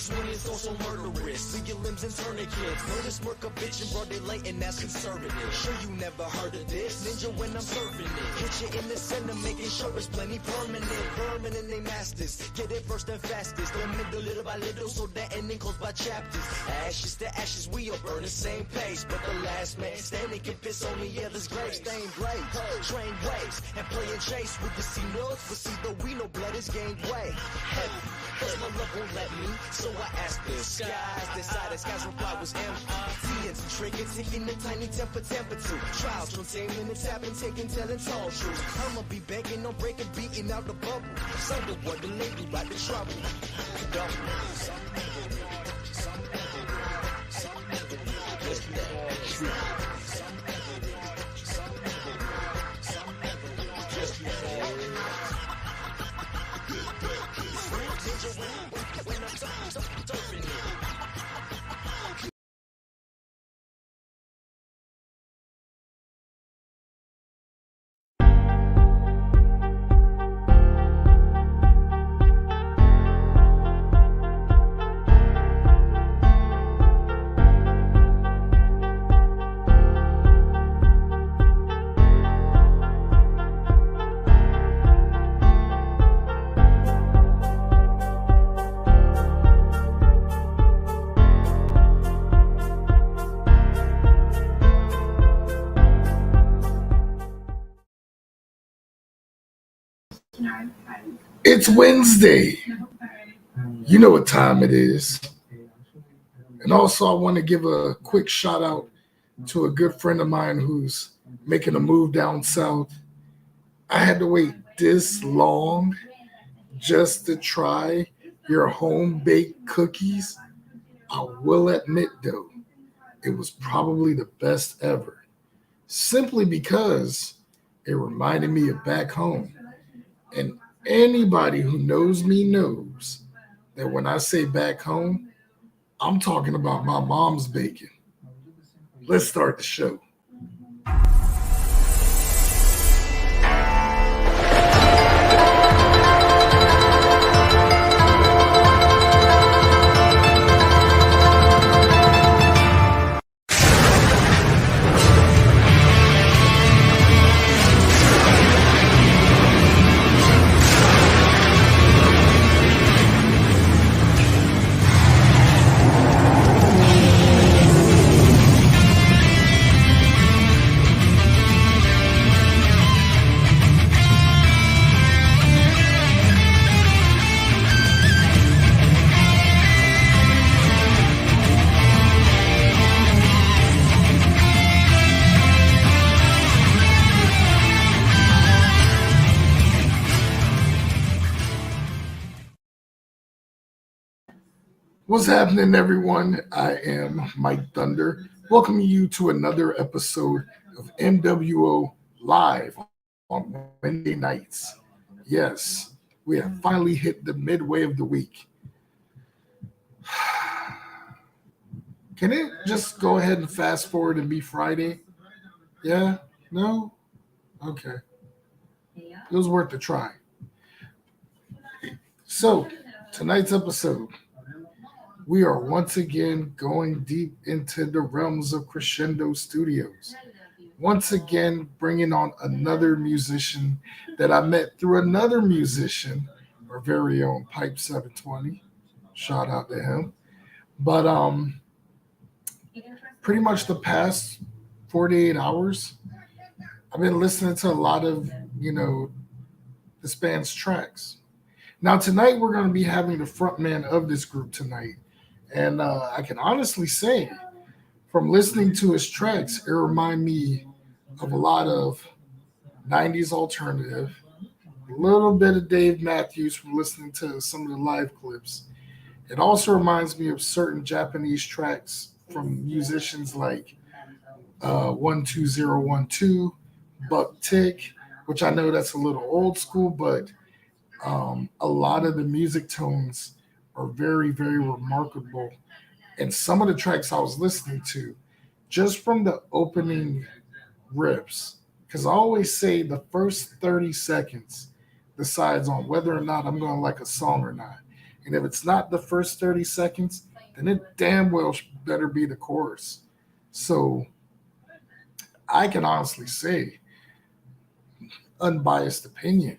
Swinging social murderous, see your limbs and tourniquets. Notice work a bitch in broad daylight and that's conservative. Sure you never heard of this, ninja when I'm serving it. Hit you in the center, making sure it's plenty permanent. Permanent they masters, get it first and fastest. Don't middle little by little, so that ending goes by chapters. Ashes to ashes, we all burn the same pace. But the last man standing can piss on the other's grave. Stained blade, train waves, and playing chase with the sea notes. But see though we know blood is gained way. Heavy, cause my love won't let me, so I asked the skies. Decided skies reply was empty. And some trinkets hitting the tiny temperature. Trials from 10 minutes have been taken, telling tall truths. I'ma be begging, no breaking, beating out the bubble. Some the word the lady right the trouble. Double. It's Wednesday. You know what time it is. And also, I want to give a quick shout out to a good friend of mine who's making a move down south. I had to wait this long just to try your home baked cookies. I will admit, though, it was probably the best ever, simply because it reminded me of back home. And anybody who knows me knows that when I say back home, I'm talking about my mom's baking. Let's start the show. What's happening, everyone? I am Mike Thunder, welcoming you to another episode of mWo Live on Wednesday nights. Yes, we have finally hit the midway of the week. Can it just go ahead and fast forward and be Friday? Yeah? No? Okay. It was worth a try. So, tonight's episode, we are once again going deep into the realms of Crescendo Studios. Once again, bringing on another musician that I met through another musician, our very own Pipe 720. Shout out to him. But pretty much the past 48 hours, I've been listening to a lot of, this band's tracks. Now, tonight we're going to be having the frontman of this group tonight. And I can honestly say, from listening to his tracks, it reminds me of a lot of 90s alternative, a little bit of Dave Matthews from listening to some of the live clips. It also reminds me of certain Japanese tracks from musicians like 12012, Buck Tick, which I know that's a little old school, but a lot of the music tones are very, very remarkable. And some of the tracks I was listening to, just from the opening riffs, because I always say the first 30 seconds decides on whether or not I'm going to like a song or not. And if it's not the first 30 seconds, then it damn well better be the chorus. So I can honestly say, unbiased opinion,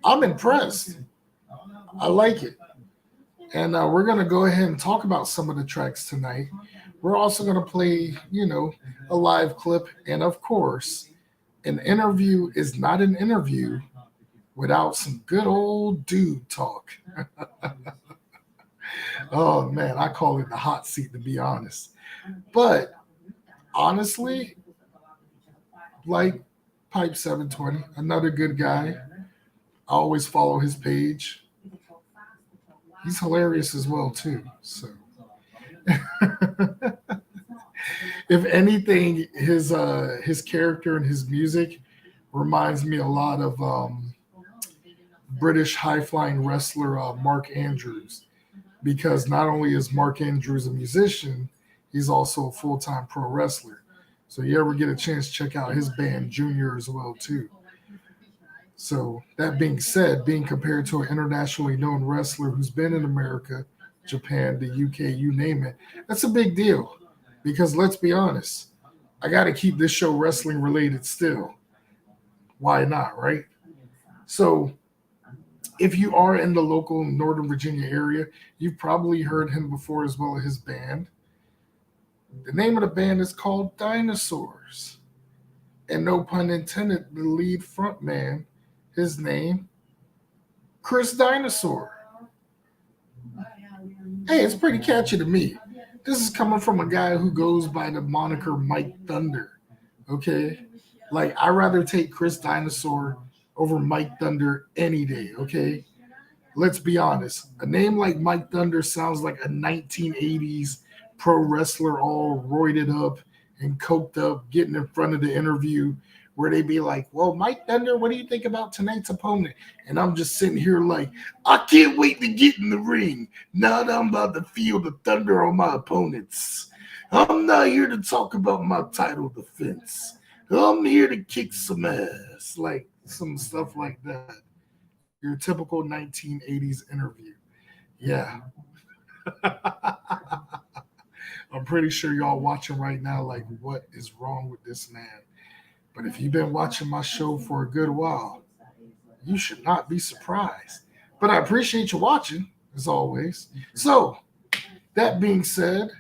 I'm impressed. I like it. And we're going to go ahead and talk about some of the tracks tonight. We're also going to play, a live clip. And of course, an interview is not an interview without some good old dude talk. Oh, man, I call it the hot seat, to be honest. But honestly, like Pipe 720, another good guy. I always follow his page. He's hilarious as well too. So, if anything, his character and his music reminds me a lot of British high flying wrestler Mark Andrews, because not only is Mark Andrews a musician, he's also a full time pro wrestler. So you ever get a chance, check out his band Junior as well too. So that being said, being compared to an internationally known wrestler who's been in America, Japan, the UK, you name it, that's a big deal. Because let's be honest, I got to keep this show wrestling related still. Why not, right? So if you are in the local Northern Virginia area, you've probably heard him before as well as his band. The name of the band is called Dinosaurs. And no pun intended, the lead frontman his name Chris Dinosaur. Hey, it's pretty catchy to me. This is coming from a guy who goes by the moniker Mike Thunder. Okay? Like, I'd rather take Chris Dinosaur over Mike Thunder any day. Okay? Let's be honest. A name like Mike Thunder sounds like a 1980s pro wrestler all roided up and coked up, getting in front of the interview where they be like, well, Mike Thunder, what do you think about tonight's opponent? And I'm just sitting here like, I can't wait to get in the ring. Now that I'm about to feel the thunder on my opponents. I'm not here to talk about my title defense. I'm here to kick some ass. Like some stuff like that. Your typical 1980s interview. Yeah. I'm pretty sure y'all watching right now, like, what is wrong with this man? But if you've been watching my show for a good while, you should not be surprised. But I appreciate you watching, as always. So, that being said,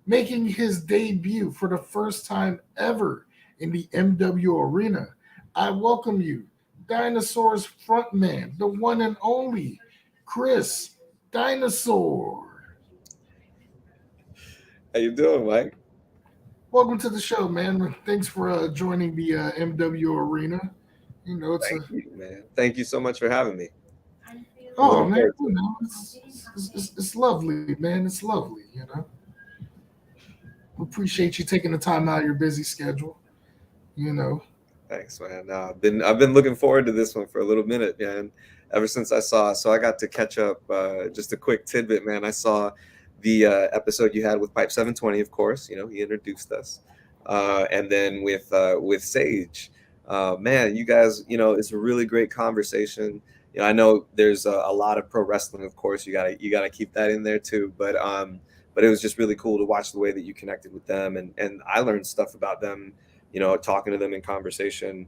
making his debut for the first time ever in the mWo arena, I welcome you, Dinosaur's frontman, the one and only Chris Dinosaur. How you doing, Mike? Welcome to the show, man. Thanks for joining the mWo arena. You know, it's Thank you, man. Thank you so much for having me. oh Looking man, forward to you it. know, it's lovely, man. It's lovely, you know. We appreciate you taking the time out of your busy schedule. You know, Thanks, man. I've been looking forward to this one for a little minute, man. Ever since I saw, so I got to catch up. Just a quick tidbit, man. I saw the episode you had with Pipe 720, of course. You know, he introduced us, and then with Sage. Man, you guys, you know, it's a really great conversation. You know, I know there's a lot of pro wrestling, of course. You gotta keep that in there too. But it was just really cool to watch the way that you connected with them, and I learned stuff about them. You know, talking to them in conversation,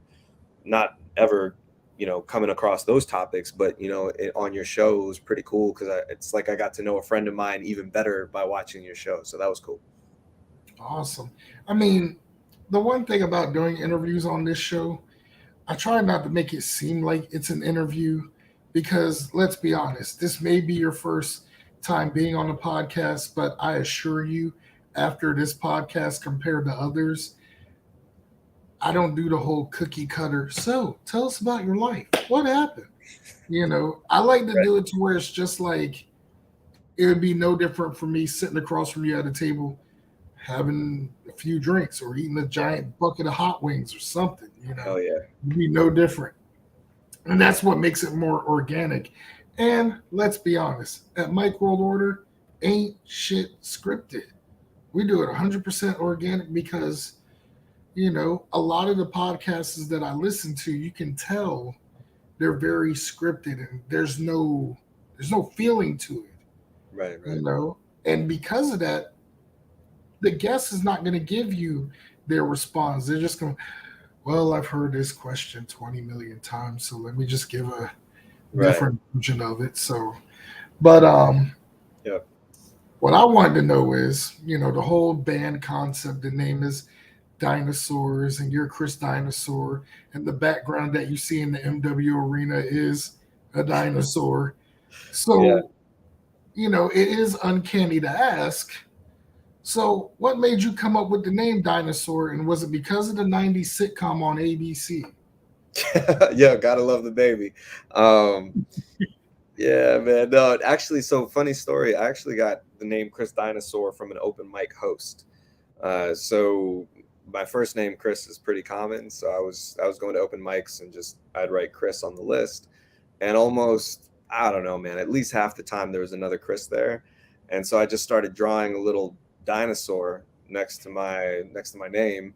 not ever, you know, coming across those topics, but you know, on your show was pretty cool because it's like I got to know a friend of mine even better by watching your show. So that was cool. awesome. I mean, the one thing about doing interviews on this show, I try not to make it seem like it's an interview because let's be honest, this may be your first time being on a podcast, but I assure you, after this podcast compared to others, I don't do the whole cookie cutter. So tell us about your life. What happened? You know, I like to do it to where it's just like it would be no different from me sitting across from you at a table having a few drinks or eating a giant bucket of hot wings or something. You know, Hell yeah. it'd be no different. And that's what makes it more organic. And let's be honest, at Mike World Order, ain't shit scripted. We do it 100% organic because, you know, a lot of the podcasts that I listen to, you can tell they're very scripted and there's no feeling to it, Right, you right. know. And because of that, the guest is not going to give you their response. They're just going, well, I've heard this question 20 million times, so let me just give a Right. different version of it. So, but Yep. what I wanted to know is, you know, the whole band concept, the name is Dinosaurs, and you're Chris Dinosaur, and the background that you see in the MW arena is a dinosaur. Yeah. So, you know, it is uncanny to ask. So, what made you come up with the name Dinosaur, and was it because of the 90s sitcom on ABC? Yeah, gotta love the baby. Um, yeah, man. No, actually, so funny story. I actually got the name Chris Dinosaur from an open mic host. So my first name Chris is pretty common. So I was going to open mics and just I'd write Chris on the list, and almost I don't know, man. At least half the time there was another Chris there, and so I just started drawing a little dinosaur next to my name,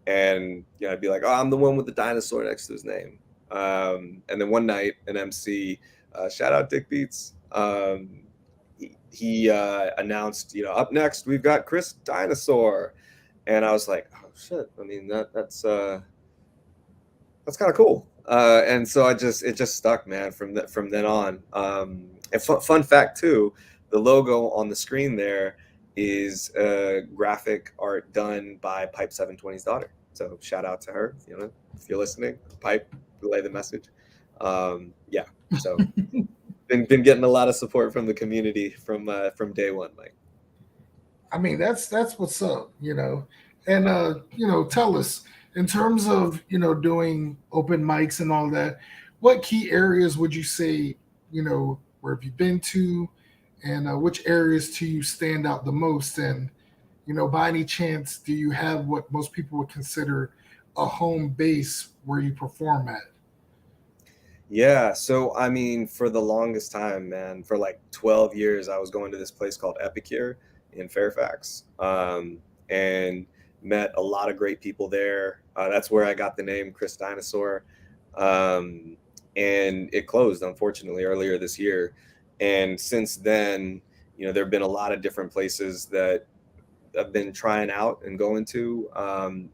and you know I'd be like, oh, I'm the one with the dinosaur next to his name. And then one night an MC, shout out Dick Beats. He announced, you know, up next we've got Chris Dinosaur, and I was like, oh shit. I mean that's kind of cool. And so it just stuck, man, from then on. And fun fact too, the logo on the screen there is graphic art done by Pipe 720's daughter. So shout out to her, you know, if you're listening, Pipe, relay the message. Yeah, so been getting a lot of support from the community from day one, Mike. I mean, that's what's up, And tell us in terms of doing open mics and all that. What key areas would you say where have you been to, and which areas to you stand out the most? And by any chance, do you have what most people would consider a home base where you perform at? Yeah, so I mean, for the longest time, man, for like 12 years, I was going to this place called Epicure in Fairfax, and met a lot of great people there. That's where I got the name Chris Dinosaur. Um, and it closed, unfortunately, earlier this year. And since then, there have been a lot of different places that I've been trying out and going to.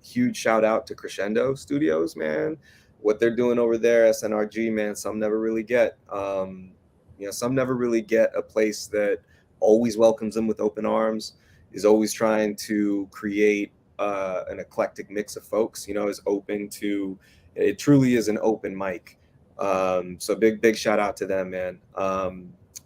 Huge shout out to Crescendo Studios, man. What they're doing over there, SNRG, man. Some never really get. Some never really get a place that always welcomes them with open arms. Is always trying to create an eclectic mix of folks. Is open to. It truly is an open mic. So big shout out to them, man.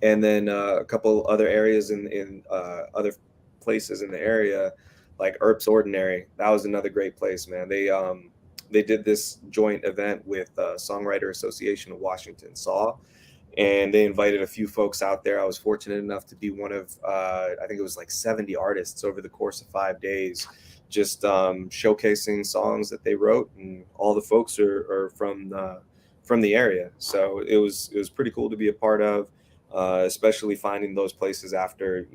And then a couple other areas in other places in the area, like Earps Ordinary. That was another great place, man. They did this joint event with Songwriter Association of Washington, SAW, and they invited a few folks out there. I was fortunate enough to be one of I think it was like 70 artists over the course of 5 days, just showcasing songs that they wrote, and all the folks are from the area. So it was pretty cool to be a part of, especially finding those places after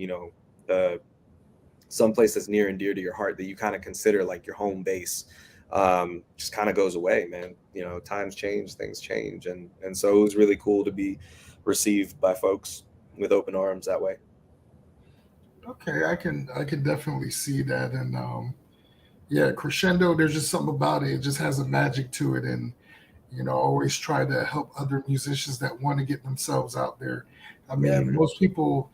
some place that's near and dear to your heart that you kind of consider like your home base, just kind of goes away, man. Times change, things change, and so it was really cool to be received by folks with open arms that way. Okay, I can definitely see that, and yeah, Crescendo. There's just something about it. It just has a magic to it, and always try to help other musicians that want to get themselves out there. I Yeah, mean, man. most people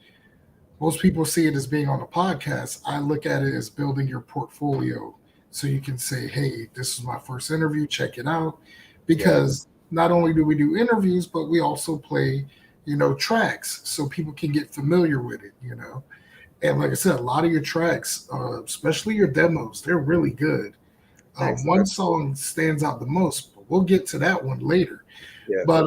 see it as being on a podcast. I look at it as building your portfolio, so you can say, hey, this is my first interview, check it out. Yeah, Because not only do we do interviews, but we also play tracks, so people can get familiar with it. And like I said, a lot of your tracks, especially your demos, they're really good. thanks, One man. song stands out the most, but we'll get to that one later. Yeah. But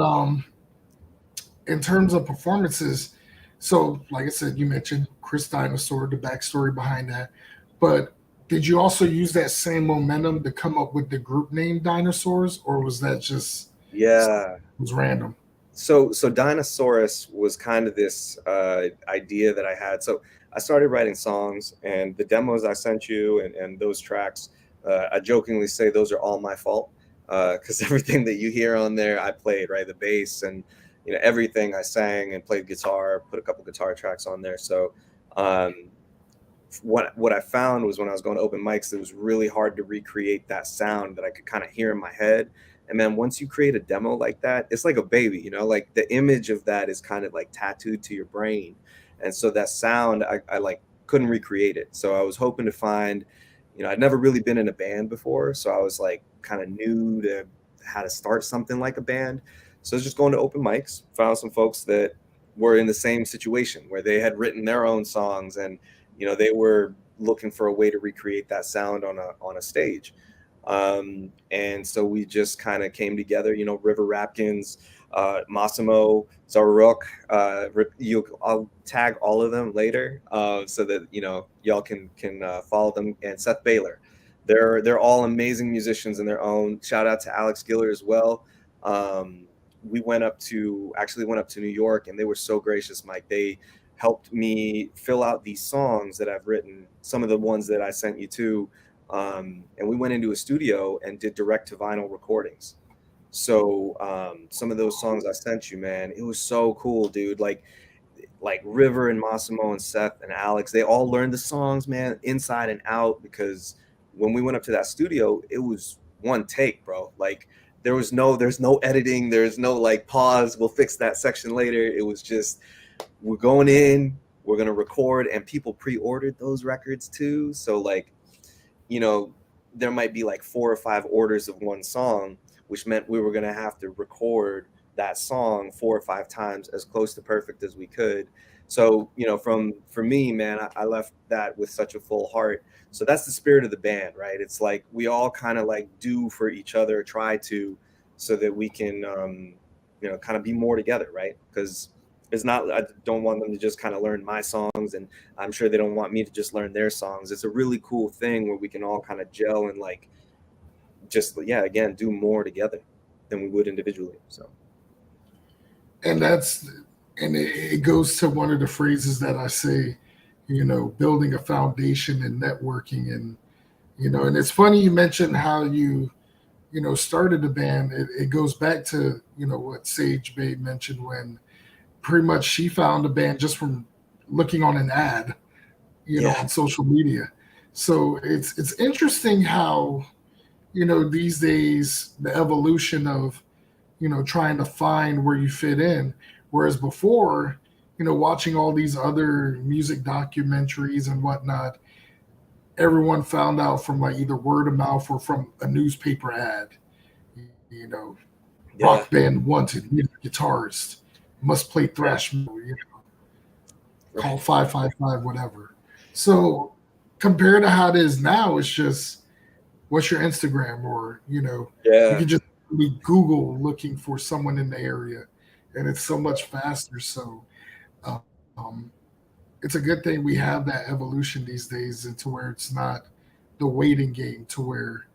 in terms of performances, so like I said, you mentioned Chris Dinosaur, the backstory behind that. But did you also use that same momentum to come up with the group name Dinosaurs, or was that just Yeah. was random? So Dinosaurus was kind of this idea that I had. So I started writing songs, and the demos I sent you and those tracks, I jokingly say those are all my fault, because everything that you hear on there, I played, right? The bass and everything I sang and played guitar, put a couple guitar tracks on there. So um, what I found was when I was going to open mics, it was really hard to recreate that sound that I could kind of hear in my head. And then once you create a demo like that, it's like a baby, like the image of that is kind of like tattooed to your brain. And so that sound, I like couldn't recreate it. So I was hoping to find, I'd never really been in a band before. So I was like kind of new to how to start something like a band. So I was just going to open mics, found some folks that were in the same situation where they had written their own songs, and they were looking for a way to recreate that sound on a stage. And so we just kind of came together, River Rapkins, Massimo Zaruk, I'll tag all of them later, so that y'all can follow them, and Seth Baylor. They're all amazing musicians in their own. Shout out to Alex Giller as well. We went up to New York, and they were so gracious, Mike. They helped me fill out these songs that I've written, some of the ones that I sent you to. And we went into a studio and did direct to vinyl recordings. So some of those songs I sent you, man, it was so cool, dude. Like River and Massimo and Seth and Alex, they all learned the songs, man, inside and out, because when we went up to that studio, it was one take, bro. Like there's no editing, there's no like pause, we'll fix that section later. It was just, we're going in, we're gonna record, and people pre-ordered those records too. So like, there might be like 4 or 5 orders of one song, which meant we were going to have to record that song 4 or 5 times as close to perfect as we could. So, for me, man, I left that with such a full heart. So that's the spirit of the band, right? It's like we all kind of like do for each other, try to, so that we can, kind of be more together, right? Because it's not, I don't want them to just kind of learn my songs, and I'm sure they don't want me to just learn their songs. It's a really cool thing where we can all kind of gel and like just, yeah, again, do more together than we would individually. So And it goes to one of the phrases that I say, building a foundation and networking. And and it's funny you mentioned how you started the band. It goes back to what Sage Bay mentioned, when pretty much she found the band just from looking on an ad, yeah, on social media. So it's interesting how these days the evolution of trying to find where you fit in. Whereas before, watching all these other music documentaries and whatnot, everyone found out from like either word of mouth or from a newspaper ad. You know, yeah, rock band wanted, guitarist, must play thrash metal, call right, 555, whatever. So compared to how it is now, it's just what's your Instagram, or you yeah. can just be Google looking for someone in the area, and it's so much faster. So um, it's a good thing we have that evolution these days, into where it's not the waiting game, to where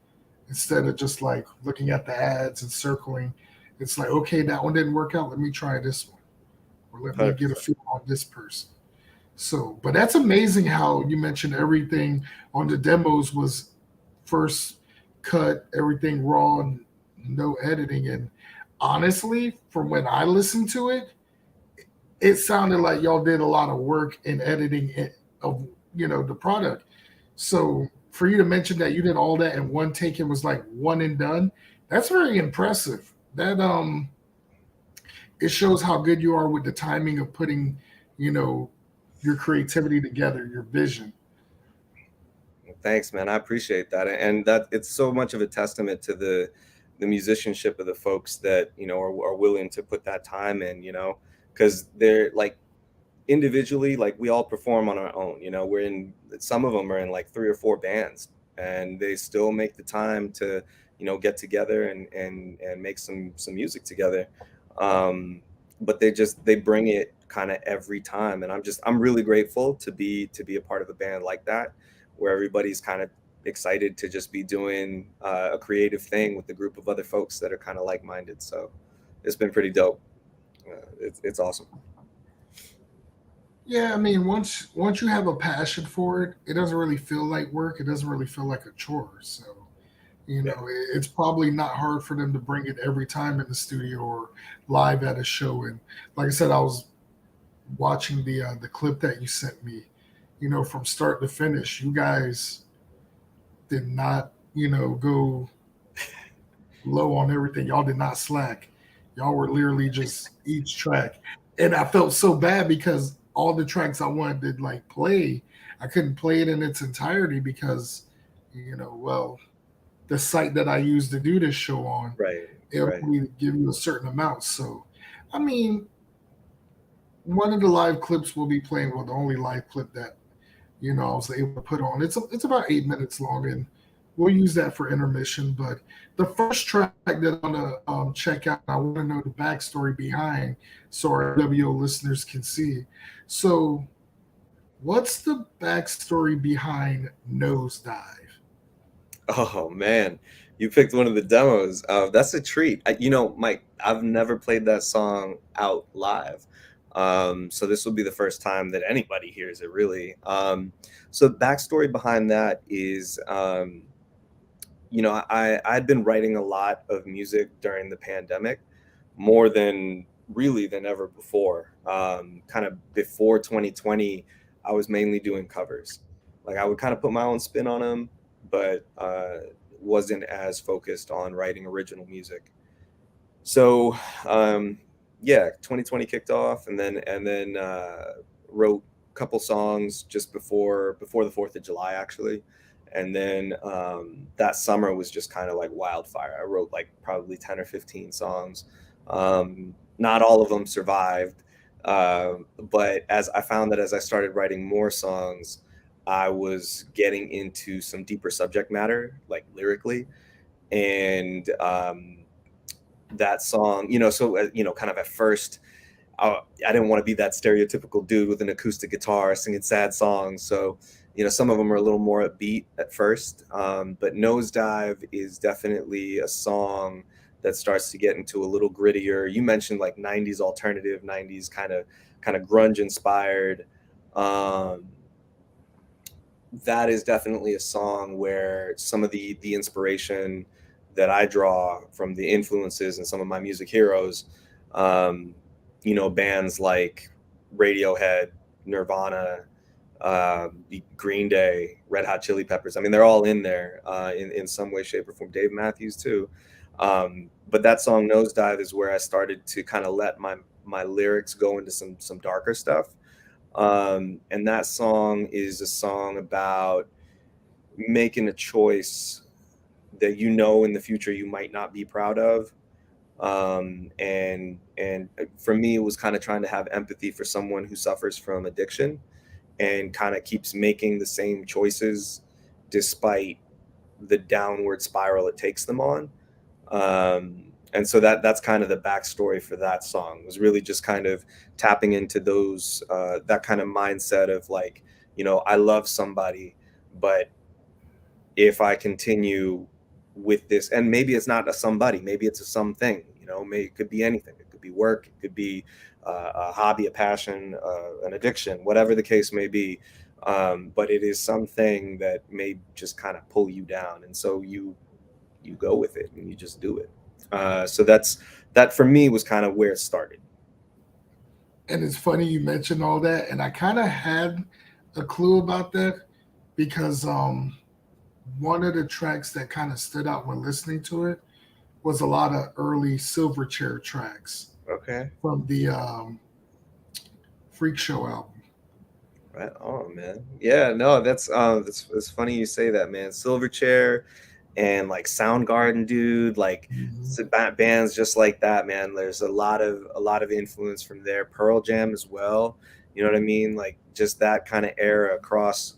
instead of just like looking at the ads and circling, it's like, okay, that one didn't work out, let me try this one, or let me get a 100%. feel on this person. So, but that's amazing how you mentioned everything on the demos was first cut, everything raw and no editing. And honestly, from when I listened to it, it sounded like y'all did a lot of work in editing of the product. So for you to mention that you did all that in one take and was like one and done, that's very impressive. That it shows how good you are with the timing of putting, you know, your creativity together, your vision. Thanks, man. I appreciate that, and that it's so much of a testament to the musicianship of the folks that are willing to put that time in. Because they're like individually, like we all perform on our own. We're in, some of them are in like 3 or 4 bands, and they still make the time to get together and make some music together. Um, but they bring it kind of every time, and I'm really grateful to be a part of a band like that, where everybody's kind of excited to just be doing a creative thing with a group of other folks that are kind of like-minded. So it's been pretty dope. It's awesome. Yeah, I mean, once you have a passion for it, it doesn't really feel like work. It doesn't really feel like a chore. So Yeah. it's probably not hard for them to bring it every time in the studio or live at a show. And like I said, I was watching the clip that you sent me. From start to finish, you guys did not go low on everything. Y'all did not slack. Y'all were literally just each track. And I felt so bad because all the tracks I wanted to like play, I couldn't play it in its entirety because, well, the site that I used to do this show on, Right. it'll Right. only give you a certain amount. So, I mean, one of the live clips we'll be playing, well, the only live clip that I was able to put on. It's about 8 minutes long, and we'll use that for intermission. But the first track that I'm gonna check out, I want to know the backstory behind, so our WO listeners can see. So, what's the backstory behind Nosedive? Oh man, you picked one of the demos. That's a treat. Mike, I've never played that song out live. So this will be the first time that anybody hears it, really. So the backstory behind that is, I'd been writing a lot of music during the pandemic, more than really than ever before. Kind of before 2020, I was mainly doing covers. Like I would kind of put my own spin on them, but wasn't as focused on writing original music. So yeah, 2020 kicked off, and then wrote a couple songs just before the 4th of July, actually. And then that summer was just kind of like wildfire. I wrote like probably 10 or 15 songs. Not all of them survived, but as I found that as I started writing more songs, I was getting into some deeper subject matter, like lyrically, and that song, so kind of at first, I didn't want to be that stereotypical dude with an acoustic guitar singing sad songs. So, some of them are a little more upbeat at first. But Nosedive is definitely a song that starts to get into a little grittier. You mentioned like 90s alternative, 90s kind of grunge inspired. Um, that is definitely a song where some of the inspiration that I draw from the influences and some of my music heroes, um, bands like Radiohead, Nirvana, Green Day, Red Hot Chili Peppers. I mean, they're all in there in some way, shape, or form. Dave Matthews too. But that song Nosedive is where I started to kind of let my lyrics go into some darker stuff. And that song is a song about making a choice that in the future you might not be proud of. And for me, it was kind of trying to have empathy for someone who suffers from addiction and kind of keeps making the same choices despite the downward spiral it takes them on. And so that's kind of the backstory for that song, was really just kind of tapping into those that kind of mindset of like, I love somebody, but if I continue with this, and maybe it's not a somebody, maybe it's a something, maybe it could be anything. It could be work, it could be a hobby, a passion, an addiction, whatever the case may be. But it is something that may just kind of pull you down, and so you go with it and you just do it. So that for me was kind of where it started. And it's funny you mentioned all that, and I kind of had a clue about that because one of the tracks that kind of stood out when listening to it was a lot of early Silverchair tracks Okay. from the Freak Show album. Right on, man. Yeah, no, that's funny you say that, man. Silverchair and like Soundgarden, dude, like Mhm. bands just like that, man. There's a lot of influence from there. Pearl Jam as well. You know what I mean? Like just that kind of era across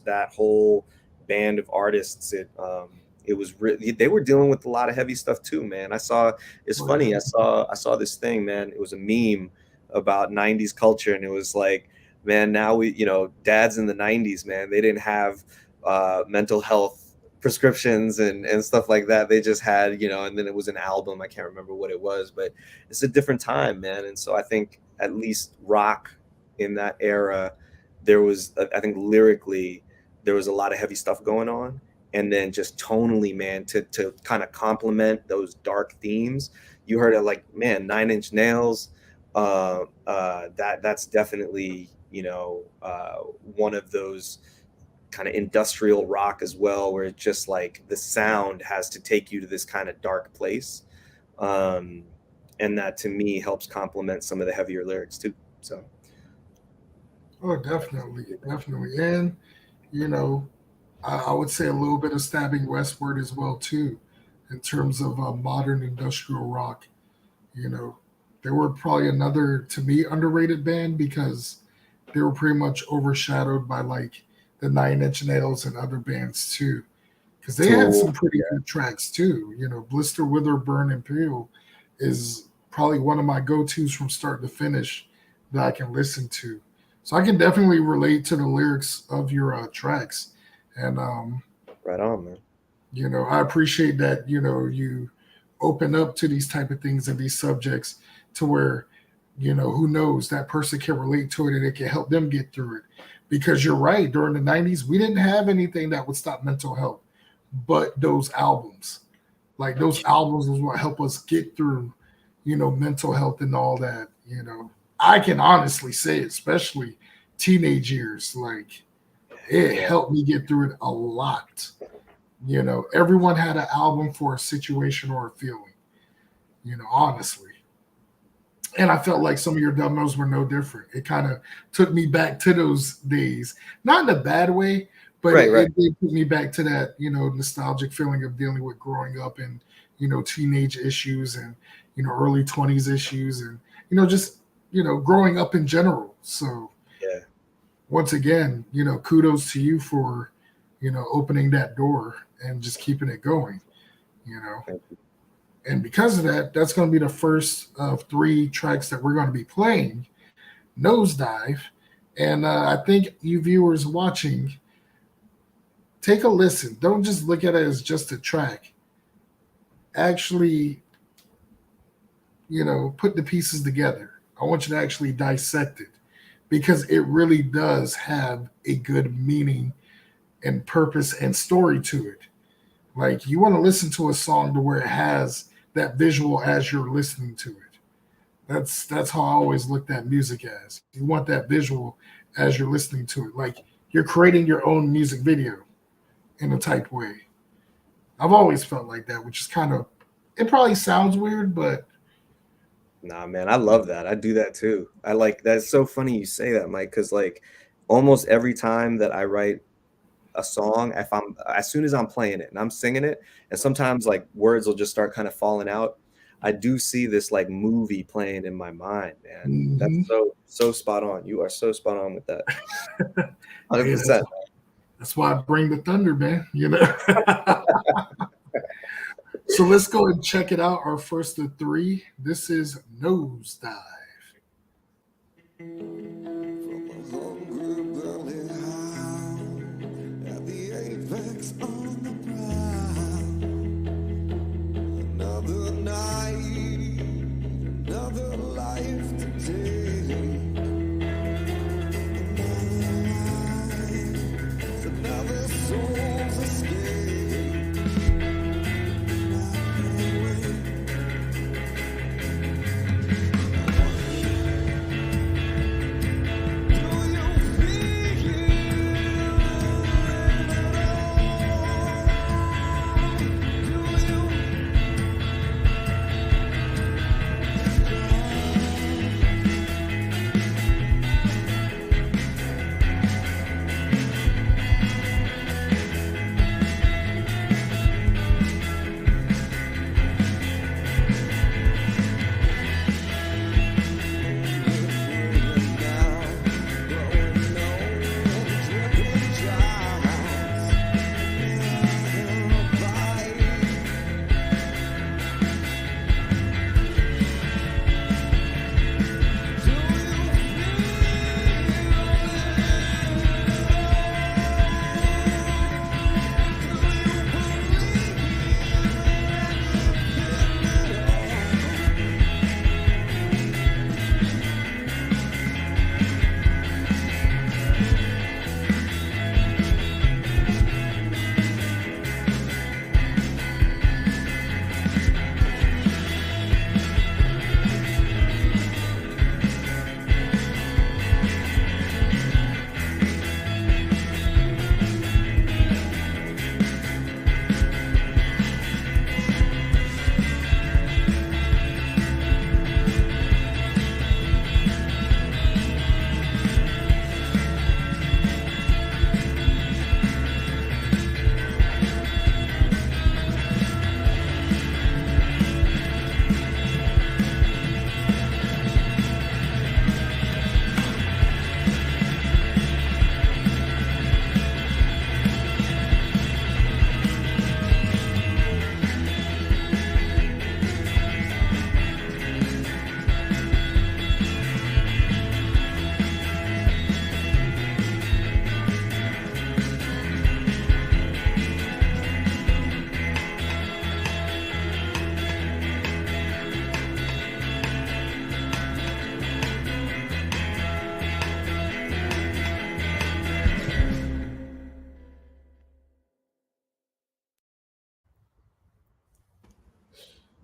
that whole band of artists. It was really, they were dealing with a lot of heavy stuff too, man. It's Oh, yeah. funny. I saw this thing, man. It was a meme about 90s culture, and it was like, man, now dads in the 90s, man, they didn't have mental health prescriptions and stuff like that. They just had, and then it was an album. I can't remember what it was, but it's a different time, man. And so I think at least rock in that era, I think lyrically, there was a lot of heavy stuff going on. And then just tonally, man, to kind of complement those dark themes, you heard it like, man, Nine Inch Nails. That's definitely, one of those kind of industrial rock as well, where it's just like the sound has to take you to this kind of dark place. Um, and that to me helps complement some of the heavier lyrics too. So Oh, definitely, definitely. And you know, I would say a little bit of stabbing westward as well too, in terms of modern industrial rock. You know, they were probably another to me underrated band because they were pretty much overshadowed by like the Nine Inch Nails and other bands too. Because they had Tool, some pretty good tracks too. You know, Blister, Wither, Burn, Imperial is probably one of my go tos from start to finish that I can listen to. So I can definitely relate to the lyrics of your tracks, and right on, man. I appreciate that. You open up to these type of things and these subjects to where who knows, that person can relate to it and it can help them get through it. Because you're right, during the 90s we didn't have anything that would stop mental health but those albums. Like those albums was what helped us get through mental health and all that. I can honestly say, especially teenage years, like it Yeah, helped me get through it a lot. Everyone had an album for a situation or a feeling, honestly. And I felt like some of your demos were no different. It kind of took me back to those days, not in a bad way, but right, it, right. it did put me back to that, nostalgic feeling of dealing with growing up and, teenage issues and, early 20s issues, and just growing up in general. So Yeah. once again, kudos to you for opening that door and just keeping it going. Thank you. And because of that, that's going to be the first of 3 tracks that we're going to be playing, Nosedive. And I think you viewers watching, take a listen. Don't just look at it as just a track. Actually, put the pieces together. I want you to actually dissect it, because it really does have a good meaning and purpose and story to it. Like, you want to listen to a song to where it has that visual as you're listening to it. That's how I always looked at music as. You want that visual as you're listening to it. Like, you're creating your own music video in a type way. I've always felt like that, which is it probably sounds weird, but Nah, man, I love that. I do that too. I like that's so funny you say that, Mike, because like almost every time that I write a song, if I'm as soon as I'm playing it and I'm singing it, and sometimes like words will just start kind of falling out, I do see this like movie playing in my mind, man. That's so spot on. You are so spot on with that. 100%. That's why I bring the thunder, man. So let's go and check it out. Our first of 3. This is Nosedive. From a hungry belly hound at the apex on the prowl. Another night, another life to take. Another soul's escape.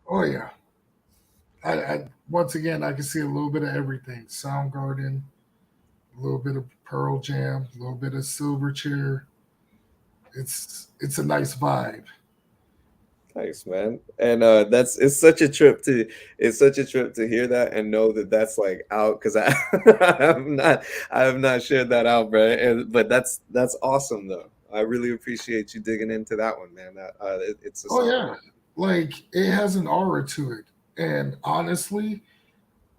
Oh yeah. I once again, I can see a little bit of everything. Soundgarden, a little bit of Pearl Jam, a little bit of Silverchair. It's a nice vibe. Nice, man. And it's such a trip to hear that and know that that's like out, because I I have not shared that out, bro. But that's awesome though. I really appreciate you digging into that one, man. That it's a Oh song. yeah. Like, it has an aura to it. And honestly,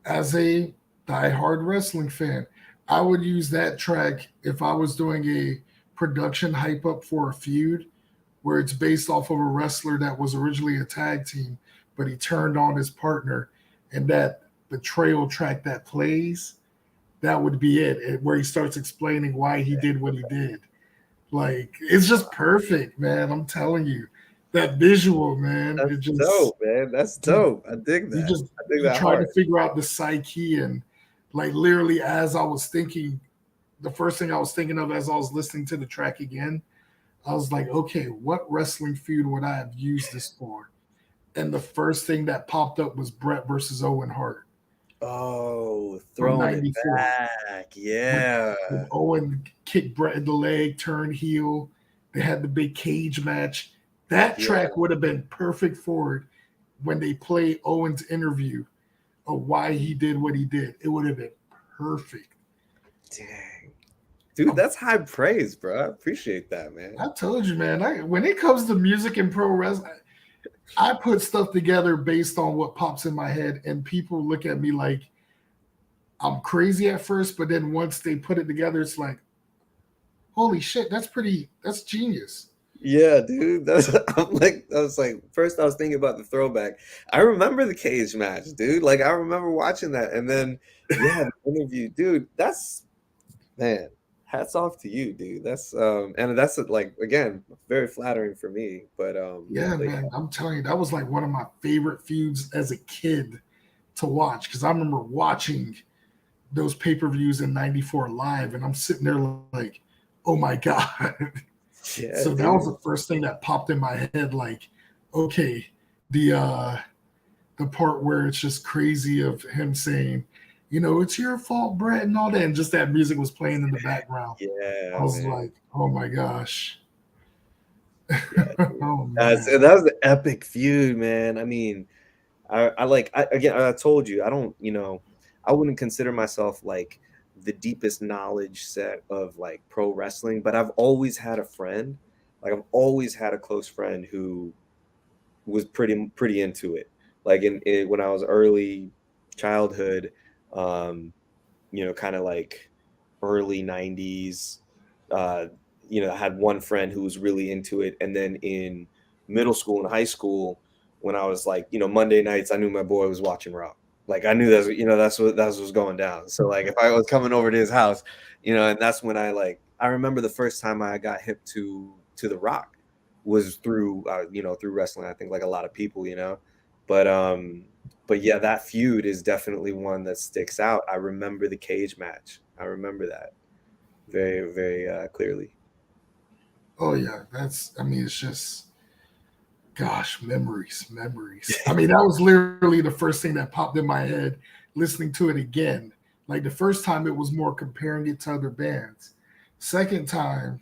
as a diehard wrestling fan, I would use that track if I was doing a production hype up for a feud where it's based off of a wrestler that was originally a tag team, but he turned on his partner, and that betrayal track that plays, that would be where he starts explaining why he did what he did. Like, it's just perfect, man. I'm telling you. That visual, man, That's it just dope, man. That's you, dope. I dig you that. just I dig you that try to hard. figure out the psyche, and like literally as I was thinking, the first thing I was thinking of as I was listening to the track again, I was like, okay, what wrestling feud would I have used this for? And the first thing that popped up was Brett versus Owen Hart Oh, from throwing it '94. back. When, Yeah. when Owen kicked Brett in the leg, turned heel, they had the big cage match. That Yeah. track would have been perfect for it when they play Owen's interview of why he did what he did. It would have been perfect. Dang. Dude, Um, that's high praise, bro. I appreciate that, man. I told you, man. When it comes to music and pro wrestling, I put stuff together based on what pops in my head, and people look at me like I'm crazy at first, but then once they put it together, it's like, holy shit, that's genius. Yeah, dude. That's I was like, first I was thinking about the throwback. I remember the cage match, dude. Like I remember watching that. And then yeah, the interview, dude, that's man, hats off to you, dude. That's and that's like again, very flattering for me. Yeah, But man, I'm telling you, that was like one of my favorite feuds as a kid to watch because I remember watching those pay-per-views in '94 live, and I'm sitting there like, oh my god. yeah, So that was dude. the first thing that popped in my head, like, okay, the uh the part where it's just crazy of him saying, it's your fault, Brett, and all that, and just that music was playing in the background. I Yeah, was man. like, oh my gosh. Yeah, dude. Oh That's man. that was the epic feud, man. I mean, again, I told you, I don't, I wouldn't consider myself like the deepest knowledge set of like pro wrestling, but I've always had a friend, like I've always had a close friend who was pretty into it. Like when I was early childhood, um, kind of like early 90s. Uh, I had one friend who was really into it. And then in middle school and high school, when I was like, Monday nights, I knew my boy was watching Raw. Like I knew that's what was going down. So like if I was coming over to his house, and that's when I remember the first time I got hip to The Rock was through through wrestling. I think like a lot of people, but but yeah, that feud is definitely one that sticks out. I remember the cage match. I remember that very, very clearly. Oh yeah, I mean, it's just, gosh, memories. I mean, that was literally the first thing that popped in my head listening to it again. Like the first time it was more comparing it to other bands. Second time,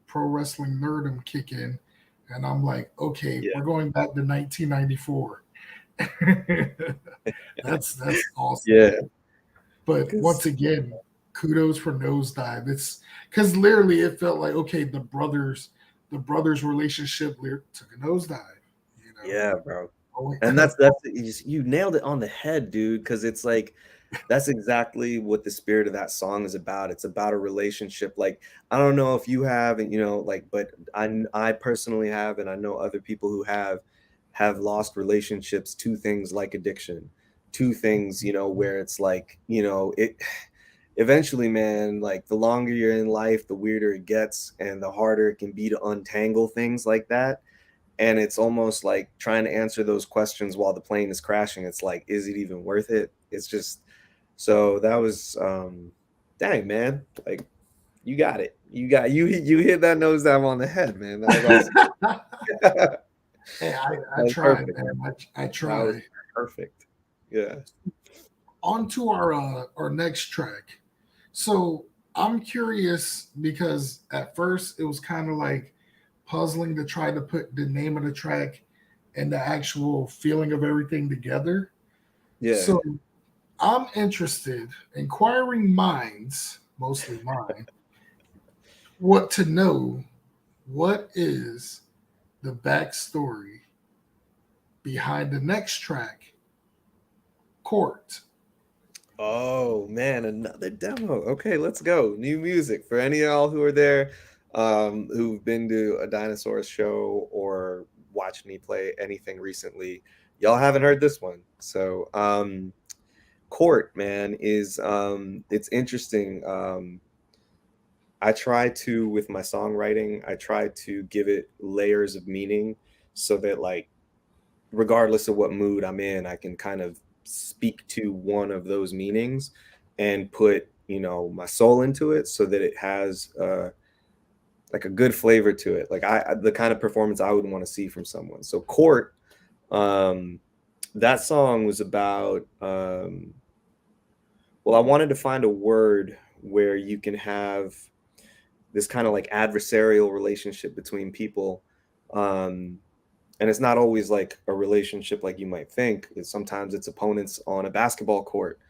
pro wrestling nerdum kick in, and I'm like, okay, Yeah, we're going back to 1994. That's awesome. yeah, But because once again, kudos for Nosedive. It's because literally it felt like, okay, the brothers relationship took a nosedive. You know, yeah, bro. oh, And that's you nailed it on the head, dude. Because it's like that's exactly what the spirit of that song is about. It's about a relationship. Like I don't know if you have, and but I personally have, and I know other people who have lost relationships to things like addiction, to things where it's like it. Eventually, man, like the longer you're in life, the weirder it gets, and the harder it can be to untangle things like that. And it's almost like trying to answer those questions while the plane is crashing. It's like, is it even worth it? It's just so that was dang, man. Like you got it. You hit that nose dive on the head, man. That was awesome. hey, I That was tried, perfect. man. I That was try. perfect. Yeah. On to our next track. So I'm curious because at first it was kind of like puzzling to try to put the name of the track and the actual feeling of everything together. Yeah. So I'm interested, inquiring minds, mostly mine, what to know what is the backstory behind the next track Court. Oh man, another demo. Okay, let's go. New music for any of y'all who are there, who've been to a Dinosaur show or watched me play anything recently. Y'all haven't heard this one. So Court, man, is it's interesting. I try to, with my songwriting, I try to give it layers of meaning so that, like, regardless of what mood I'm in, I can kind of speak to one of those meanings and put, you know, my soul into it so that it has like a good flavor to it. Like the kind of performance I would want to see from someone. So Court, that song was about, well, I wanted to find a word where you can have this kind of like adversarial relationship between people. And it's not always like a relationship like you might think. Sometimes it's opponents on a basketball court,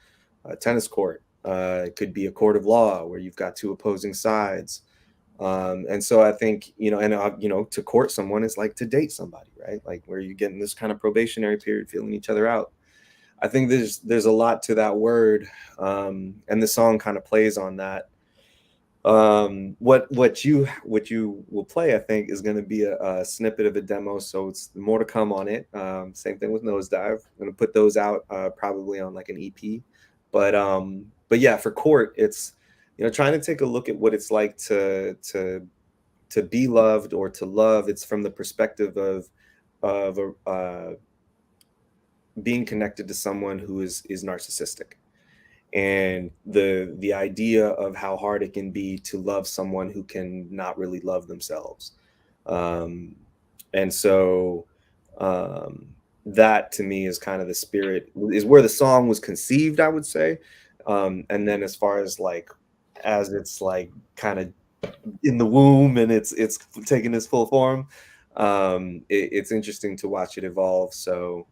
a tennis court. It could be a court of law where you've got two opposing sides. And so I think, you know, and, you know, to court someone is like to date somebody, right? Like where you're getting this kind of probationary period, feeling each other out. I think there's a lot to that word. And the song kind of plays on that. What you will play, I think, is going to be a snippet of a demo, so it's more to come on it. Same thing with Nosedive. I'm going to put those out probably on like an EP, but yeah, for Court, it's, you know, trying to take a look at what it's like to be loved or to love. It's from the perspective of being connected to someone who is narcissistic. And the idea of how hard it can be to love someone who can not really love themselves. And so that to me is kind of the spirit, is where the song was conceived, I would say. And then as far as like, as it's like kind of in the womb and it's taking its full form, it's interesting to watch it evolve. So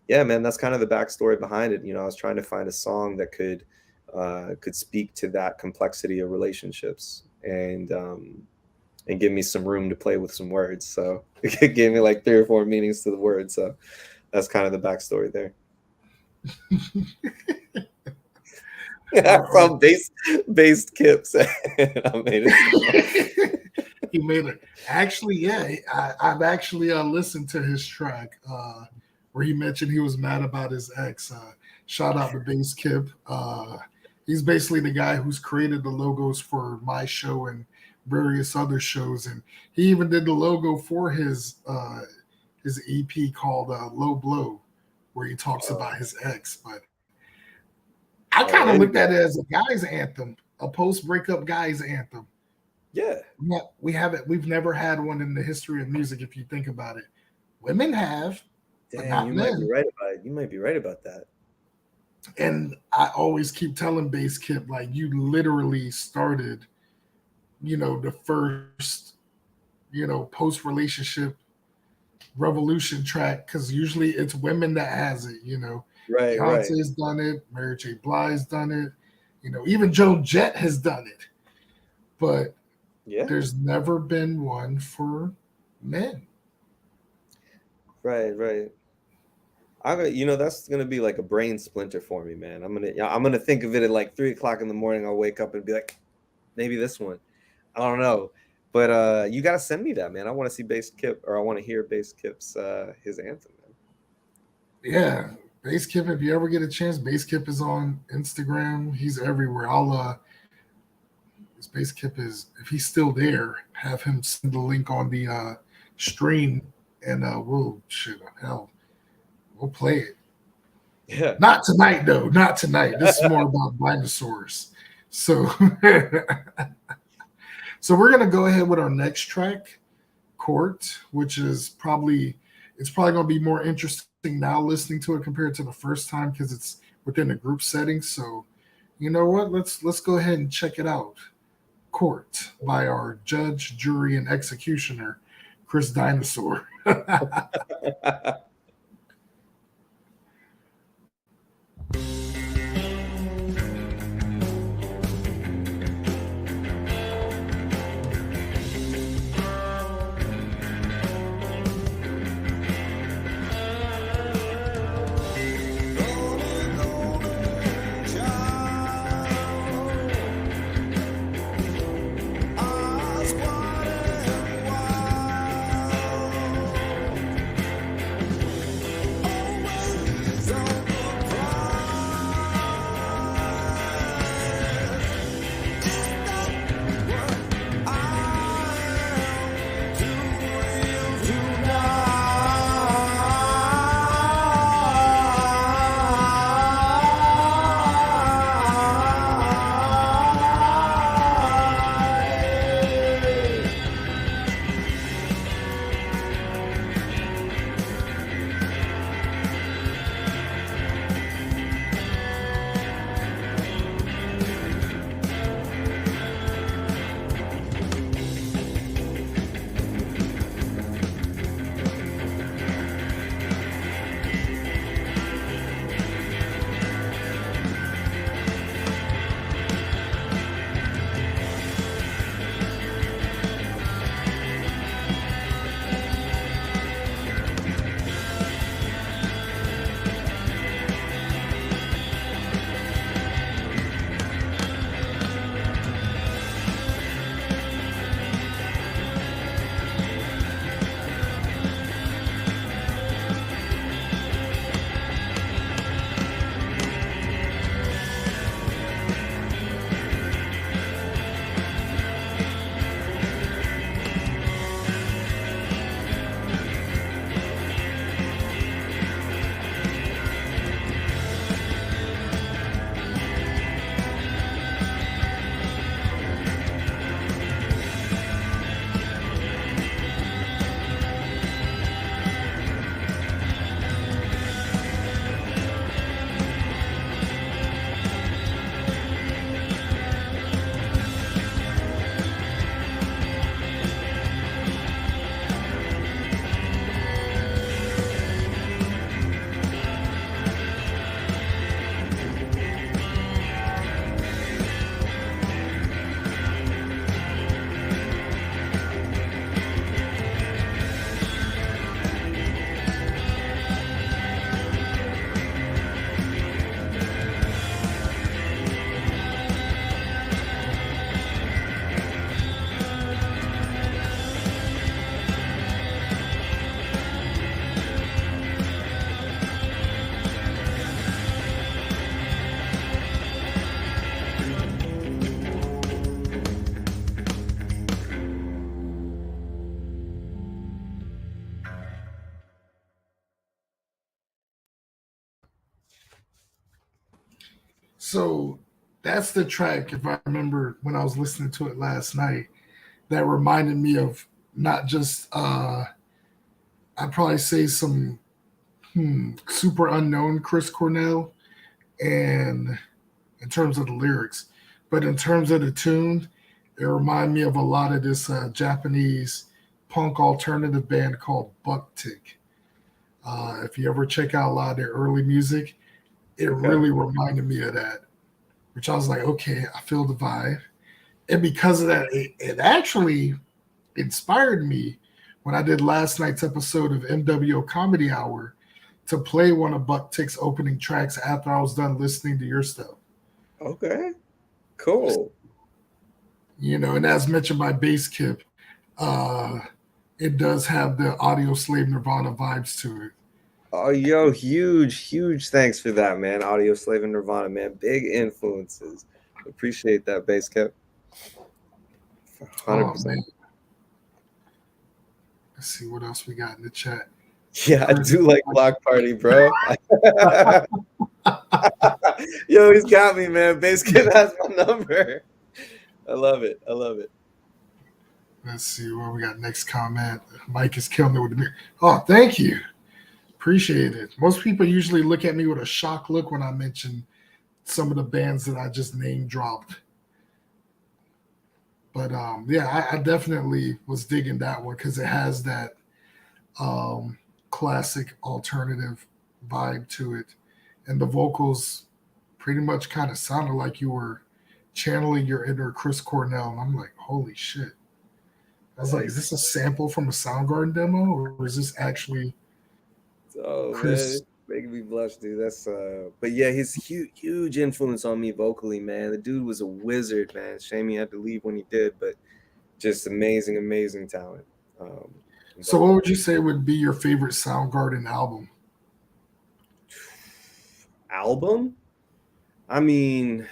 yeah, man, that's kind of the backstory behind it. You know, I was trying to find a song that could speak to that complexity of relationships and give me some room to play with some words. So it gave me like 3 or 4 meanings to the word. So that's kind of the backstory there. From based Kips. I made it. He made it. Actually, yeah, I've actually listened to his track. Where he mentioned he was mad about his ex. Shout out to Bass Kip. He's basically the guy who's created the logos for my show and various other shows, and he even did the logo for his EP called Low Blow, where he talks about his ex. But I kind of looked at it as a guy's anthem, a post-breakup guy's anthem. Yeah, we've never had one in the history of music, if you think about it. Women have. Damn, you might be right about it. You might be right about that. And I always keep telling Bass Kip, like, you literally started, you know, the first, you know, post-relationship revolution track, because usually it's women that has it, you know. Right, Beyonce's done it, Mary J. Blige's done it, you know, even Joan Jett has done it. But yeah, there's never been one for men. Right. You know, that's gonna be like a brain splinter for me, man. I'm gonna think of it at like 3 o'clock in the morning. I'll wake up and be like, maybe this one. I don't know, but you gotta send me that, man. I want to see Bass Kip, or I want to hear Bass Kip's his anthem, man. Yeah, Bass Kip. If you ever get a chance, Bass Kip is on Instagram. He's everywhere. Bass Kip is, if he's still there, have him send the link on the stream, and we'll play it. Yeah. Not tonight, though. Not tonight. This is more about dinosaurs. So, so we're gonna go ahead with our next track, Court, which is probably going to be more interesting now listening to it compared to the first time because it's within a group setting. So, you know what? Let's go ahead and check it out. Court by our judge, jury, and executioner, Chris Dinosaur. So that's the track, if I remember when I was listening to it last night, that reminded me of not just I'd probably say some super unknown Chris Cornell, and in terms of the lyrics, but in terms of the tune, it reminded me of a lot of this Japanese punk alternative band called Buck Tick. If you ever check out a lot of their early music, it Okay. really reminded me of that, which I was like, okay, I feel the vibe. And because of that, it actually inspired me when I did last night's episode of mWo Comedy Hour to play one of Buck Tick's opening tracks after I was done listening to your stuff. Okay. Cool. And as mentioned by Bass Kip, uh, it does have the Audio Slave Nirvana vibes to it. Oh, yo, huge thanks for that, man. Audio Slave and Nirvana, man. Big influences. Appreciate that, Bass Cap. Oh 100%. man. Let's see what else we got in the chat. Yeah, I do like Block Party, bro. Yo, he's got me, man. Bass Kid has my number. I love it. Let's see what we got next comment. Mike is killing it with the beer. Oh, thank you. Appreciate it. Most people usually look at me with a shocked look when I mention some of the bands that I just name dropped. But yeah, I definitely was digging that one because it has that classic alternative vibe to it. And the vocals pretty much kind of sounded like you were channeling your inner Chris Cornell. And I'm like, holy shit. I was like, is this a sample from a Soundgarden demo or is this actually Chris? Man, making me blush, dude. That's but yeah, he's huge influence on me vocally, man. The dude was a wizard, man. Shame he had to leave when he did, but just amazing talent. So what would you say would be your favorite Soundgarden album? I mean,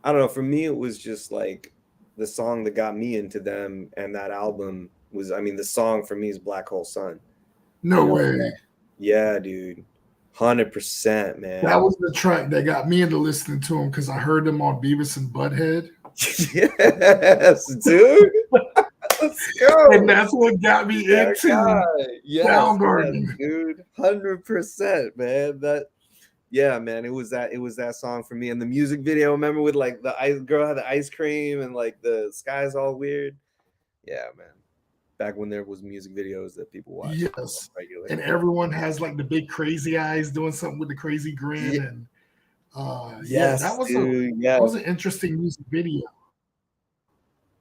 I don't know. For me, it was just like the song that got me into them, and that album was, I mean, the song for me is Black Hole Sun. No way. Yeah, dude. 100%, man. That was the track that got me into listening to him because I heard them on Beavis and Butthead. Yes, dude. Let's go. And that's what got me into Soundgarden. Dude. 100%, man. Yeah, man, it was that song for me. And the music video, remember, with like the girl had the ice cream and like the sky's all weird. Yeah, man. Back when there was music videos that people watched. Yes. Regularly. And everyone has like the big crazy eyes doing something with the crazy grin. Yeah. And yes, that was dude, that was an interesting music video.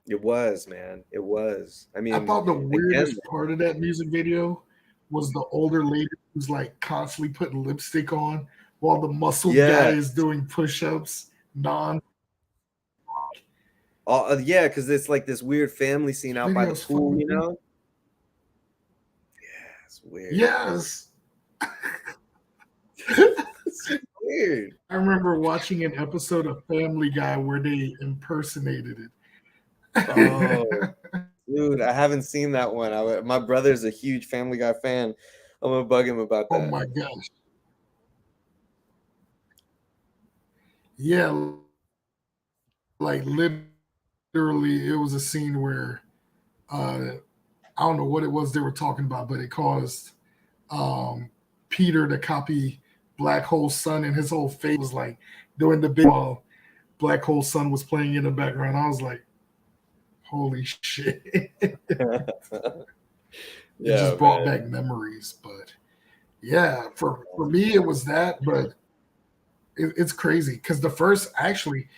It was, man. It was. I mean, I thought the weirdest part of that music video was the older lady who's like constantly putting lipstick on while the muscle guy is doing push-ups yeah, because it's like this weird family scene out by the pool, you know? Yeah, it's weird. Yes. It's weird. I remember watching an episode of Family Guy where they impersonated it. Oh, dude, I haven't seen that one. My brother's a huge Family Guy fan. I'm gonna bug him about that. Oh my gosh. Yeah, like literally, it was a scene where I don't know what it was they were talking about, but it caused Peter to copy Black Hole Sun, and his whole face was like doing the big while Black Hole Sun was playing in the background. I was like, holy shit. It just brought back memories. But yeah, for me it was that, but it's crazy because the first Soundgarden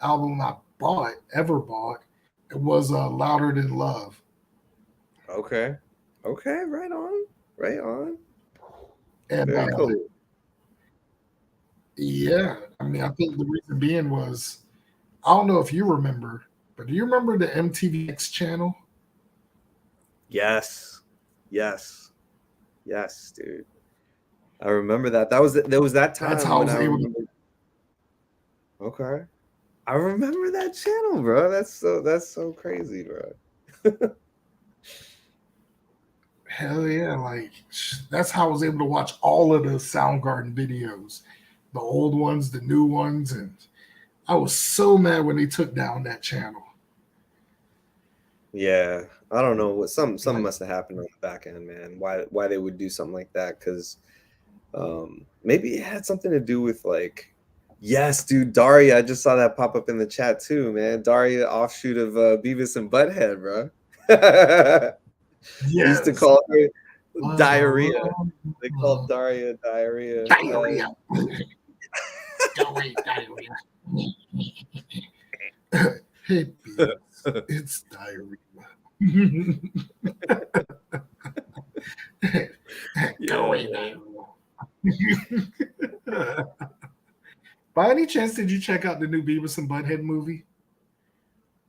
album I ever bought, it was Louder Than Love. Okay, right on. And very cool. Yeah, I mean, I think the reason being was, I don't know if you remember, but do you remember the MTV channel? Yes, dude. I remember that. There was that time. That's how I was able to. Okay, I remember that channel, bro. That's so crazy, bro. Hell yeah! Like that's how I was able to watch all of the Soundgarden videos. the old ones, the new ones, and I was so mad when they took down that channel. Yeah, I don't know what something Like, must have happened on the back end, man. Why they would do something like that? Because maybe it had something to do with like, yes, dude, Daria. I just saw that pop up in the chat too, man. Daria, offshoot of Beavis and Butthead, bro. They used to yes. call her diarrhea. They called Daria diarrhea. Diarrhea. Diarrhea. Hey, Beavis, it's diarrhea. Go away, diarrhea. By any chance, did you check out the new Beavis and Butthead movie?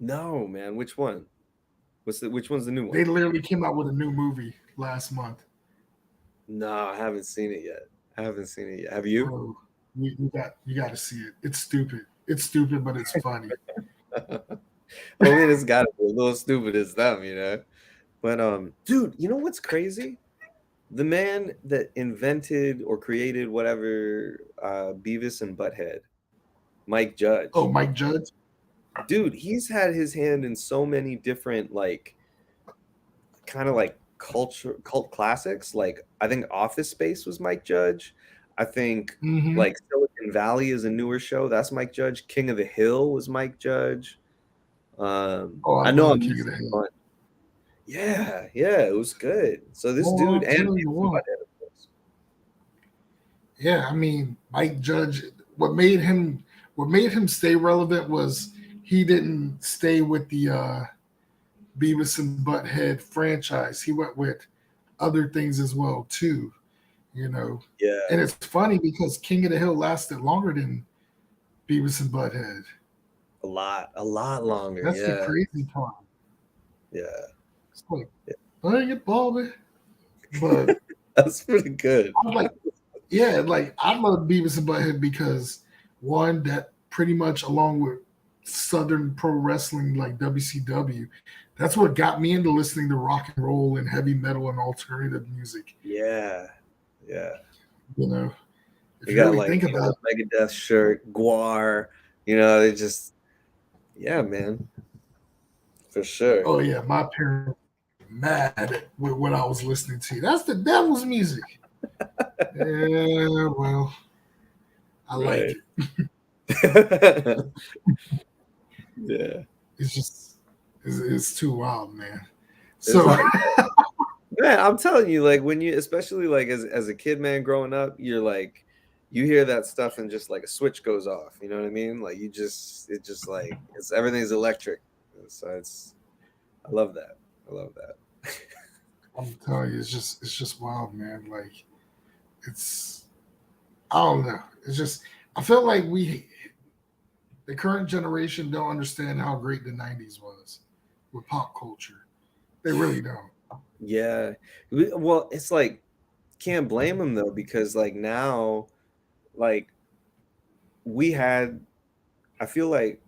No, man. Which one? Which one's the new one? They literally came out with a new movie last month. No, I haven't seen it yet. Have you? Bro, you got to see it. It's stupid. It's stupid, but it's funny. I mean, it's got to be a little stupid as them, you know. But dude, you know what's crazy? The man that invented or created whatever Beavis and Butthead, Mike Judge. Oh, Mike Judge? Dude, he's had his hand in so many different like kind of like cult classics. Like I think Office Space was Mike Judge. I think like Silicon Valley is a newer show. That's Mike Judge. King of the Hill was Mike Judge. I know I'm King of the Hill. Yeah, it was good. So this dude and yeah, I mean, Mike Judge. What made him stay relevant was he didn't stay with the Beavis and Butthead franchise. He went with other things as well too. You know. Yeah. And it's funny because King of the Hill lasted longer than Beavis and Butthead. A lot longer. That's the crazy part. Yeah. It's like, dang it, Bobby. But that's pretty good. I'm like, yeah, like I love Beavis and Butthead because one, that pretty much along with Southern pro wrestling like WCW, that's what got me into listening to rock and roll and heavy metal and alternative music. Yeah. You know, if you you got really like think about it, Megadeth shirt, Guar, you know, they just, yeah, man, for sure. Oh yeah, my parents were mad with what I was listening to. That's the devil's music. Yeah, well, I like it. Yeah, it's just it's too wild, man. So man, I'm telling you, like when you, especially like as a kid, man, growing up, you're like, you hear that stuff and just like a switch goes off. You know what I mean? Like it's just like everything's electric. So I love that. I'm telling you, it's just wild, man. Like I don't know. It's just I feel like the current generation don't understand how great the 90s was with pop culture. They really don't. Yeah. Well, it's like, can't blame them though, because like now, like I feel like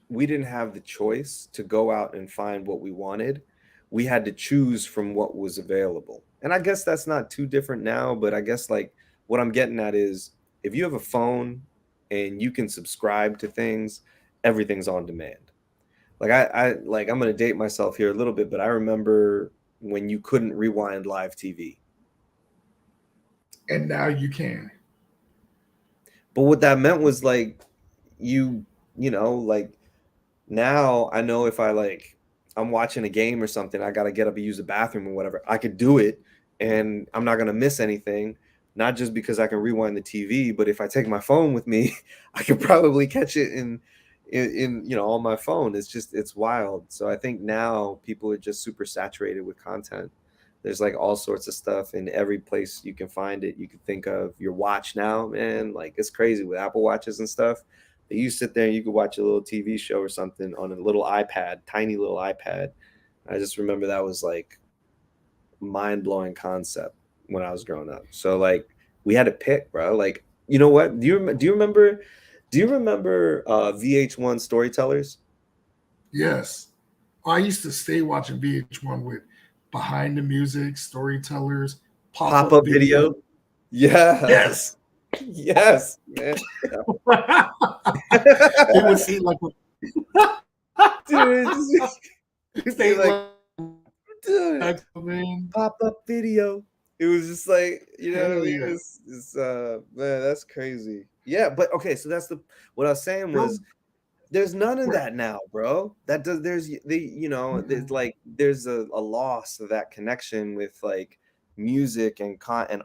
we didn't have the choice to go out and find what we wanted. We had to choose from what was available. And I guess that's not too different now, but I guess like what I'm getting at is if you have a phone and you can subscribe to things, everything's on demand. Like I'm going to date myself here a little bit, but I remember when you couldn't rewind live TV. And now you can. But what that meant was like you know, like now I know if I'm watching a game or something, I got to get up and use the bathroom or whatever. I could do it and I'm not going to miss anything, not just because I can rewind the TV, but if I take my phone with me, I could probably catch it in you know, on my phone. It's wild. So I think now people are just super saturated with content. There's like all sorts of stuff in every place you can find it. You can think of your watch now, man. Like it's crazy with Apple Watches and stuff. You sit there and you could watch a little TV show or something on a little iPad, tiny little iPad. I just remember that was like mind-blowing concept when I was growing up. So like we had to pick, bro. Like, you know what? Do you remember VH1 Storytellers? Yes. I used to stay watching VH1 with Behind the Music, Storytellers, pop-up video. Yeah. Yes. Yes, man. It would seem like Dude, it'd be like, dude, man. pop up video. It was just like, you know what I Hell mean? yeah. It's man, that's crazy. Yeah, but okay, so that's what I was saying was there's none of that now, bro. That does there's there's like there's a loss of that connection with like music and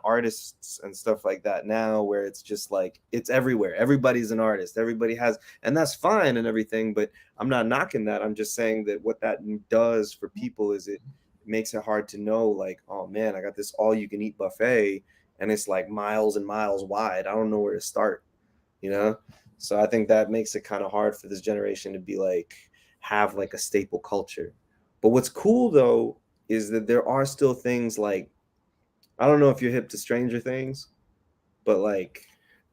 artists and stuff like that now, where it's just like it's everywhere. Everybody's an artist. Everybody has, and that's fine and everything, but I'm not knocking that. I'm just saying that what that does for people is it makes it hard to know, like, oh man, I got this all you can eat buffet and it's like miles and miles wide. I don't know where to start, you know? So I think that makes it kind of hard for this generation to be like, have like a staple culture. But what's cool though is that there are still things like, I don't know if you're hip to Stranger Things, but like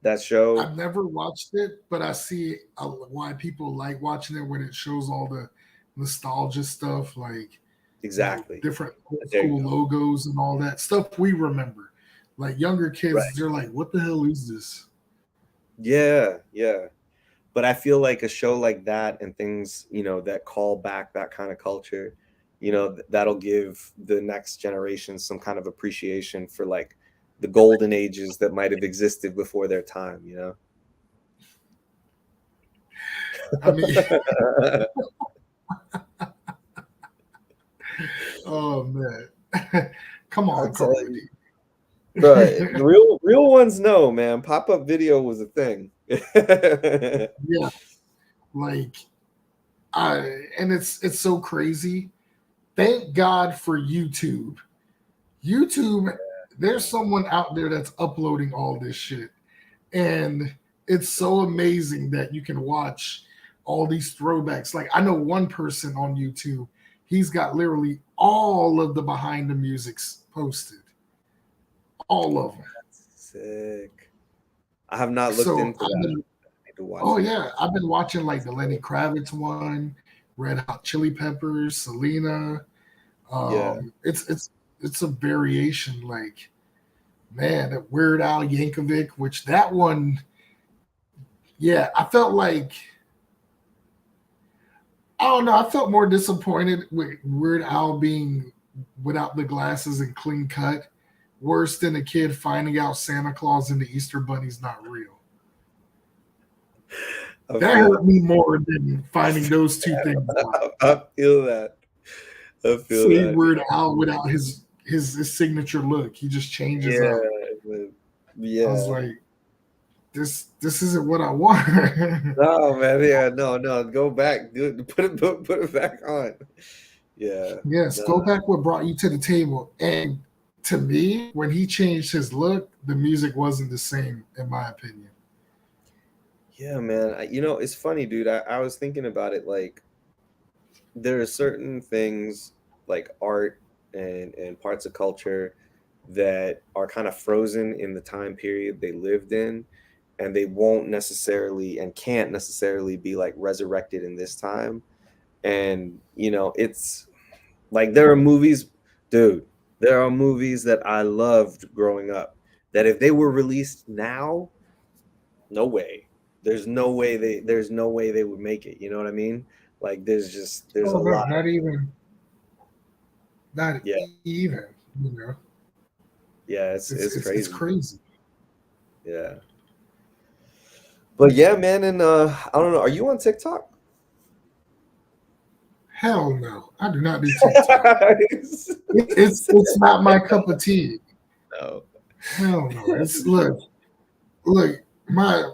that show. I've never watched it, but I see why people like watching it when it shows all the nostalgia stuff, like Exactly. different old There you school go. logos and all that stuff we remember. Like younger kids, Right. they're like, "What the hell is this?" Yeah, yeah. But I feel like a show like that and things, that call back that kind of culture, that'll give the next generation some kind of appreciation for like the golden ages that might have existed before their time, I mean, oh man, come I'll on, tell Carly. you. Right. Real ones know, man. Pop-up video was a thing. Yeah, like and it's so crazy. Thank God for YouTube. YouTube, there's someone out there that's uploading all this shit. And it's so amazing that you can watch all these throwbacks. Like I know one person on YouTube, he's got literally all of the behind the musics posted. All of them. Sick. I have not looked So into that. I need to watch oh it. yeah, I've been watching like the Lenny Kravitz one, Red Hot Chili Peppers, Selena. Yeah. It's a variation, like man, that Weird Al Yankovic, which that one, yeah, I felt like I don't know, I felt more disappointed with Weird Al being without the glasses and clean cut, worse than a kid finding out Santa Claus and the Easter Bunny's not real. That hurt me more than finding those two things out. I feel that. I feel See that. Weird Al without his signature look. He just changes Yeah. up. Yeah. I was like, this isn't what I want. No, man. Yeah. No. Go back. Do it. Put it back on. Yeah. Yes, go back what brought you to the table. And to me, when he changed his look, the music wasn't the same, in my opinion. Yeah, man. It's funny, dude. I was thinking about it. Like, there are certain things like art and parts of culture that are kind of frozen in the time period they lived in, and they won't necessarily and can't necessarily be like resurrected in this time. And it's like there are movies, dude. There are movies that I loved growing up that if they were released now, no way. There's no way they would make it. You know what I mean? Like there's a Oh no, lot. not even, Yeah. even. You know, Yeah, it's crazy. It's crazy. Yeah. But yeah, man, and I don't know. Are you on TikTok? Hell no, I do not do TikTok. It's not my cup of tea. No. Hell no. It's look, my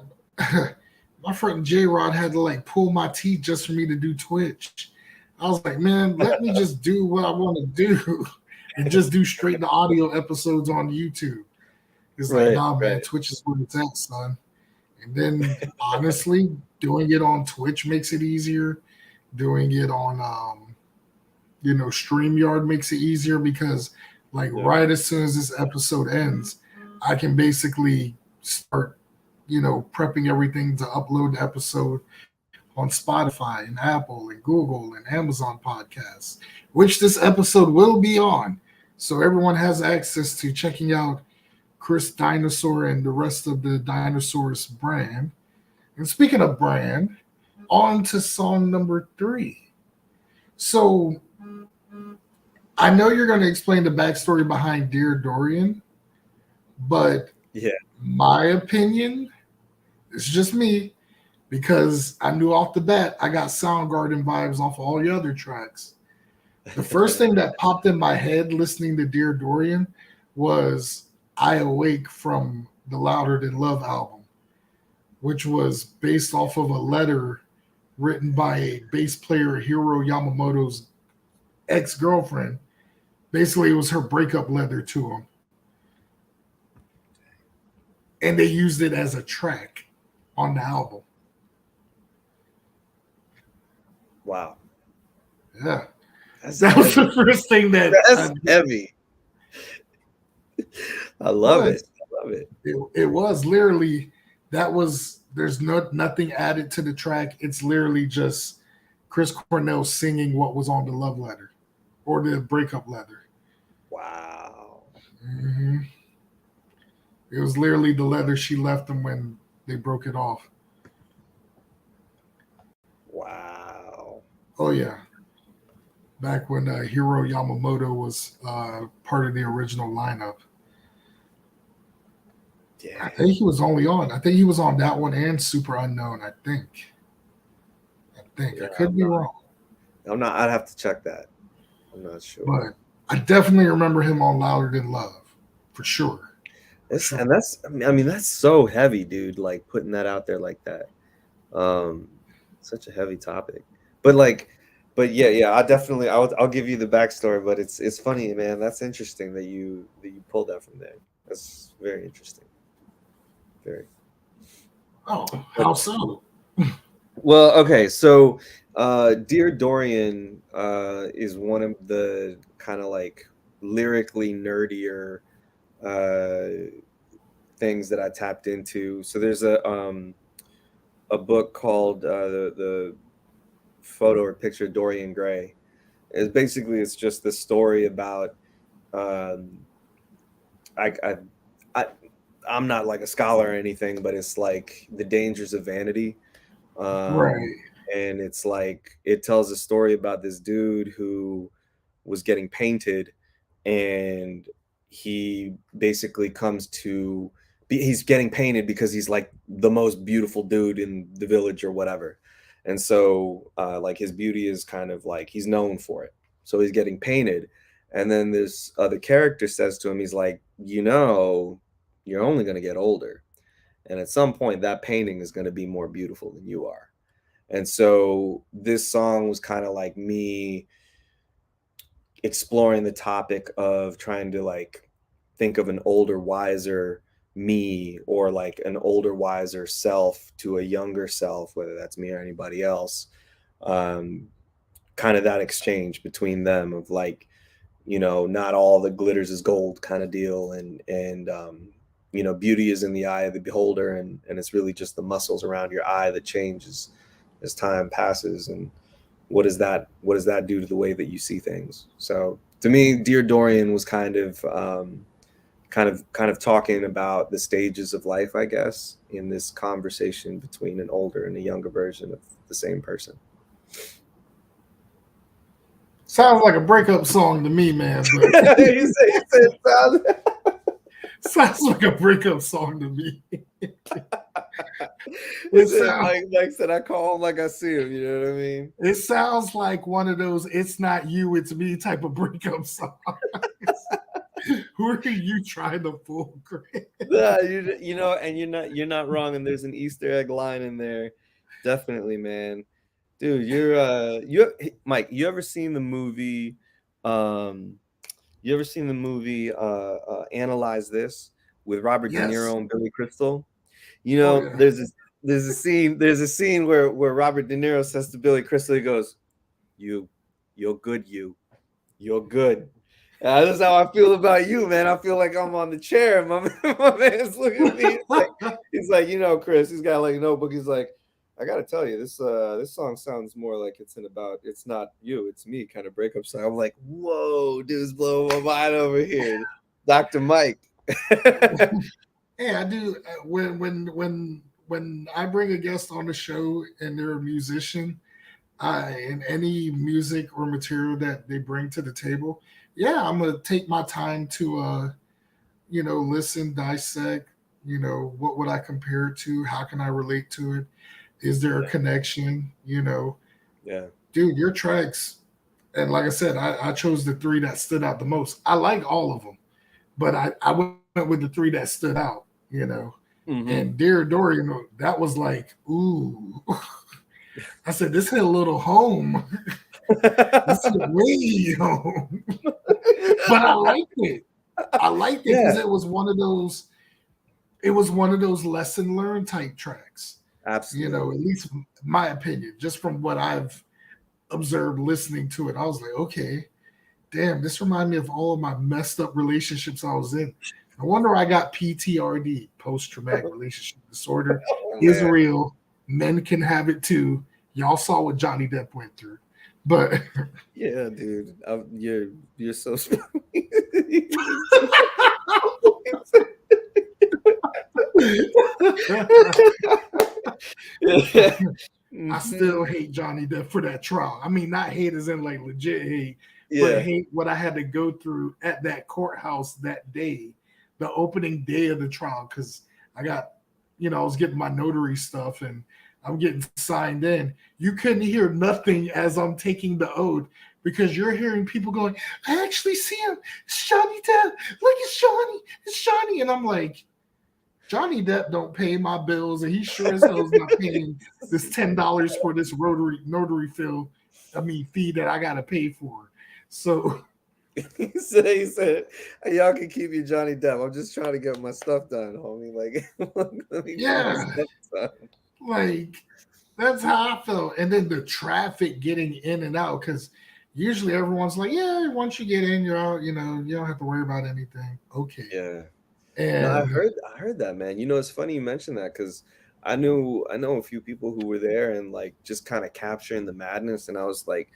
my friend J Rod had to like pull my teeth just for me to do Twitch. I was like, man, let me just do what I want to do and just do straight to audio episodes on YouTube. It's like, Right, nah, man, right. Twitch is where it's at, son. And then honestly, doing it on Twitch makes it easier. Doing it on StreamYard makes it easier because like right as soon as this episode ends, I can basically start, prepping everything to upload the episode on Spotify and Apple and Google and Amazon podcasts, which this episode will be on. So everyone has access to checking out Chris Dinosaur and the rest of the Dinosaurs brand. And speaking of brand, on to song number 3. So I know you're going to explain the backstory behind Dear Dorian, but Yeah. my opinion, it's just me, because I knew off the bat I got Soundgarden vibes off all the other tracks. The first thing that popped in my head listening to Dear Dorian was I Awake from the Louder Than Love album, which was based off of a letter written by a bass player, Hiro Yamamoto's ex-girlfriend. Basically, it was her breakup letter to him. And they used it as a track on the album. Wow. Yeah. That's That was heavy. the first thing that That's heavy. I love it. I love it. It was literally, there's nothing added to the track. It's literally just Chris Cornell singing what was on the love letter or the breakup letter. Wow. Mm-hmm. It was literally the letter she left him when they broke it off. Wow. Oh, yeah. Back when Hiro Yamamoto was part of the original lineup. Yeah. I think he was on that one and Super Unknown, I think. Yeah, I could be wrong. I'd have to check that. I'm not sure. But I definitely remember him on Louder Than Love, for sure. And that's so heavy, dude. Like putting that out there like that. Such a heavy topic. But yeah, I'll give you the backstory, but it's funny, man. That's interesting that you pulled that from there. That's very interesting. Very. Oh, how so? Well, okay, so Dear Dorian is one of the kind of like lyrically nerdier things that I tapped into. So there's a book called the Photo or Picture of Dorian Gray. It's just the story about I'm not like a scholar or anything, but it's like the dangers of vanity. Right. And it's like it tells a story about this dude who was getting painted, and he basically he's getting painted because he's like the most beautiful dude in the village or whatever. And so like his beauty is kind of like he's known for it. So he's getting painted. And then this other character says to him, he's like, you're only going to get older. And at some point that painting is going to be more beautiful than you are. And so this song was kind of like me exploring the topic of trying to like think of an older, wiser me, or like an older, wiser self to a younger self, whether that's me or anybody else. Kind of that exchange between them of like, not all that glitters is gold kind of deal. And beauty is in the eye of the beholder. And it's really just the muscles around your eye that changes as time passes. And what does that do to the way that you see things? So to me, Dear Dorian was kind of talking about the stages of life, I guess, in this conversation between an older and a younger version of the same person. Sounds like a breakup song to me, man. But you said sounds like a breakup song to me. Like said, I call him like I see him. You know what I mean? It sounds like one of those "it's not you, it's me" type of breakup songs. Who are you trying to fool, Chris? Yeah, and you're not wrong. And there's an Easter egg line in there, definitely, man. Dude, Mike. You ever seen the movie? Analyze This with Robert De Niro and Billy Crystal? There's a scene where Robert De Niro says to Billy Crystal, he goes, you're good, you're good. That's how I feel about you, man. I feel like I'm on the chair, and my man's looking at me. He's like, Chris, he's got like a notebook. He's like, I gotta tell you, this song sounds more like it's not you, it's me kind of breakup song. I'm like, whoa, dude's blowing my mind over here. Dr. Mike. Yeah, I do. When I bring a guest on the show and they're a musician, and any music or material that they bring to the table, yeah, I'm gonna take my time to listen, dissect. What would I compare it to? How can I relate to it? Is there a connection? Yeah. Dude, your tracks, and like I said, I chose the three that stood out the most. I like all of them, but I went with the three that stood out. And Hmm. Dear Dory, that was like, ooh. I said, this hit a little home. This hit way home. But I liked it. I liked it because Yeah, it was one of those lesson learned type tracks. absolutely. At least my opinion, just from what I've observed listening to it. I was like, okay, damn, this reminded me of all of my messed up relationships I was in. No wonder I got PTRD, post traumatic relationship disorder, Oh is man. real. Men can have it too. Y'all saw what Johnny Depp went through. But Yeah, dude. You're so funny. Yeah. I Mhm. still hate Johnny Depp for that trial. I mean, not hate as in like legit hate, but Yeah. hate what I had to go through at that courthouse that day, the opening day of the trial, because I was getting my notary stuff and I'm getting signed in. You couldn't hear nothing as I'm taking the oath because you're hearing people going, I actually see him. It's Johnny Depp. Look, it's Johnny. It's Johnny. And I'm like, Johnny Depp don't pay my bills, and he sure as hell is not paying this $10 for this rotary notary fee that I gotta pay for. So He said, "Hey, y'all can keep you Johnny Depp. I'm just trying to get my stuff done, homie. Like, let me get my yeah, stuff done." like that's how I felt. And then the traffic getting in and out, because usually everyone's like, yeah, once you get in, you're out, you don't have to worry about anything. Okay. Yeah. No, I And heard I heard that, man. You know, it's funny you mentioned that because I know a few people who were there and like just kind of capturing the madness, and I was like,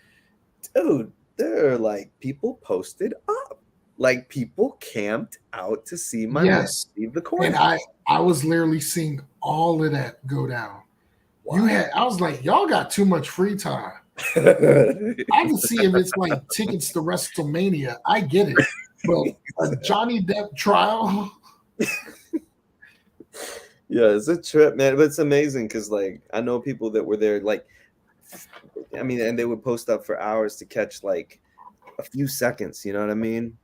dude, there are like people posted up, like people camped out to see my man yes, leave the and I courthouse. I was literally seeing all of that go down. Wow. I was like, y'all got too much free time. I can see if it's like tickets to WrestleMania. I get it. But a Johnny Depp trial, Yeah, it's a trip, man. But it's amazing because, like, I know people that were there, like, I mean, and they would post up for hours to catch like a few seconds. You know what I mean?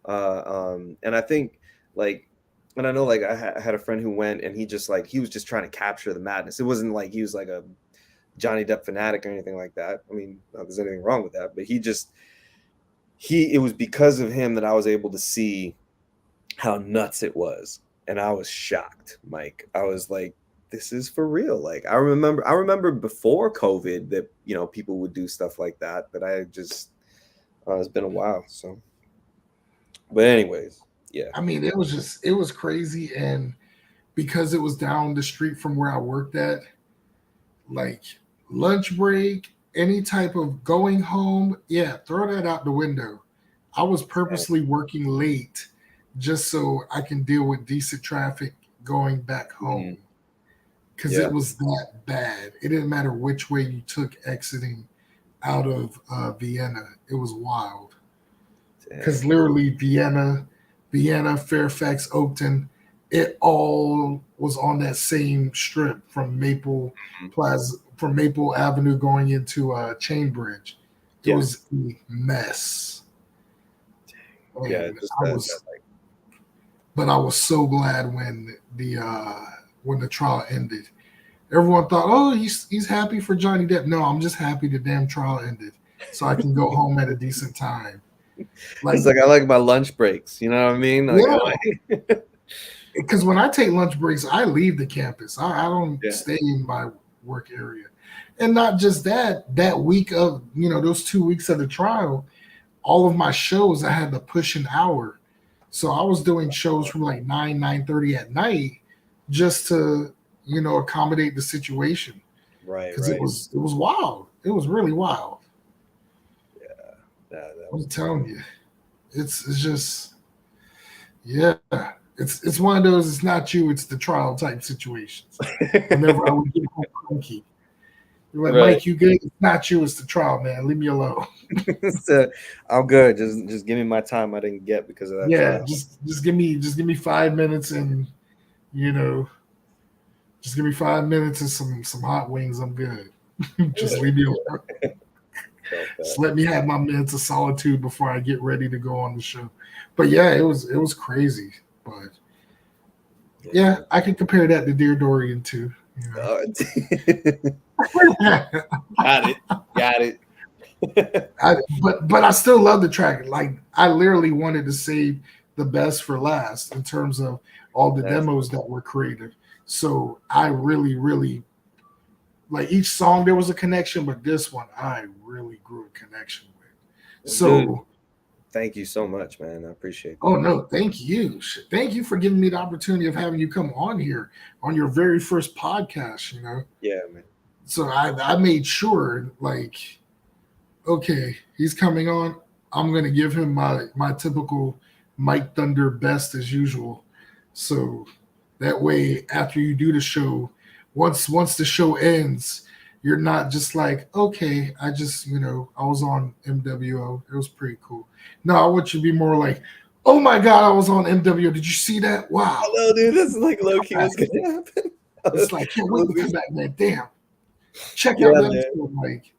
And I think, like, and I know, like, I had a friend who went, and he was just trying to capture the madness. It wasn't like he was like a Johnny Depp fanatic or anything like that. I mean, not that there's anything wrong with that, but it was because of him that I was able to see how nuts it was, and I was shocked, Mike. I was like, this is for real. Like, I remember before COVID that people would do stuff like that, but it's been a while. So, but anyways, yeah. I mean, it was crazy. And because it was down the street from where I worked at, like lunch break, any type of going home, yeah, throw that out the window. I was purposely working late just so I can deal with decent traffic going back home Mhm. because it Yeah. was that bad. It didn't matter which way you took exiting out of Vienna. It was wild because Dang. literally Vienna, Fairfax, Oakton, it all was on that same strip from Maple Avenue going into Chainbridge. It Yeah. was a mess, Yeah. and Just I that was, like. but I was so glad when the trial ended. Everyone thought, oh, he's happy for Johnny Depp. No, I'm just happy the damn trial ended, so I can go home at a decent time. It's Like, like I like my lunch breaks. You know what I mean? Like I yeah, like. because when I take lunch breaks, I leave the campus. I don't Yeah. stay in my work area. And not just that, that week of, those 2 weeks of the trial, all of my shows, I had to push an hour. So I was doing shows from like 9:30 at night just to, accommodate the situation. Right. Because it Right. was it was wild. It was really wild. That was I'm tough. telling you. It's just, yeah. It's one of those. It's not you. It's the trial type situations. Whenever I would get home cranky, you're like, Right. Mike, you good? It's not you. It's the trial, man. Leave me alone. So, I'm good. Just give me my time I didn't get because of that Yeah, trial. just give me 5 minutes and you know, just give me 5 minutes and some hot wings. I'm good. Just leave me alone. Just let me have my minutes of solitude before I get ready to go on the show. But yeah, it was crazy. But yeah, I can compare that to Dear Dorian too. You know? Got it. but I still love the track. Like I literally wanted to save the best for last in terms of all the That's demos that were created. So I really like each song there was a connection, but this one I really grew a connection with. So Dude, thank you so much, man. I appreciate that. oh no, thank you. Thank you for giving me the opportunity of having you come on here on your very first podcast, you know. Yeah, man. So I made sure like okay, he's coming on. I'm gonna give him my typical Mike Thunder best as usual. So that way, after you do the show, once the show ends, you're not just like, okay, I just I was on mWo. It was pretty cool. No, I want you to be more like, oh my god, I was on mWo. Did you see that? Wow. I know, dude. This is like low key what's gonna happen. It's like can't wait to come back, man. Damn. Check Yeah, out that man. episode, like.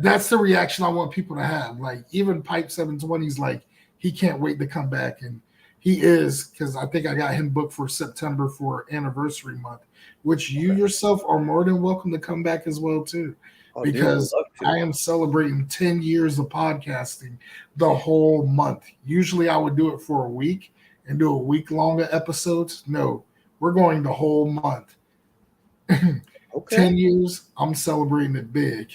That's the reaction I want people to have. Like even Pipe 720's like he can't wait to come back, and he is because I think I got him booked for September for anniversary month, which you yourself are more than welcome to come back as well too, Oh, dude, because I'd love to. I am celebrating 10 years of podcasting the whole month. Usually I would do it for a week and do a week longer episodes. No, we're going the whole month. Okay. 10 years, I'm celebrating it big.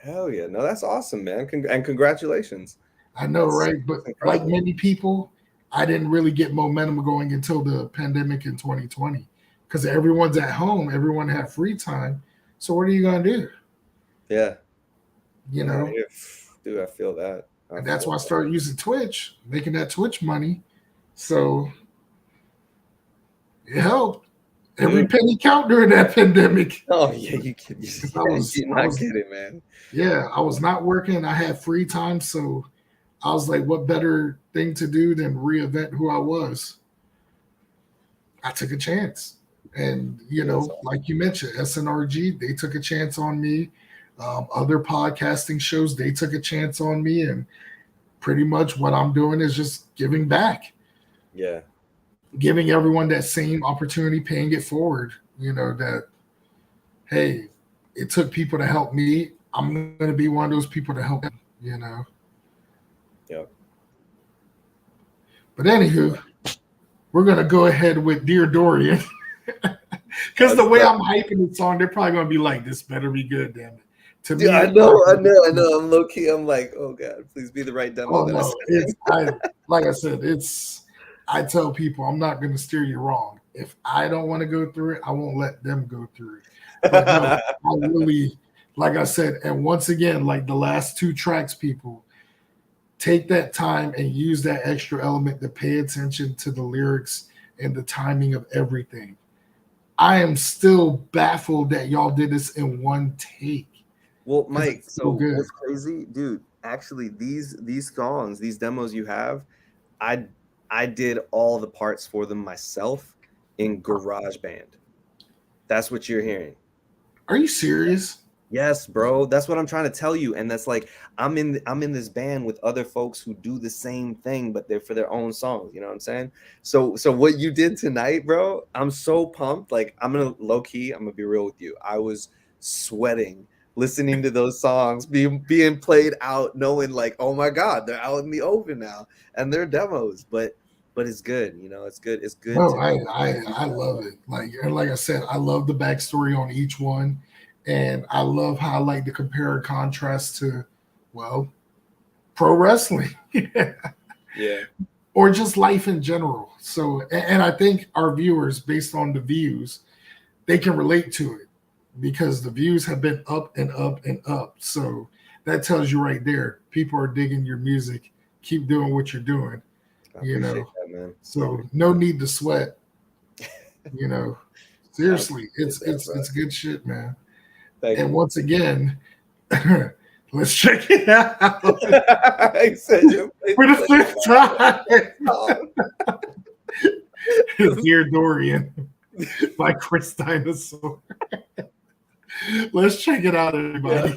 Hell yeah. No, that's awesome, man. And congratulations. I know, That's right? But like incredible. many people, I didn't really get momentum going until the pandemic in 2020 because everyone's at home, everyone had free time. So what are you gonna do? Yeah. You know, Dude, I feel that. and that's why I started using Twitch, making that Twitch money. So it helped. Every penny count during that pandemic. Oh yeah, you're not kidding, man. Yeah, I was not working. I had free time, so I was like, what better thing to do than reinvent who I was? I took a chance. And, like you mentioned, SNRG, they took a chance on me. Other podcasting shows, they took a chance on me. And pretty much what I'm doing is just giving back. Yeah. Giving everyone that same opportunity, paying it forward, that, hey, it took people to help me. I'm going to be one of those people to help them, Yeah. But anywho, we're going to go ahead with Dear Dorian. Because the way I'm hyping the song, they're probably going to be like, this better be good, damn it. To me, I know. I'm low key. I'm like, oh God, please be the right demo. Oh, no. Like I said, I tell people I'm not going to steer you wrong. If I don't want to go through it, I won't let them go through it. But no, I really, like I said, and once again, like the last two tracks, people, take that time and use that extra element to pay attention to the lyrics and the timing of everything. I am still baffled that y'all did this in one take. Well, Mike, so what's crazy, dude? Actually, these songs, these demos you have, I did all the parts for them myself in GarageBand. That's what you're hearing. Are you serious? Yes, bro. That's what I'm trying to tell you. And that's like I'm in this band with other folks who do the same thing, but they're for their own songs. You know what I'm saying? So what you did tonight, bro, I'm so pumped. Like I'm gonna be real with you. I was sweating listening to those songs being played out, knowing like, oh my God, they're out in the open now and they're demos, but it's good, it's good. It's good. No, I love it. Like I said, I love the backstory on each one. And I love how I like to compare and contrast to, well, pro wrestling. Yeah. Or just life in general. So, and I think our viewers, based on the views, they can relate to it because the views have been up and up and up. So that tells you right there, people are digging your music. Keep doing what you're doing. I appreciate that, man. So no need to sweat. You know, seriously, it's good shit, man. Thank And you. once again, let's check it out I said you for the fifth time. Dear Dorian by Chris Dinosaur. Let's check it out, everybody.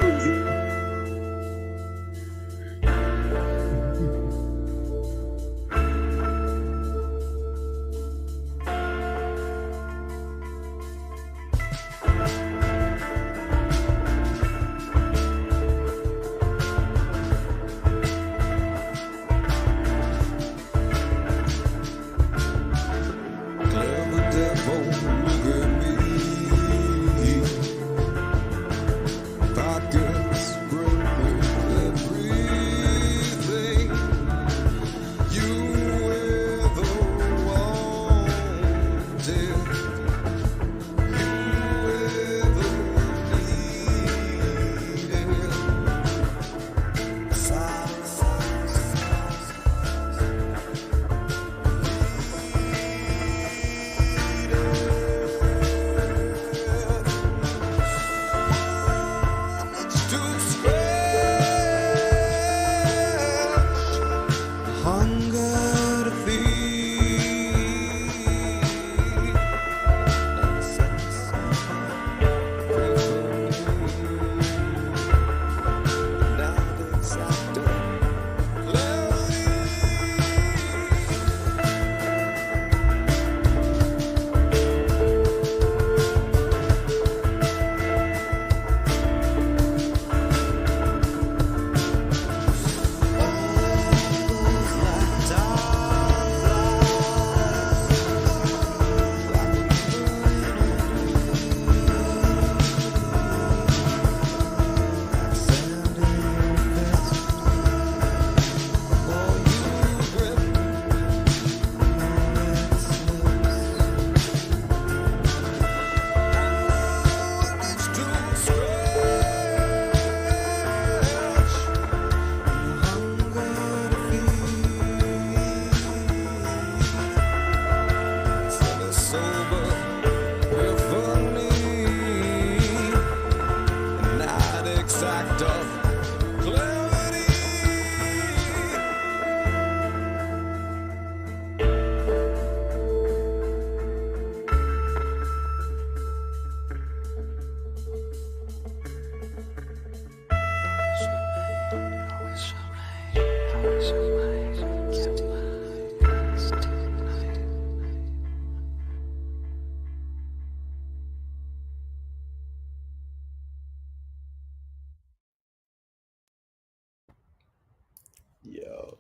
Yo.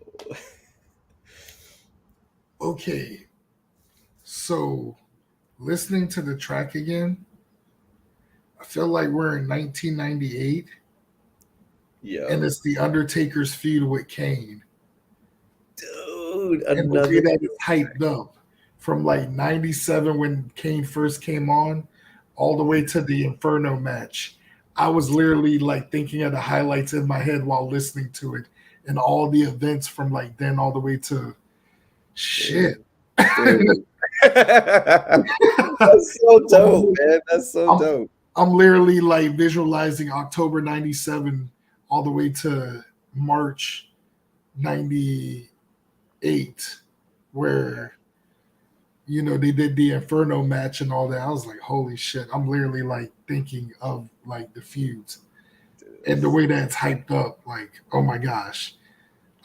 Okay, so listening to the track again, I feel like we're in 1998, Yeah. and it's the Undertaker's feud with Kane. Dude, And the way another that it's hyped up from like 97 when Kane first came on all the way to the Inferno match. I was literally like thinking of the highlights in my head while listening to it and all the events from like then all the way to shit. dude. That's so dope, man. That's so dope. I'm literally like visualizing October 97 all the way to March 98, where you know they did the Inferno match and all that. I was like, holy shit. I'm literally like thinking of like the feuds and the way that it's hyped up. Like, oh my gosh.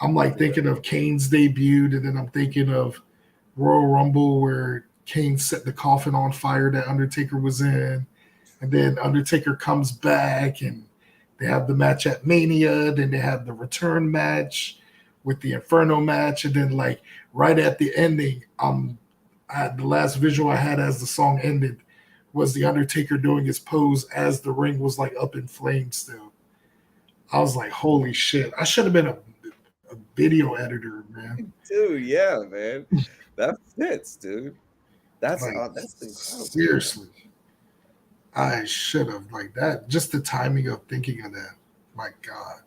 I'm like thinking of Kane's debut, and then I'm thinking of Royal Rumble where Kane set the coffin on fire that Undertaker was in. And then Undertaker comes back and they have the match at Mania. Then they have the return match with the Inferno match. And then like right at the ending, the last visual I had as the song ended was the Undertaker doing his pose as the ring was like up in flames still. I was like, holy shit. I should have been a video editor, man. Dude, yeah, man. That fits, dude. That's Like, incredible. Seriously. I should have like that. Just the timing of thinking of that. My God.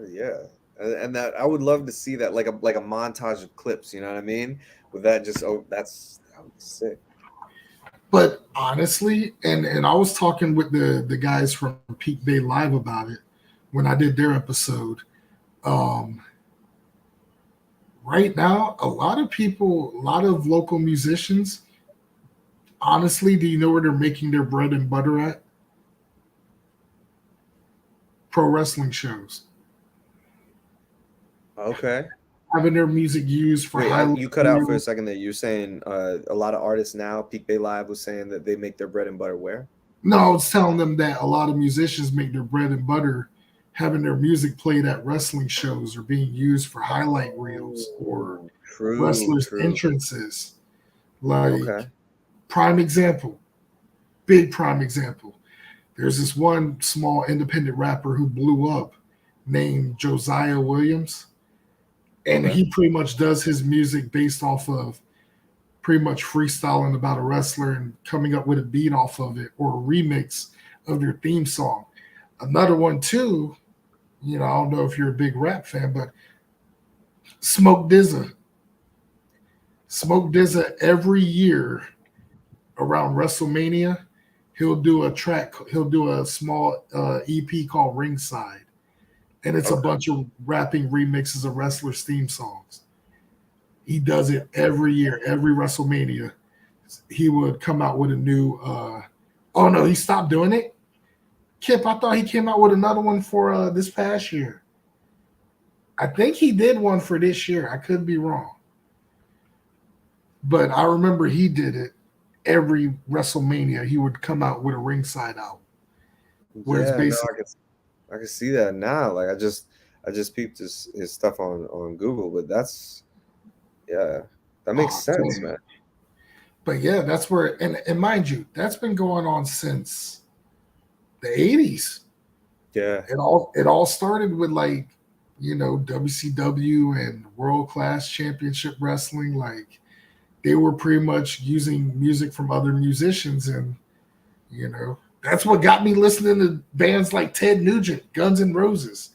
Yeah. And that I would love to see that, like a montage of clips. You know what I mean? With that, just that would be sick. But honestly, and I was talking with the guys from Peak Bay Live about it when I did their episode. Um, right now, a lot of people, a lot of local musicians, honestly, do you know where they're making their bread and butter at? Pro wrestling shows. Okay. Having their music used for Wait, highlight you cut out for a reels. second there. You're saying a lot of artists now, Peak Bay Live was saying that they make their bread and butter where? No, I was telling them that a lot of musicians make their bread and butter having their music played at wrestling shows or being used for highlight reels or Oh, true, wrestlers' true. entrances. Like, Okay. prime example, big prime example. There's this one small independent rapper who blew up named Josiah Williams. And Okay. he pretty much does his music based off of pretty much freestyling about a wrestler and coming up with a beat off of it or a remix of their theme song. Another one too, I don't know if you're a big rap fan, but Smoke DZA. Smoke DZA every year around WrestleMania, he'll do a small EP called Ringside. And it's a Okay. bunch of rapping remixes of wrestlers' theme songs. He does it every year, every WrestleMania. He would come out with a new. Oh no, he stopped doing it. Kip, I thought he came out with another one for this past year. I think he did one for this year. I could be wrong, but I remember he did it every WrestleMania. He would come out with a ringside album, where it's Yeah, no, basically I can see that now. Like I just peeped his stuff on Google, but that's yeah, that makes oh, sense, damn. man. But yeah, that's where and mind you, that's been going on since the 80s. Yeah. It all started with like, WCW and World Class Championship Wrestling. Like they were pretty much using music from other musicians, and that's what got me listening to bands like Ted Nugent, Guns N' Roses.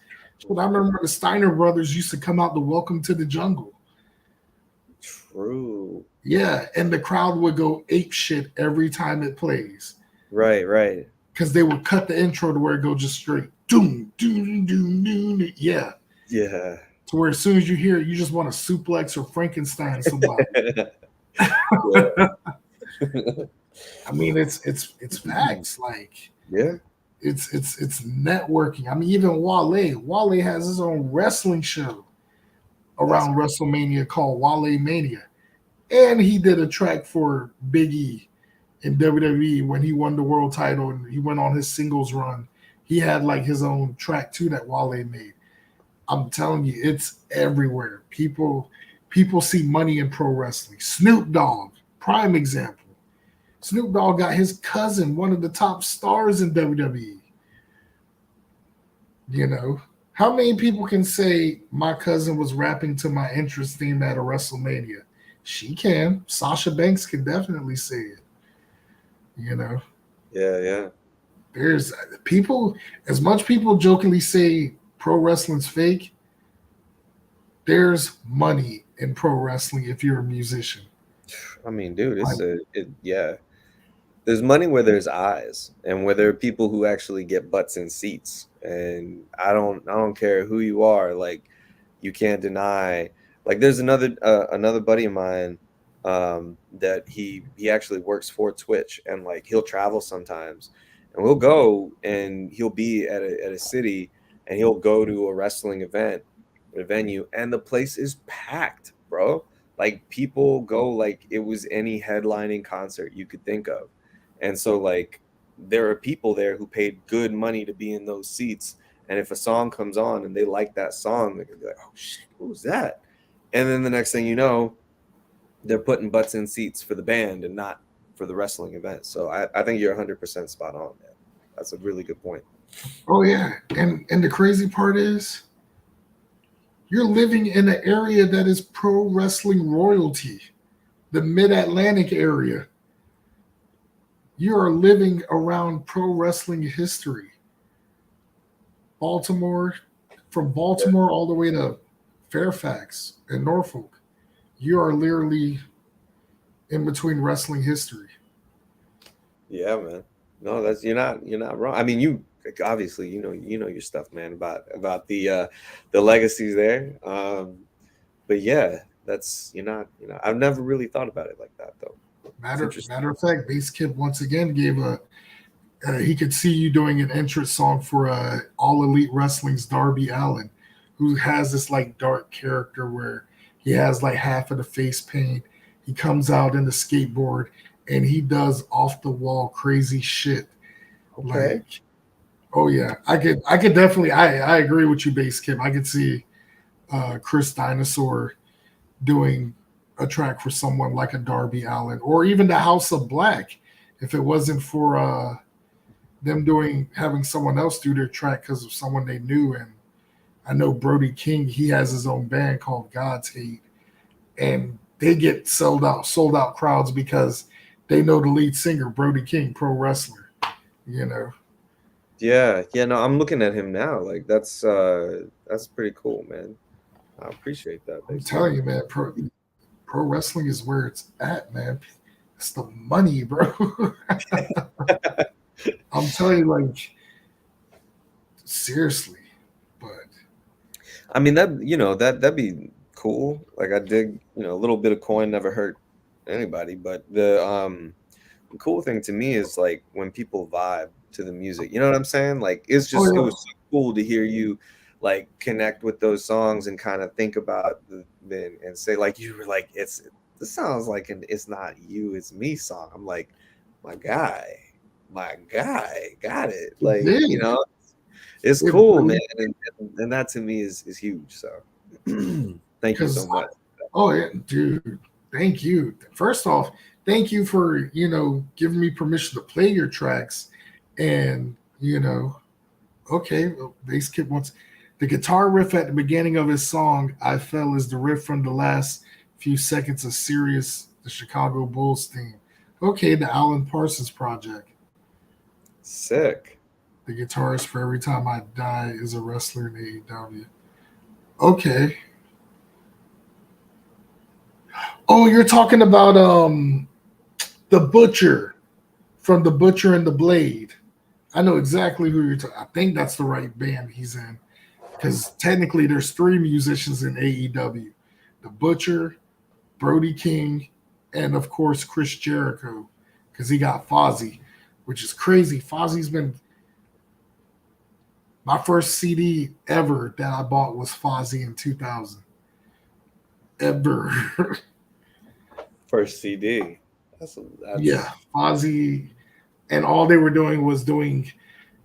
But I remember the Steiner brothers used to come out to Welcome to the Jungle. True. Yeah, and the crowd would go ape shit every time it plays Right, right. because they would cut the intro to where it go just straight doom doom doom doom. Yeah, Yeah. to where as soon as you hear it, you just want to suplex or Frankenstein somebody. Yeah. I mean, it's facts. Like Yeah. it's networking. I mean, even Wale has his own wrestling show That's around WrestleMania called Wale Mania, and he did a track for Big E in WWE when he won the world title and he went on his singles run. He had like his own track too that Wale made. I'm telling you, it's everywhere. People see money in pro wrestling. Snoop Dogg, prime example. Snoop Dogg got his cousin, one of the top stars in WWE. How many people can say my cousin was rapping to my entrance theme at a WrestleMania? She can. Sasha Banks can definitely say it. Yeah, yeah. There's people, as much people jokingly say pro wrestling's fake, there's money in pro wrestling if you're a musician. I mean, dude, Like, yeah. There's money where there's eyes, and where there are people who actually get butts in seats. And I don't care who you are. Like, you can't deny. Like, there's another buddy of mine, that he actually works for Twitch, and like he'll travel sometimes, and we'll go and he'll be at a city, and he'll go to a wrestling event, a venue, and the place is packed, bro. Like people go like it was any headlining concert you could think of. And so like there are people there who paid good money to be in those seats. And if a song comes on and they like that song, they're gonna be like, oh shit, what was that? And then the next thing you know, they're putting butts in seats for the band and not for the wrestling event. So I think you're 100% spot on, man. That's a really good point. oh yeah, and the crazy part is you're living in an area that is pro wrestling royalty, the Mid Atlantic area. You are living around pro wrestling history. Baltimore, from Baltimore all the way to Fairfax and Norfolk. You are literally in between wrestling history. Yeah, man. No, that's you're not wrong. I mean, you like, obviously you know your stuff, man, about the legacies there. But yeah, that's I've never really thought about it like that though. It's interesting. Matter of fact, Bass Kid once again gave a he could see you doing an entrance song for All Elite Wrestling's Darby Allin, who has this like dark character where he has like half of the face paint. He comes out in the skateboard and he does off the wall crazy shit. Okay. Like, oh yeah, I could definitely I agree with you, Bass Kid. I could see Chris Dinosaur doing a track for someone like a Darby Allin or even the House of Black if it wasn't for them having someone else do their track because of someone they knew. And I know Brody King, he has his own band called God's Hate, and they get sold out crowds because they know the lead singer, Brody King, pro wrestler, you know. Yeah, yeah, no, I'm looking at him now. Like that's pretty cool, man. I appreciate that, I'm basically. telling you, man, pro wrestling is where it's at, man. It's the money, bro. I'm telling you, like, seriously. But I mean that'd be cool. Like I dig, a little bit of coin never hurt anybody. But the cool thing to me is like when people vibe to the music. You know what I'm saying? Like it yeah. was so cool to hear you like connect with those songs and kind of think about the and say like you were like this sounds like it's not you, it's me song. I'm like, my guy, got it. Like, it's cool, man. And that to me is huge. So thank you so much. Oh yeah, dude. Thank you. First off, thank you for, giving me permission to play your tracks. And, okay, well, Bass Kid wants the guitar riff at the beginning of his song, I Fell, is the riff from the last few seconds of Sirius, the Chicago Bulls theme. Okay, the Alan Parsons Project. Sick. The guitarist for Every Time I Die is a wrestler in AEW. Okay. Oh, you're talking about the Butcher from The Butcher and the Blade. I know exactly who you're talking. I think that's the right band he's in. Because technically there's 3 musicians in AEW. The Butcher, Brody King, and of course Chris Jericho. Because he got Fozzy, which is crazy. Fozzy's been... My first CD ever that I bought was Fozzy in 2000. Ever. First CD. That's yeah, Fozzy. And all they were doing was doing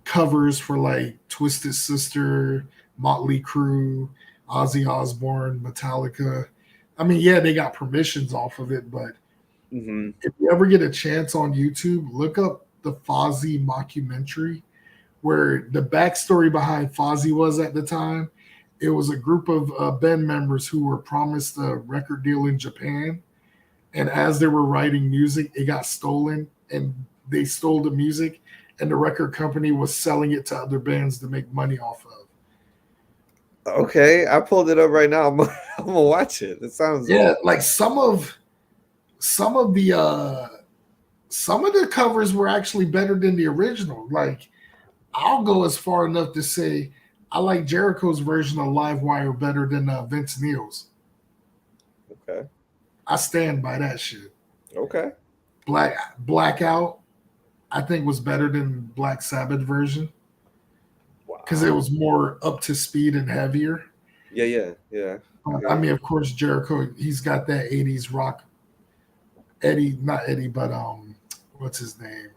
covers for like Twisted Sister, Motley Crue, Ozzy Osbourne, Metallica. I mean, yeah, they got permissions off of it, but if you ever get a chance on YouTube, look up the Fozzy mockumentary, where the backstory behind Fozzy was at the time. It was a group of band members who were promised a record deal in Japan. And as they were writing music, it got stolen, and they stole the music, and the record company was selling it to other bands to make money off of. Okay, I pulled it up right now. I'm gonna watch it. It sounds like some of the covers were actually better than the original. Like, I'll go as far enough to say I like Jericho's version of Livewire better than Vince Neil's. Okay. I stand by that shit. Okay. Blackout, I think, was better than Black Sabbath version. Wow. Because it was more up to speed and heavier. Yeah. I mean, of course, Jericho, he's got that 80s rock. Not Eddie, but what's his name?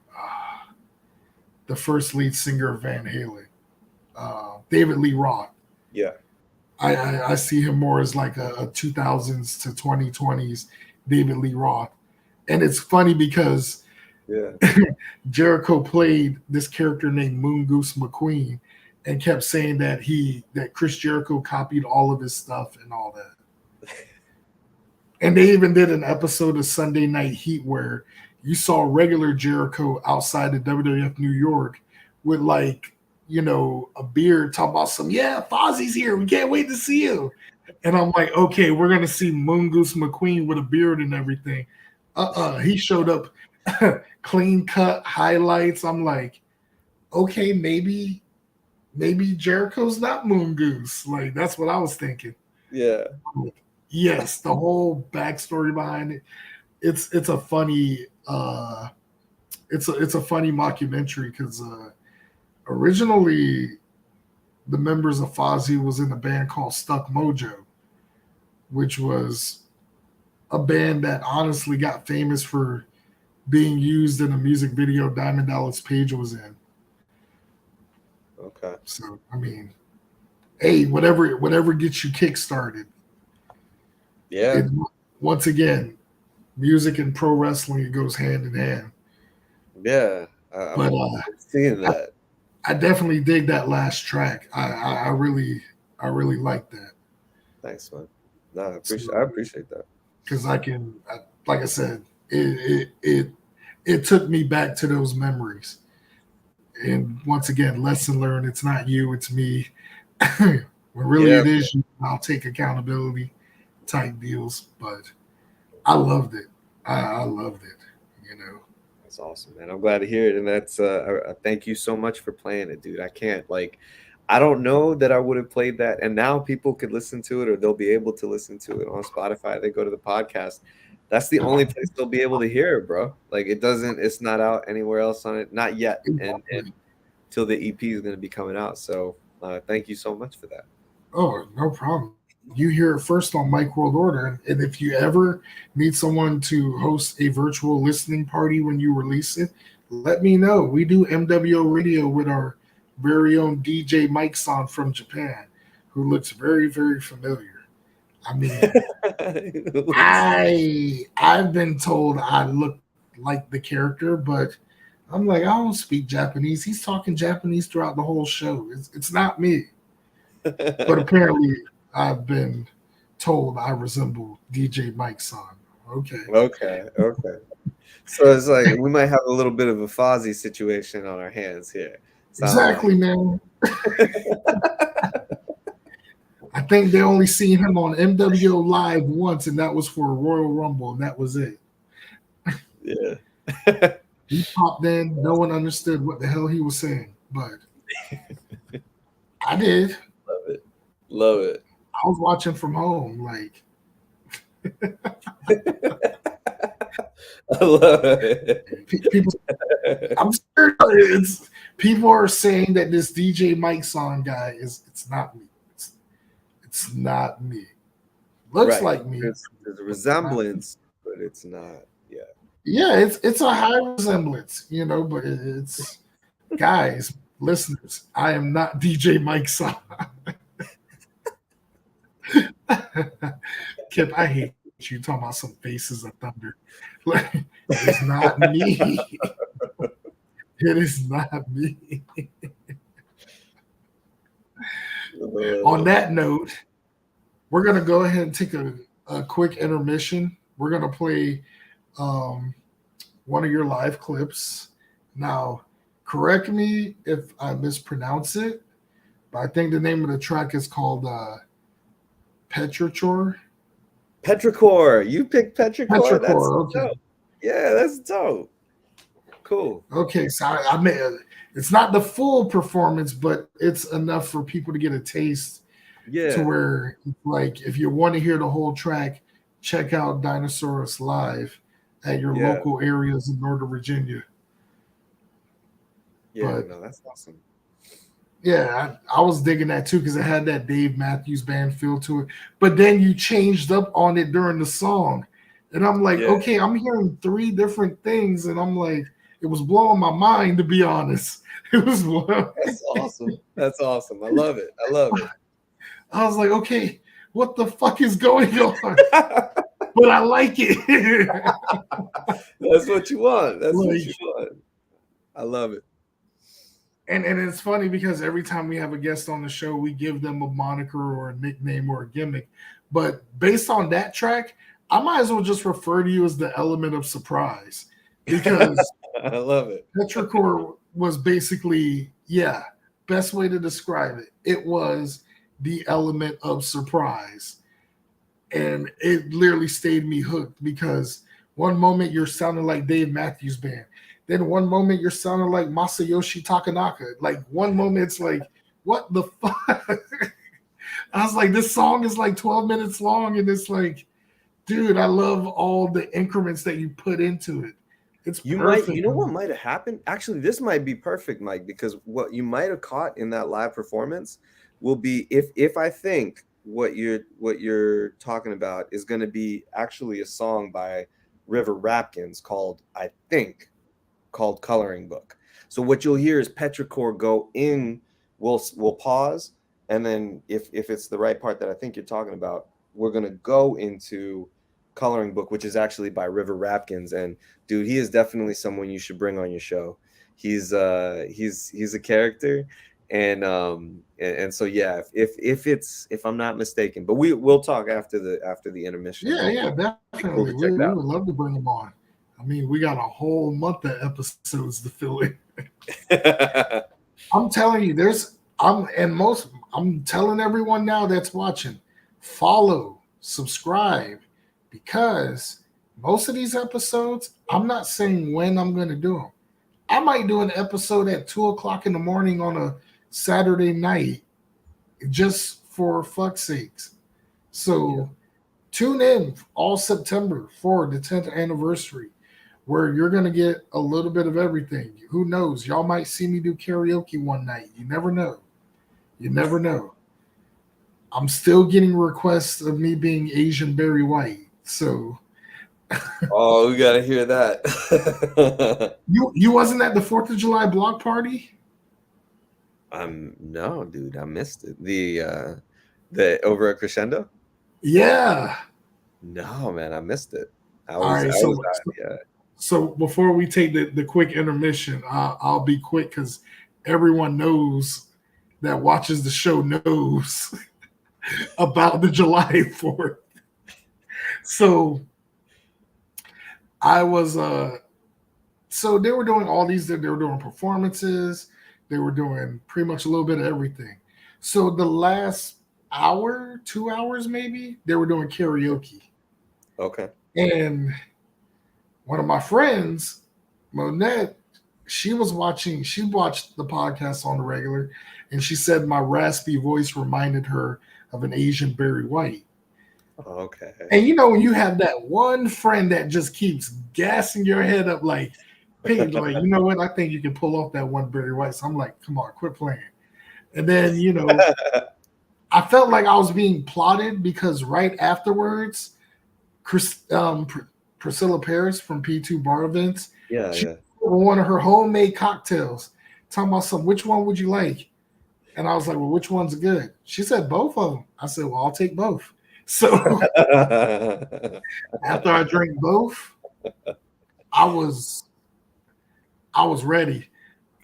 The first lead singer of Van Halen, David Lee Roth. Yeah. I see him more as like a 2000s to 2020s David Lee Roth. And it's funny because Jericho played this character named Moon Goose McQueen and kept saying that Chris Jericho copied all of his stuff and all that. And they even did an episode of Sunday Night Heat where you saw regular Jericho outside of WWF New York with like a beard talking about Fozzie's here. We can't wait to see you. And I'm like, okay, we're going to see Mongoose McQueen with a beard and everything. He showed up clean cut, highlights. I'm like, okay, maybe Jericho's not Mongoose. Like, that's what I was thinking. Yeah. Yes, the whole backstory behind it. It's a funny it's a funny mockumentary because originally the members of Fozzy was in a band called Stuck Mojo, which was a band that honestly got famous for being used in a music video Diamond Dallas Page was in. Okay. So I mean, hey, whatever gets you kick-started. Yeah. Once again, music and pro wrestling, it goes hand in hand. Yeah. I'm seeing that. I definitely dig that last track. I really like that. Thanks, man. No, I appreciate that. Because like I said, it took me back to those memories. And once again, lesson learned. It's not you, it's me. When really it is you, I'll take accountability type deals. But I loved it. I loved it. That's awesome, man. I'm glad to hear it. And that's thank you so much for playing it, dude. I don't know that I would have played that. And now people could listen to it, or they'll be able to listen to it on Spotify. They go to the podcast. That's the only place they'll be able to hear it, bro. Like it's not out anywhere else on it. Not yet. And till the EP is going to be coming out. So thank you so much for that. Oh, no problem. You hear it first on Mike World Order. And if you ever need someone to host a virtual listening party when you release it, let me know. We do mWo Radio with our very own DJ Mike-san from Japan, who looks very, very familiar. I mean, I've been told I look like the character, but I'm like, I don't speak Japanese. He's talking Japanese throughout the whole show. It's not me. But apparently I've been told I resemble DJ Mike-san. Okay. So it's like we might have a little bit of a Fozzy situation on our hands here. Exactly, man. I think they only seen him on mWo Live once, and that was for a Royal Rumble, and that was it. Yeah. He popped in. No one understood what the hell he was saying, but I did. Love it. I was watching from home, like. I love it. People, I'm sure people are saying that this DJ Mike-san guy it's not me. It's not me. Looks like me. There's a resemblance, but it's not. Yeah. Yeah, it's a high resemblance, but it's guys, listeners. I am not DJ Mike-san. Kip, I hate you talking about some Faces of Thunder. Like, it's not me. It is not me. On that note, we're going to go ahead and take a quick intermission. We're going to play one of your live clips. Now, correct me if I mispronounce it, but I think the name of the track is called Petrichor. Petrichor. You picked Petrichor. That's okay. Dope. Yeah, that's dope. Cool. Okay, so I mean, it's not the full performance, but it's enough for people to get a taste. Yeah. To where, like, if you want to hear the whole track, check out Dinosaur live at your local areas in Northern Virginia. Yeah, no, that's awesome. Yeah, I was digging that too because it had that Dave Matthews Band feel to it. But then you changed up on it during the song. And I'm like, okay, I'm hearing 3 different things. And I'm like, it was blowing my mind, to be honest. It was That's awesome. That's awesome. I love it. I was like, okay, what the fuck is going on? But I like it. That's what you want. That's what you want. I love it. And it's funny because every time we have a guest on the show, we give them a moniker or a nickname or a gimmick. But based on that track, I might as well just refer to you as the element of surprise. Because I love it. Petrichor was basically best way to describe it. It was the element of surprise. And it literally stayed me hooked because one moment you're sounding like Dave Matthews Band. Then one moment you're sounding like Masayoshi Takanaka. Like one moment it's like, what the fuck? I was like, this song is like 12 minutes long, and it's like, dude, I love all the increments that you put into it. It's perfect. You know what might have happened? Actually, this might be perfect, Mike, because what you might have caught in that live performance will be if I think what you're talking about is going to be actually a song by River Rapkins called Coloring Book. So what you'll hear is Petrichor go in, we'll pause, and then if it's the right part that I think you're talking about, we're going to go into Coloring Book, which is actually by River Rapkins. And dude, he is definitely someone you should bring on your show. He's a character, and so yeah, if I'm not mistaken, but we'll talk after the intermission. Yeah, definitely. We would love to bring him on. I mean, we got a whole month of episodes to fill in. I'm telling you, I'm telling everyone now that's watching, follow, subscribe, because most of these episodes, I'm not saying when I'm going to do them. I might do an episode at 2:00 in the morning on a Saturday night, just for fuck's sakes. So tune in all September for the 10th anniversary, where you're going to get a little bit of everything. Who knows? Y'all might see me do karaoke one night. You never know. You never know. I'm still getting requests of me being Asian Barry White. So oh, we gotta hear that. You wasn't at the 4th of July block party? No, dude, I missed it. The over at Crescendo? Yeah. No, man, I missed it. So before we take the quick intermission, I'll be quick because everyone knows that watches the show knows about the July 4th. So I was so they were doing all these, they were doing performances, they were doing pretty much a little bit of everything. So the last hour, 2 hours maybe, they were doing karaoke. Okay. And one of my friends, Monette, she watched the podcast on the regular, and she said my raspy voice reminded her of an Asian Barry White. Okay. And you know, when you have that one friend that just keeps gassing your head up like, hey, like, you know what? I think you can pull off that one Barry White. So I'm like, come on, quit playing. And then, you know, I felt like I was being plotted because right afterwards, Priscilla Paris from P2 Bar Events, she one of her homemade cocktails, talking about which one would you like? And I was like, well, which one's good? She said both of them. I said, well, I'll take both. So after I drank both, I was ready.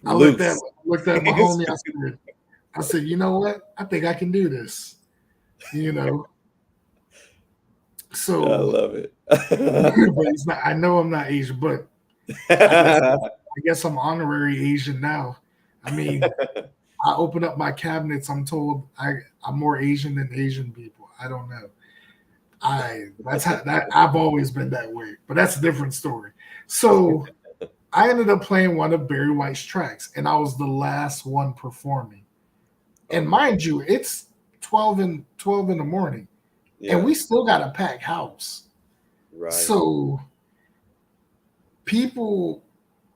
I looked at my homie. I said, you know what? I think I can do this. You know. So I love it. But he's not, I know I'm not Asian, but I guess I'm honorary Asian now. I mean, I open up my cabinets, I'm told I'm more Asian than Asian people. I don't know. I've always been that way, but that's a different story. So I ended up playing one of Barry White's tracks, and I was the last one performing. And mind you, it's 12 in the morning, and we still got a packed house. Right. So people,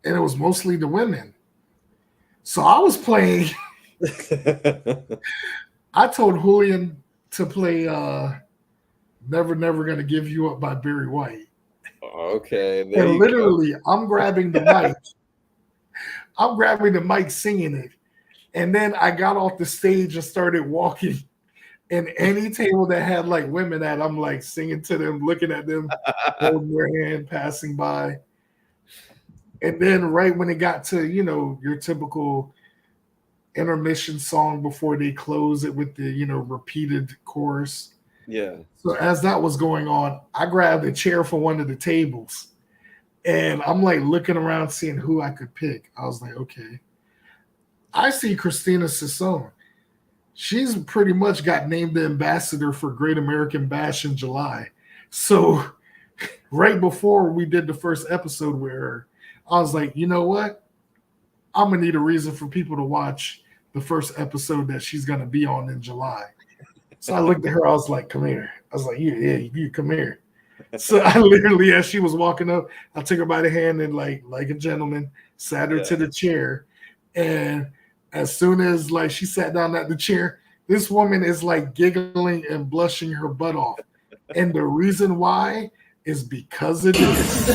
and it was mostly the women. So I was playing. I told Julian to play Never Never Gonna Give You Up by Barry White. Okay. And literally, I'm grabbing the mic. I'm grabbing the mic singing it. And then I got off the stage and started walking. And any table that had like women at, I'm like singing to them, looking at them, holding their hand, passing by. And then right when it got to, you know, your typical intermission song before they close it with the, you know, repeated chorus. Yeah. So as that was going on, I grabbed a chair for one of the tables. And I'm like looking around seeing who I could pick. I was like, okay. I see Christina Sisson. She's pretty much got named the ambassador for Great American Bash in July. So right before we did the first episode with her, I was like, you know what? I'm gonna need a reason for people to watch the first episode that she's gonna be on in July. So I looked at her, I was like, come here. I was like, you come here. So I literally, as she was walking up, I took her by the hand and like a gentleman, sat her to the chair. And as soon as like she sat down at the chair, this woman is like giggling and blushing her butt off. And the reason why is because of this.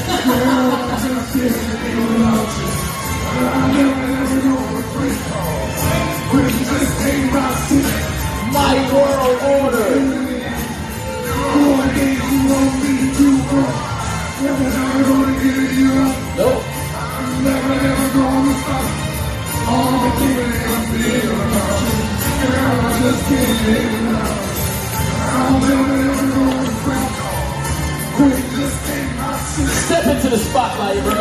My world order. Nope. Step into the spotlight, bro.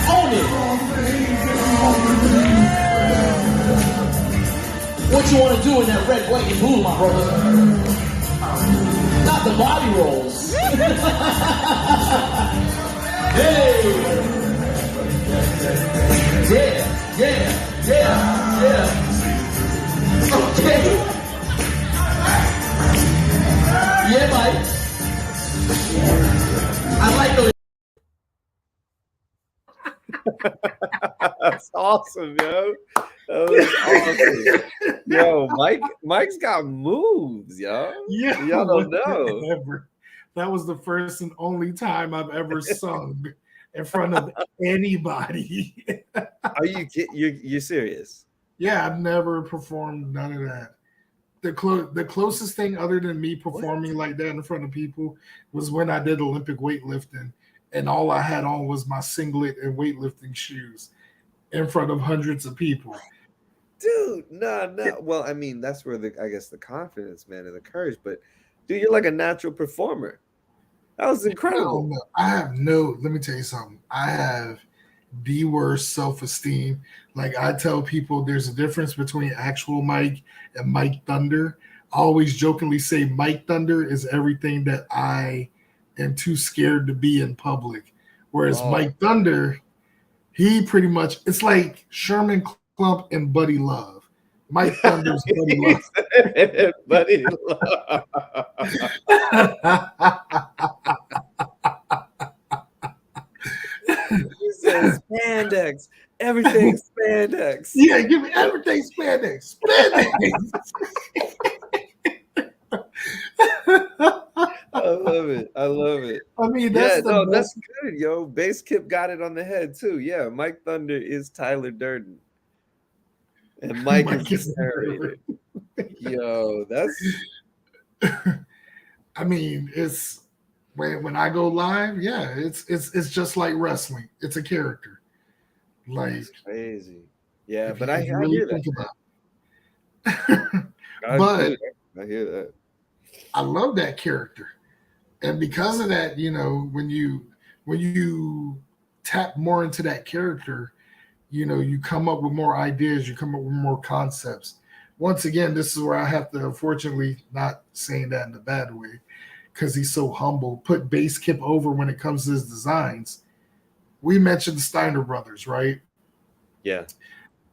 Own it. What you want to do in that red, white, and blue, my brother? Not the body rolls. Hey. Yeah. Okay. Yeah, Mike. I like those. That's awesome, yo. That was awesome. Yo, Mike's got moves, yo. Yeah, y'all don't know. That was the first and only time I've ever sung in front of anybody. Are you serious? Yeah, I've never performed none of that. The closest thing other than me performing like that in front of people was when I did Olympic weightlifting, and all I had on was my singlet and weightlifting shoes in front of hundreds of people. Dude, no. Well, I mean, that's where I guess the confidence, man, and the courage. But dude, you're like a natural performer. That was incredible. Let me tell you something. I have the worst self-esteem. Like I tell people there's a difference between actual Mike and Mike Thunder. I always jokingly say Mike Thunder is everything that I am too scared to be in public. Whereas Mike Thunder, he pretty much, it's like Sherman Klump and Buddy Love. Mike Thunder's Buddy Love. Buddy Love. He says spandex. Everything's spandex. Yeah, give me everything spandex. Spandex. I love it. I mean, that's good, yo. Bass Kip got it on the head too. Yeah, Mike Thunder is Tyler Durden. And Mike is the narrator. Yo, that's I mean, it's when I go live, yeah, it's just like wrestling. It's a character. Like that's crazy. Yeah, but I really hear think that. But I hear that. I love that character. And because of that, you know, when you tap more into that character, you know, you come up with more ideas, you come up with more concepts. Once again, this is where I have to, unfortunately, not saying that in a bad way, because he's so humble, put Bass Kip over when it comes to his designs. We mentioned the Steiner brothers, right? Yeah.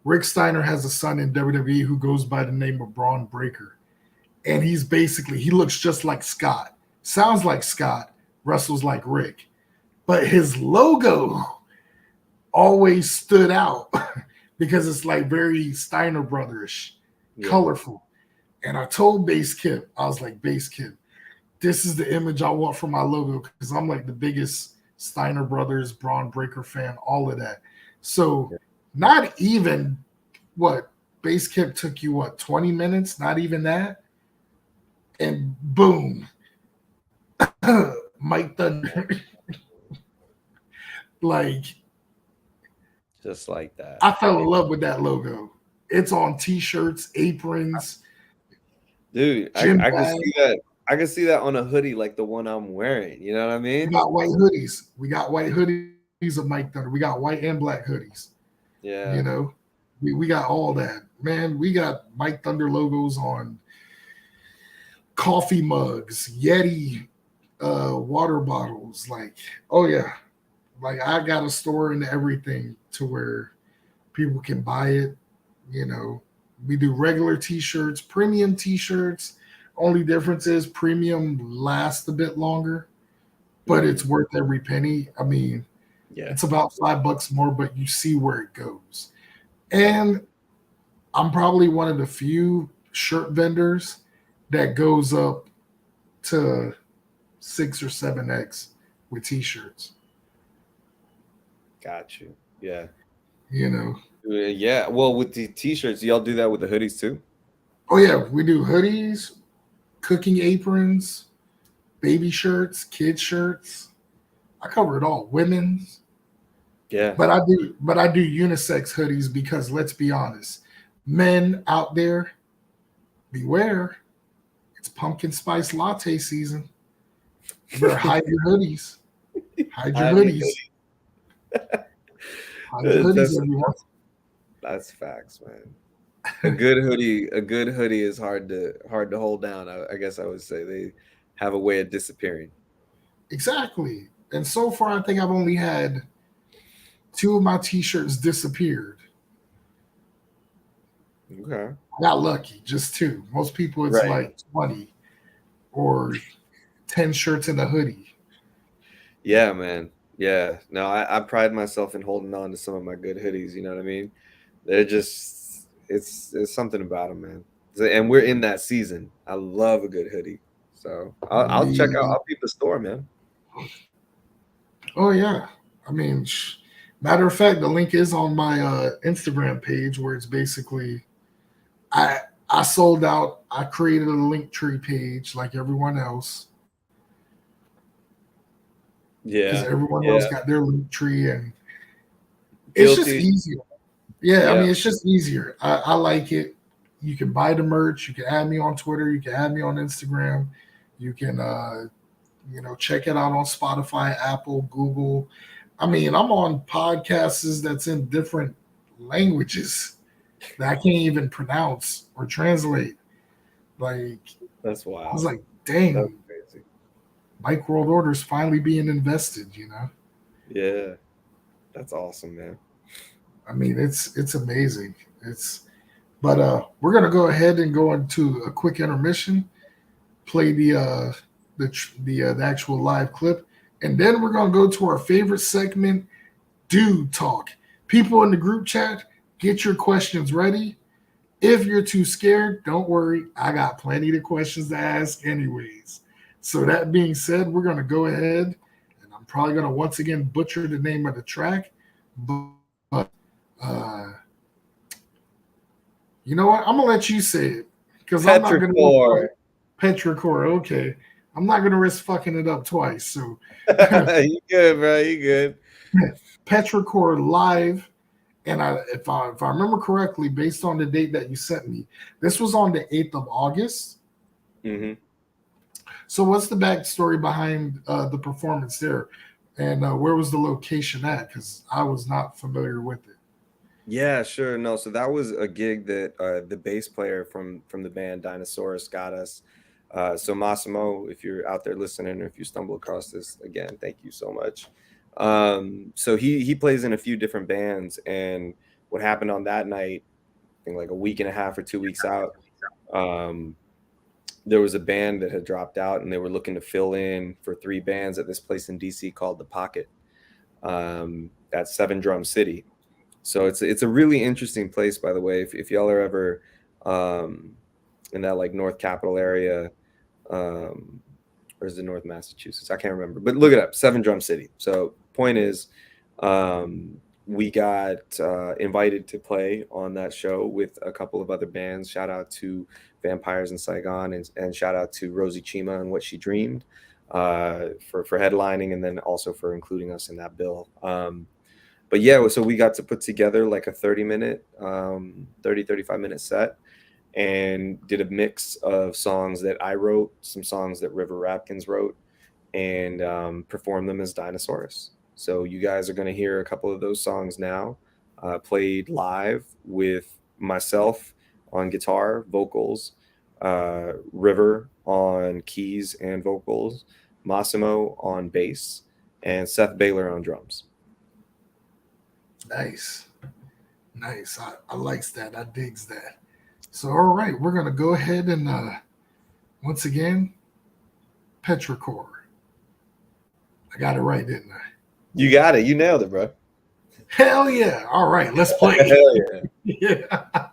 Rick Steiner has a son in WWE who goes by the name of Braun Breaker. And he looks just like Scott. Sounds like Scott, wrestles like Rick. But his logo always stood out because it's like very Steiner brotherish, colorful. And I told Bass Kip, I was like, Bass Kip, this is the image I want for my logo because I'm like the biggest Steiner Brothers, Braun Breaker fan, all of that. So not even Bass Kip took you 20 minutes, not even that. And boom, Mike Thunder. Like, just like that. I fell in love with that logo. It's on t-shirts, aprons. Dude, I can see that. I can see that on a hoodie like the one I'm wearing. You know what I mean? We got white hoodies. We got white hoodies of Mike Thunder. We got white and black hoodies. Yeah. You know, We got all that, man. We got Mike Thunder logos on coffee mugs, Yeti water bottles. Like, oh yeah, like I got a store and everything to where people can buy it. You know, we do regular T-shirts, premium T-shirts. Only difference is premium lasts a bit longer, but it's worth every penny. I mean, Yeah. it's about $5 more, but you see where it goes. And I'm probably one of the few shirt vendors that goes up to 6 or 7X with T-shirts. Got you. Yeah. You know. Yeah. Well, with the T-shirts, y'all do that with the hoodies too? Oh yeah, we do hoodies, cooking aprons, baby shirts, kid shirts. I cover it all. Women's. Yeah. But I do unisex hoodies because let's be honest, men out there, beware. It's pumpkin spice latte season. You better hide your hoodies. Hide your hoodies. Hide your hoodies, everyone. That's facts, man. A good hoodie is hard to hold down. I guess I would say they have a way of disappearing. Exactly. And so far, I think I've only had 2 of my T-shirts disappeared. Okay. I got lucky, just 2. Most people, it's like 20 or 10 shirts in a hoodie. Yeah, man. Yeah. No, I pride myself in holding on to some of my good hoodies. You know what I mean? They're just it's something about them, man. And we're in that season. I love a good hoodie. So I'll check out. I'll peep the store, man. Oh yeah. I mean, matter of fact, the link is on my Instagram page where it's basically I sold out. I created a link tree page like everyone else. Yeah. Because everyone else got their link tree and it's just easier. Yeah, I mean, it's just easier. I like it. You can buy the merch. You can add me on Twitter. You can add me on Instagram. You can, check it out on Spotify, Apple, Google. I mean, I'm on podcasts that's in different languages that I can't even pronounce or translate. Like, that's wild. I was like, dang, that's crazy. Mike World Order's finally being invested, you know? Yeah, that's awesome, man. I mean, it's amazing. But we're gonna go ahead and go into a quick intermission, play the actual live clip, and then we're gonna go to our favorite segment, Dude Talk. People in the group chat, get your questions ready. If you're too scared, don't worry. I got plenty of questions to ask anyways. So that being said, we're gonna go ahead, and I'm probably gonna once again butcher the name of the track, but you know what? I'm gonna let you say it because I'm not gonna Petrichor. Okay, I'm not gonna risk fucking it up twice. So you good, bro? You good? Petrichor live, and if I remember correctly, based on the date that you sent me, this was on the 8th of August. Mm-hmm. So what's the backstory behind the performance there, and where was the location at? Because I was not familiar with it. Yeah, sure. No, so that was a gig that the bass player from the band Dinosaur got us. So Massimo, if you're out there listening, or if you stumble across this again, thank you so much. So he plays in a few different bands, and what happened on that night, I think like a week and a half or 2 weeks out, there was a band that had dropped out, and they were looking to fill in for 3 bands at this place in DC called The Pocket. That's 7 Drum City. So it's a really interesting place, by the way. If y'all are ever in that like North Capital area, or is it North Massachusetts? I can't remember, but look it up. 7 Drum City. So point is, we got invited to play on that show with a couple of other bands. Shout out to Vampires in Saigon, and shout out to Rosie Chima and What She Dreamed for headlining, and then also for including us in that bill. But yeah, so we got to put together like a 30-minute, 35-minute set, and did a mix of songs that I wrote, some songs that River Rapkins wrote, and performed them as Dinosaurs. So you guys are going to hear a couple of those songs now. played live with myself on guitar, vocals, River on keys and vocals, Massimo on bass, and Seth Baylor on drums. Nice. I likes that. I digs that. So, all right, we're going to go ahead and once again, petrichor. I got it right, didn't I? You got it. You nailed it, bro. Hell yeah. All right, let's play. Hell yeah. Yeah.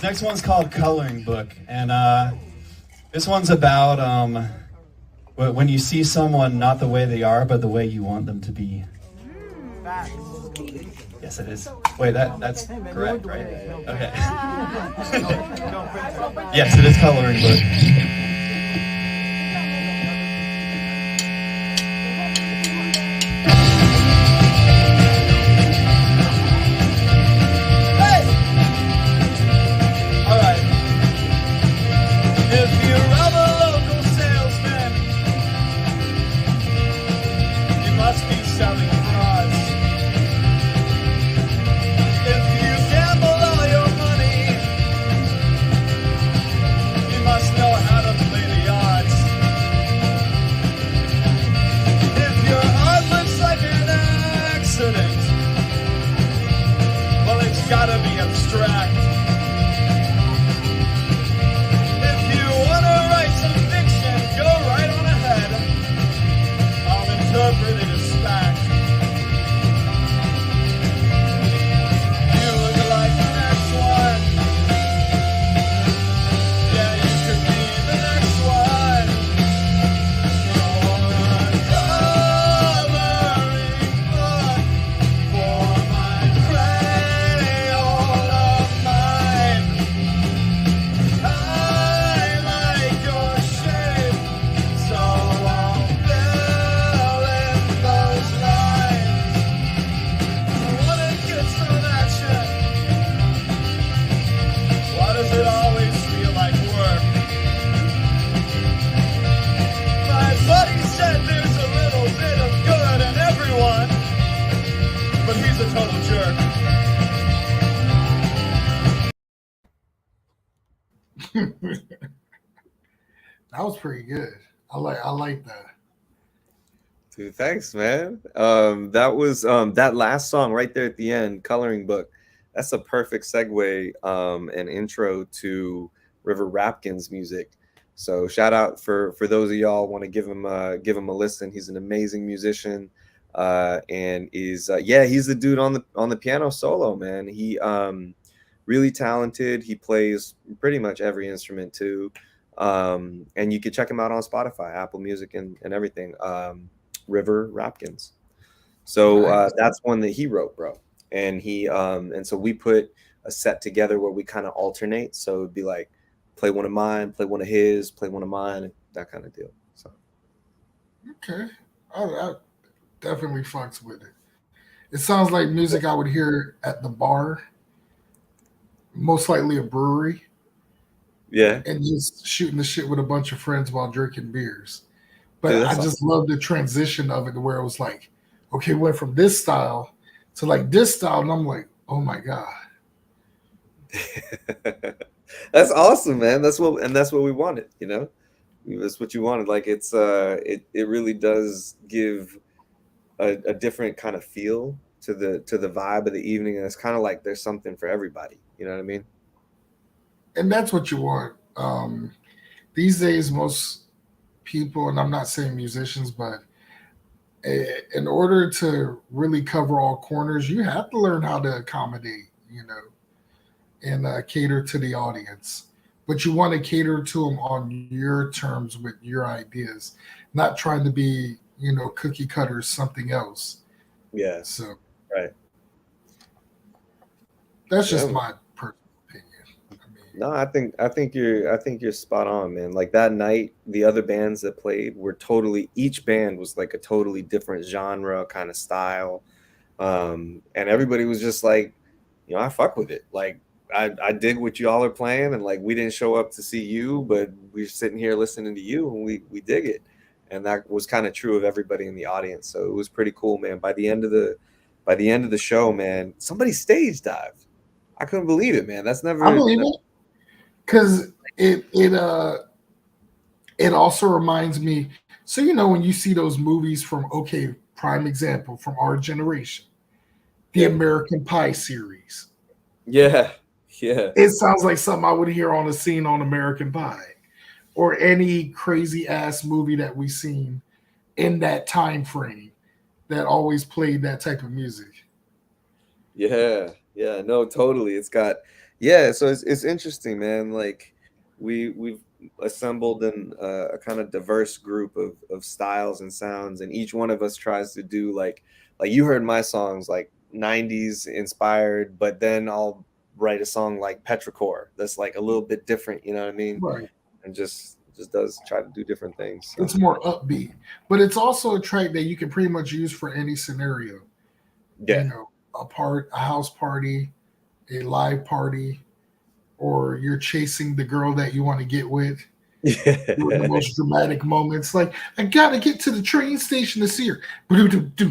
Next one's called Coloring Book, and this one's about when you see someone not the way they are, but the way you want them to be. Yes, it is. Wait, that's correct, right? Okay. Yes, it is Coloring Book. Gotta be abstract. If you wanna write some fiction, go right on ahead. I'll interpret it as fact. You look like the next one. Yeah, you could be the next one. That was pretty good. I like that. Dude, thanks, man. That was that last song right there at the end, Coloring Book. That's a perfect segue and intro to River Rapkin's music. So shout out for those of y'all want to give him a listen. He's an amazing musician, and is he's the dude on the piano solo, man. He really talented. He plays pretty much every instrument too. And you can check him out on Spotify, Apple Music, and everything. River Rapkins. So that's one that he wrote, bro. And he and so we put a set together where we kind of alternate. So it'd be like play one of mine, play one of his, play one of mine, that kind of deal. So okay, I definitely fucks with it. It sounds like music I would hear at the bar, most likely a brewery. Yeah. And just shooting the shit with a bunch of friends while drinking beers. But Dude, I just love the transition of it to where it was like, okay, went from this style to like this style. And I'm like, oh my God. That's awesome, man. That's what we wanted, you know? That's what you wanted. Like it's it really does give a different kind of feel to the vibe of the evening. And it's kind of like there's something for everybody. You know what I mean? And that's what you want. These days, most people, and I'm not saying musicians, but in order to really cover all corners, you have to learn how to accommodate, and cater to the audience. But you want to cater to them on your terms with your ideas, not trying to be, cookie cutter something else. Yeah. So right. That's just my personal opinion. No, I think you're spot on, man. Like that night, the other bands that played were each band was like a totally different genre kind of style. And everybody was just like, I fuck with it. Like I dig what y'all are playing, and like we didn't show up to see you, but we're sitting here listening to you and we dig it. And that was kind of true of everybody in the audience. So it was pretty cool, man. By the end of the show, man, somebody stage dived. I couldn't believe it, man. That's never. I believe it. Because it also reminds me, so when you see those movies from, prime example from our generation, the American Pie series. Yeah. It sounds like something I would hear on a scene on American Pie, or any crazy ass movie that we've seen in that time frame that always played that type of music. Yeah, no, totally. It's got Yeah, so it's interesting, man. Like we've assembled a kind of diverse group of styles and sounds, and each one of us tries to do like you heard my songs like 90s inspired, but then I'll write a song like Petrichor that's like a little bit different, you know what I mean? Right. And just does try to do different things. So. It's more upbeat, but it's also a track that you can pretty much use for any scenario. You Yeah. know, a house party, a live party, or you're chasing the girl that you want to get with. During the Yeah. most dramatic moments, like I gotta get to the train station to see her. You get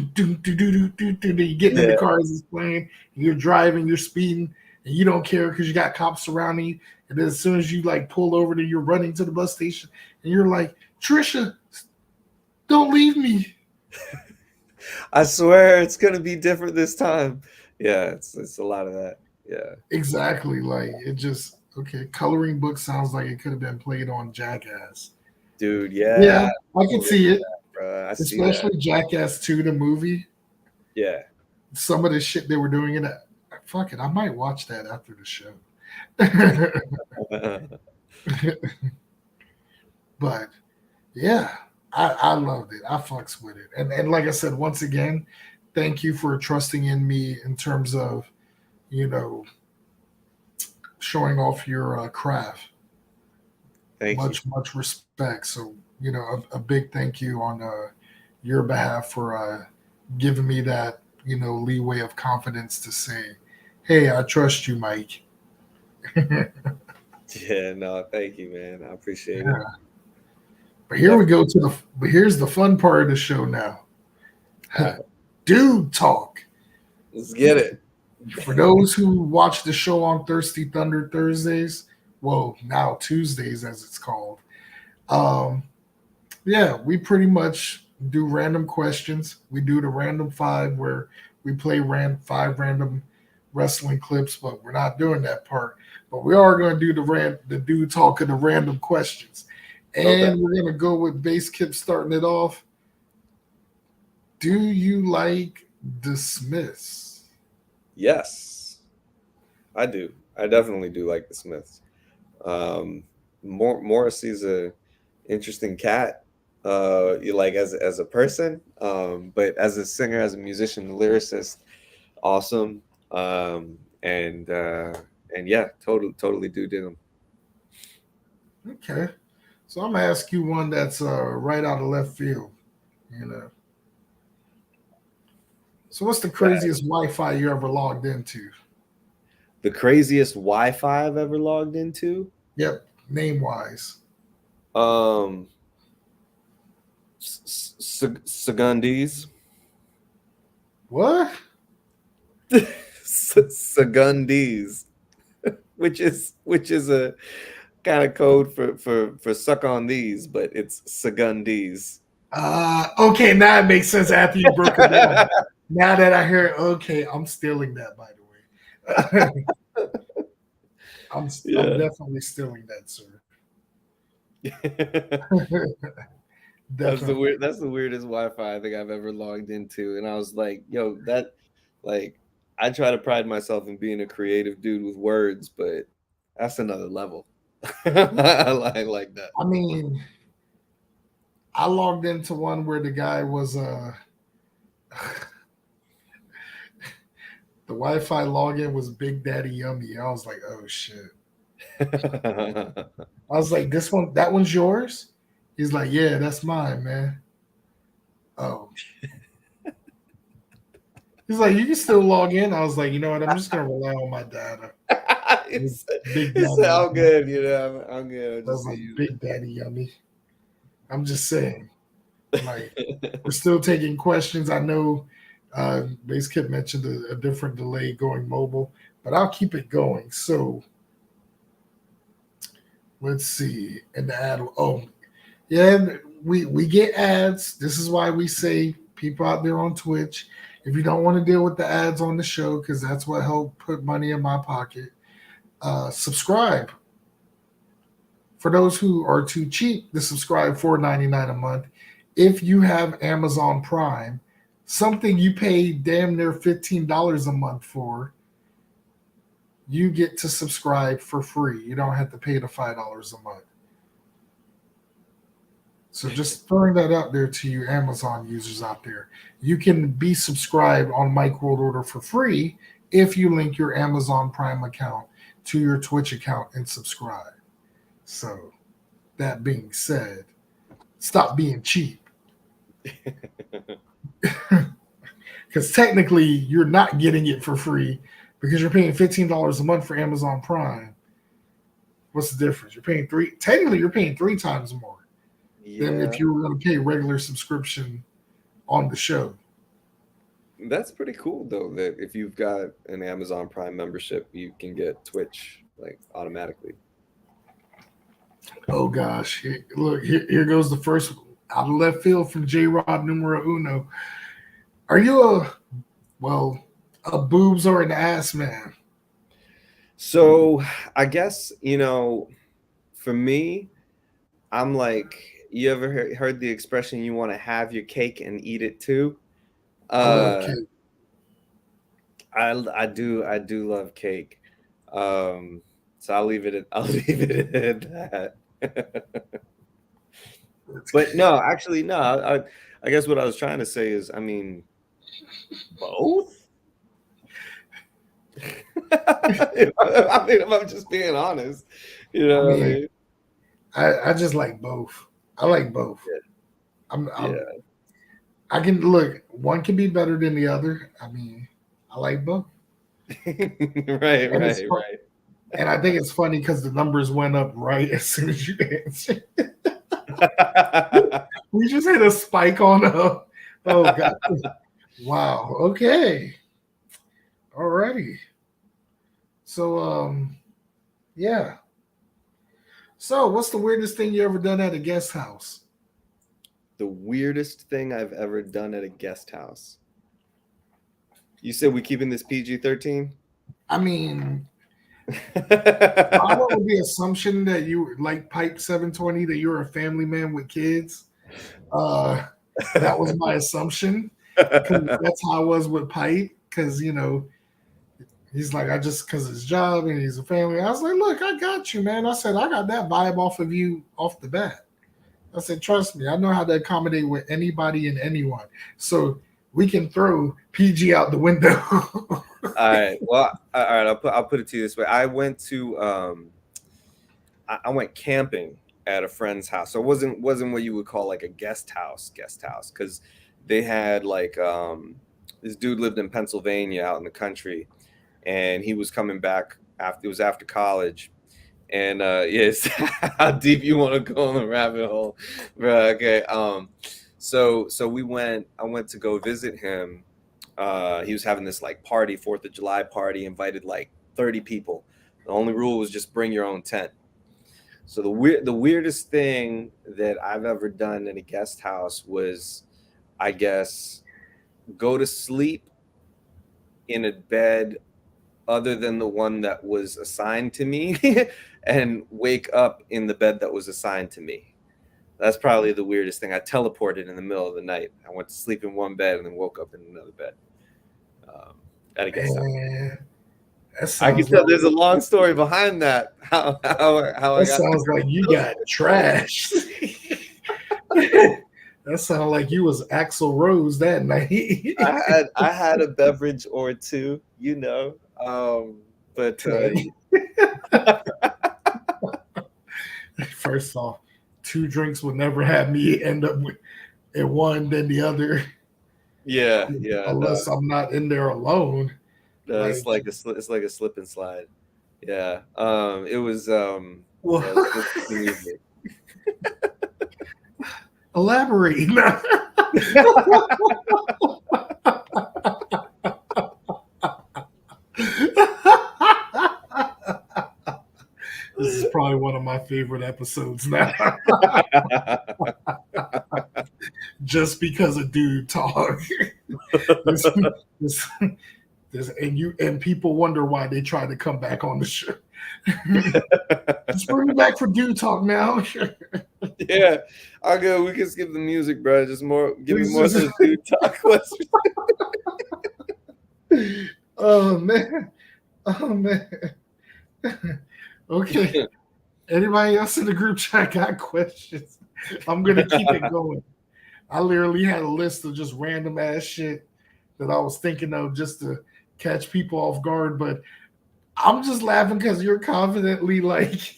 in the Yeah. car as it's playing, and you're driving, you're speeding, and you don't care because you got cops surrounding you. And then as soon as you like pull over, to you're running to the bus station, and you're like, Trisha, don't leave me. I swear it's gonna be different this time. Yeah, it's a lot of that. Yeah. Exactly. Like it just okay. Coloring book sounds like it could have been played on Jackass. Dude, Yeah, yeah. I can see it. Bro, I see that. Especially Jackass 2, the movie. Yeah. Some of the shit they were doing in it. Fuck it, I might watch that after the show. But yeah, I loved it. I fucks with it. And like I said, once again, thank you for trusting in me in terms of, you know, showing off your craft. Thank you. Much respect. So, you know, a big thank you on your behalf for giving me that, you know, leeway of confidence to say, hey, I trust you, Mike. Yeah, no, thank you, man. I appreciate Yeah. it. But here we go but here's the fun part of the show now. All right, Dude talk. let's get it. For those who watch the show on Thirsty Thunder Thursdays, well, now Tuesdays as it's called. Yeah, we pretty much do random questions. We do the random five where we play five random wrestling clips, but we're not doing that part. But we are going to do the dude talk of the random questions. And Okay. we're going to go with Base Kip starting it off. Do you like the Smiths? Yes, I do. I definitely do like the Smiths. Morrissey's a interesting cat. You like as a person, but as a singer, as a musician, lyricist, awesome. And yeah, totally do dig him. Okay. So I'm going to ask you one that's right out of left field, you know. So what's the craziest Wi-Fi you ever logged into? The craziest Wi-Fi I've ever logged into? Yep, name-wise. Sagundis. What? Sagundis, which is a kind of code for suck on these, but it's Sagundis. Okay, now it makes sense after you broke it down. Now that I hear it, okay, I'm stealing that, by the way. I'm definitely stealing that, sir. That's the weirdest Wi-Fi I think I've ever logged into. And I was like, yo, that like I try to pride myself in being a creative dude with words, but that's another level. I like that. I mean, I logged into one where the guy was the Wi-Fi login was Big Daddy Yummy. I was like, oh shit. I was like, that one's yours? He's like, yeah, that's mine, man. Oh. He's like, you can still log in. I was like, you know what? I'm just gonna rely on my data. It's all good, you know. I'm good. I was like, Big Daddy Yummy. I'm just saying. Like, we're still taking questions. I know Base Kip mentioned a different delay going mobile, but I'll keep it going. So let's see. And the ad. Oh, yeah, we get ads. This is why we say people out there on Twitch, if you don't want to deal with the ads on the show, because that's what helped put money in my pocket, subscribe. For those who are too cheap to subscribe, $4.99 a month. If you have Amazon Prime, something you pay damn near $15 a month for, you get to subscribe for free. You don't have to pay the $5 a month. So just throwing that out there to you Amazon users out there. You can be subscribed on Mike World Order for free if you link your Amazon Prime account to your Twitch account and subscribe. So that being said, stop being cheap. Because technically you're not getting it for free because you're paying $15 a month for Amazon Prime. What's the difference? You're paying you're paying 3 times more than if you were going to pay regular subscription on the show. That's pretty cool though, that if you've got an Amazon Prime membership, you can get Twitch like automatically. Oh gosh. Here goes the first out of left field from J-Rod numero uno. Are you a boobs or an ass man? So I guess, for me, I'm like, you ever heard the expression, you want to have your cake and eat it too? I do love cake. So I'll leave it at that. But no, actually, no. I guess what I was trying to say is, I mean, both. If I'm just being honest, what I mean? I just like both. I like both. Yeah. I can look. One can be better than the other. I mean, I like both. Right. And I think it's funny because the numbers went up right as soon as you answered. We just hit a spike on up. Oh God! Wow. Okay. Alrighty. So yeah. So what's the weirdest thing you ever done at a guest house? The weirdest thing I've ever done at a guest house. You said we keeping this PG-13? I mean, I went with the assumption that you like Pipe 720, that you're a family man with kids. That was my assumption. That's how I was with Pipe, because he's like, because his job and he's a family. I was like, look, I got you, man. I said, I got that vibe off of you off the bat. I said, trust me, I know how to accommodate with anybody and anyone. So we can throw PG out the window. All right. Well, all right. I'll put it to you this way. I went to I went camping at a friend's house. So it wasn't what you would call like a guest house, because they had like this dude lived in Pennsylvania out in the country, and he was coming back after college. And yes, how deep you want to go in the rabbit hole, bro? Okay. So I went to go visit him. He was having this like party, 4th of July party, invited like 30 people. The only rule was just bring your own tent. So the weirdest thing that I've ever done in a guest house was, I guess, go to sleep in a bed other than the one that was assigned to me and wake up in the bed that was assigned to me. That's probably the weirdest thing. I teleported in the middle of the night. I went to sleep in one bed and then woke up in another bed. At a guest house. I can tell there's a long story behind that. How that sounds like you got trashed. That sounded like you was Axl Rose that night. I had a beverage or two, but first off, 2 drinks would never have me end up at one then the other. Yeah. Unless I'm not in there alone. It's like a slip and slide. Yeah. It was elaborate. This is probably one of my favorite episodes now. Just because a dude talk. And people wonder why they try to come back on the show. Just bring me back for dude talk now. Yeah, I'll go. We can skip the music, bro. Just give me more of the dude talk questions. Oh man. Okay. Anybody else in the group chat got questions? I'm gonna keep it going. I literally had a list of just random ass shit that I was thinking of just to catch people off guard, but I'm just laughing because you're confidently like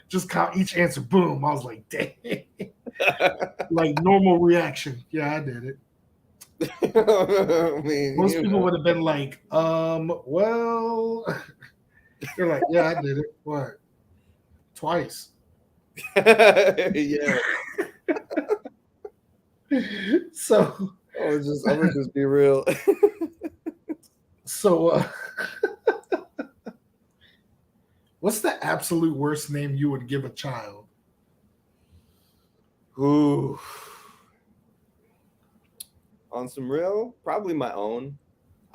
just count each answer. Boom. I was like, dang. Like normal reaction. Yeah, I did it. I mean, Most people would have been like, well, they're like, yeah, I did it. What? Twice. yeah. So, I'm gonna just be real. so what's the absolute worst name you would give a child? Ooh. On some real, probably my own.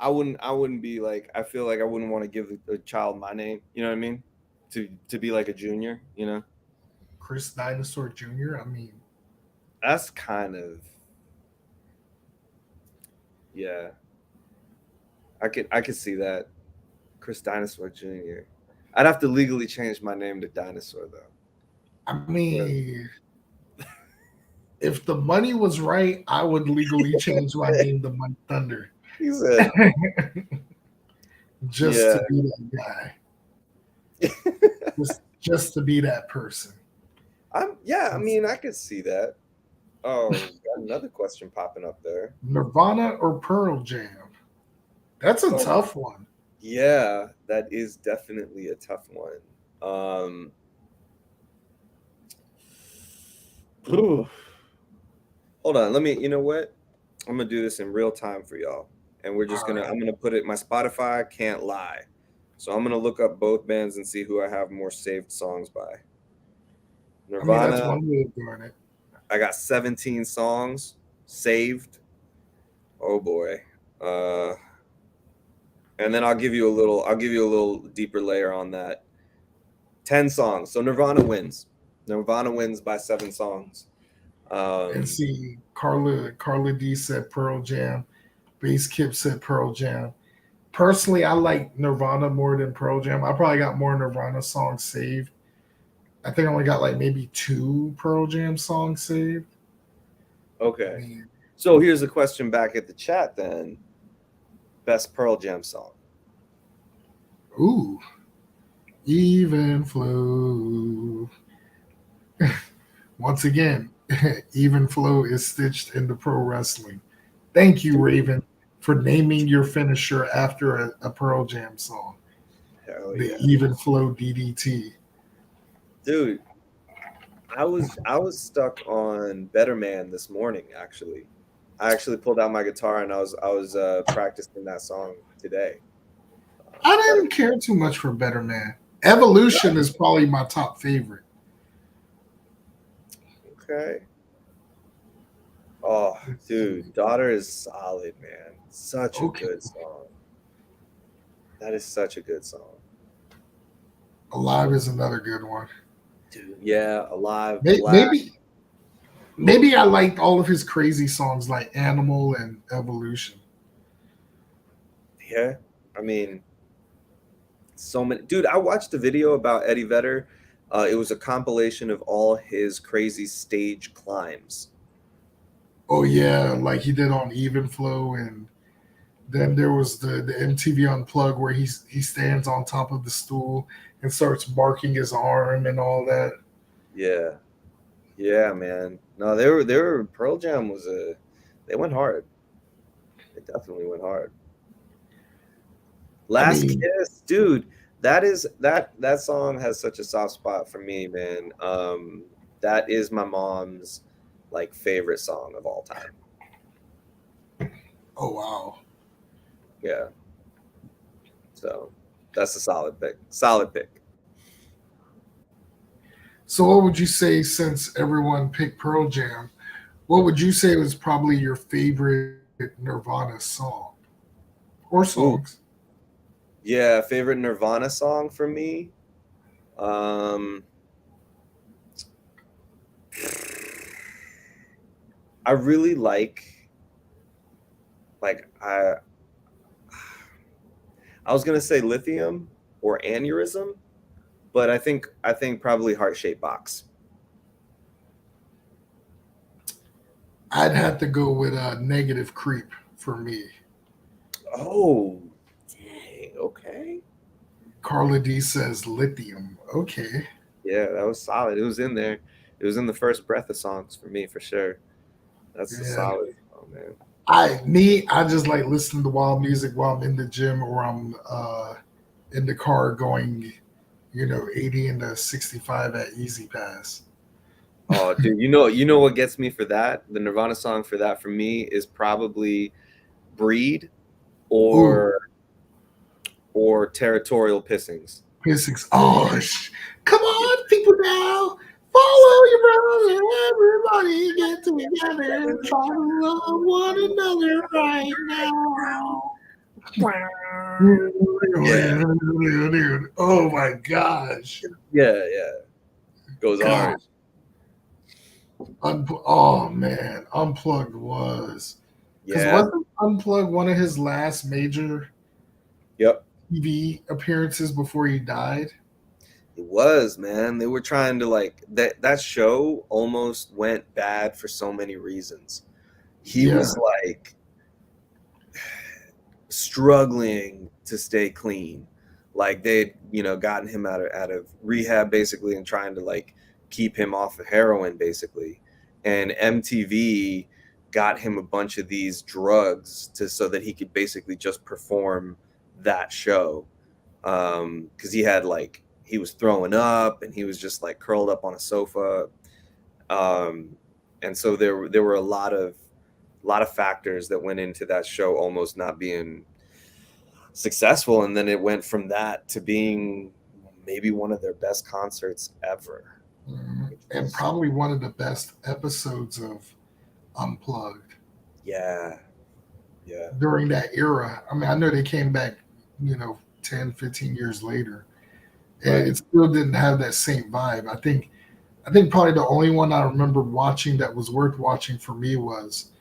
I wouldn't be like, I feel like I wouldn't want to give a child my name, you know what I mean? To be like a junior, you know? Chris Dinosaur Jr.? I mean, That's kind of, yeah. I could see that. Chris Dinosaur Jr. I'd have to legally change my name to Dinosaur though. I mean, if the money was right, I would legally change my name to Mike Thunder. He said, Just to be that guy. just to be that person. I mean, I could see that. Oh, got another question popping up there. Nirvana or Pearl Jam? That's a tough one. Yeah, that is definitely a tough one. Hold on, you know what? I'm gonna do this in real time for y'all. And I'm gonna put it, my Spotify can't lie. So I'm gonna look up both bands and see who I have more saved songs by. Nirvana. I mean, that's one way of doing it. I got 17 songs saved. Oh boy. And then I'll give you a little deeper layer on that. 10 songs. So Nirvana wins. Nirvana wins by 7 songs. And see, Carla D said Pearl Jam. Bass Kip said Pearl Jam. Personally, I like Nirvana more than Pearl Jam. I probably got more Nirvana songs saved. I think I only got like maybe 2 Pearl Jam songs saved. Okay. I mean, so here's a question back at the chat then. Best Pearl Jam song. Ooh. Even Flow. Once again, Even Flow is stitched into pro wrestling. Thank you, Raven, for naming your finisher after a Pearl Jam song. Hell the yeah. Even Flow DDT. Dude, I was stuck on Better Man this morning, actually. I actually pulled out my guitar and I was practicing that song today. I didn't care too much for Better Man. Evolution is probably my top favorite. Okay. Oh, dude, Daughter is solid, man. Such a good song. That is such a good song. Alive is another good one. Dude, yeah, Alive. Maybe I liked all of his crazy songs like Animal and Evolution. Yeah, I mean, so many. Dude, I watched a video about Eddie Vedder. It was a compilation of all his crazy stage climbs. Oh yeah, like he did on Even Flow, and then there was the MTV Unplugged where he stands on top of the stool and starts barking his arm and all that. Yeah, man. No, they were Pearl Jam they went hard. They definitely went hard. Last Kiss, dude. That song has such a soft spot for me, man. That is my mom's like favorite song of all time. Oh wow. Yeah. So that's a solid pick. Solid pick. So what would you say, since everyone picked Pearl Jam, what would you say was probably your favorite Nirvana song or songs? Ooh. Yeah, favorite Nirvana song for me. I really like I was gonna say lithium or aneurysm, but I think probably heart-shaped box. I'd have to go with negative creep for me. Oh, dang. Okay. Carla D says lithium. Okay. Yeah, that was solid. It was in there. It was in the first breath of songs for me for sure. That's a Yeah. solid. Oh man. I just like listening to wild music while I'm in the gym or I'm in the car going, 80 into 65 at Easy Pass. Oh, dude, you know what gets me for that? The Nirvana song for that for me is probably Breed Ooh, or Territorial Pissings. physics. Oh, come on, people now. Follow your brother. Everybody get together and try to love one another right now. Yeah, Oh my gosh. yeah, yeah. Goes God. hard. Oh man, Unplugged was because Yeah. wasn't Unplugged one of his last major Yep. TV appearances before he died? It was, man. They were trying to like that show almost went bad for so many reasons. He Yeah, was like struggling to stay clean. Like they'd, gotten him out of rehab basically and trying to like keep him off of heroin basically. And MTV got him a bunch of these drugs to so that he could basically just perform that show. Because he was throwing up and he was just like curled up on a sofa. And so there were a lot of factors that went into that show almost not being successful, and then it went from that to being maybe one of their best concerts ever. and probably one of the best episodes of Unplugged Yeah, during that era. I mean, I know they came back, 10, 15 years later, and right. it still didn't have that same vibe. I think probably the only one I remember watching that was worth watching for me was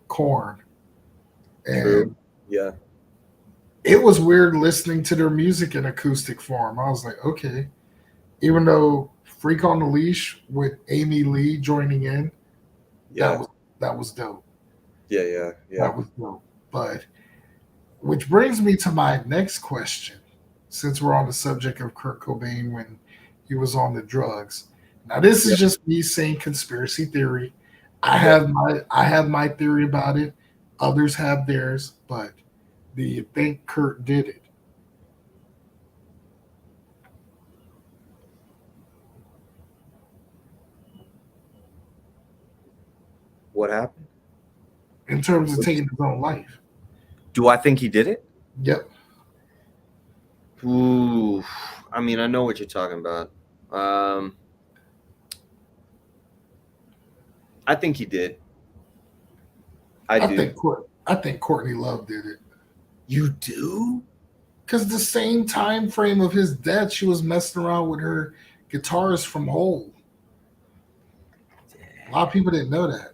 Korn, True. and Yeah, it was weird listening to their music in acoustic form. I was like, okay, even though Freak on the Leash with Amy Lee joining in, that yeah, was that was dope. yeah. That was dope. But which brings me to my next question, since we're on the subject of Kurt Cobain when he was on the drugs. Now this is Yep. just me saying conspiracy theory. I Okay. have my theory about it. Others have theirs, but do you think Kurt did it? What happened? In terms of taking his own life? Do I think he did it? Yep. Ooh, I mean, I know what you're talking about. Um, I think he did. I do. I think Courtney Love did it. You do? Because the same time frame of his death, she was messing around with her guitarist from Hole. A lot of people didn't know that.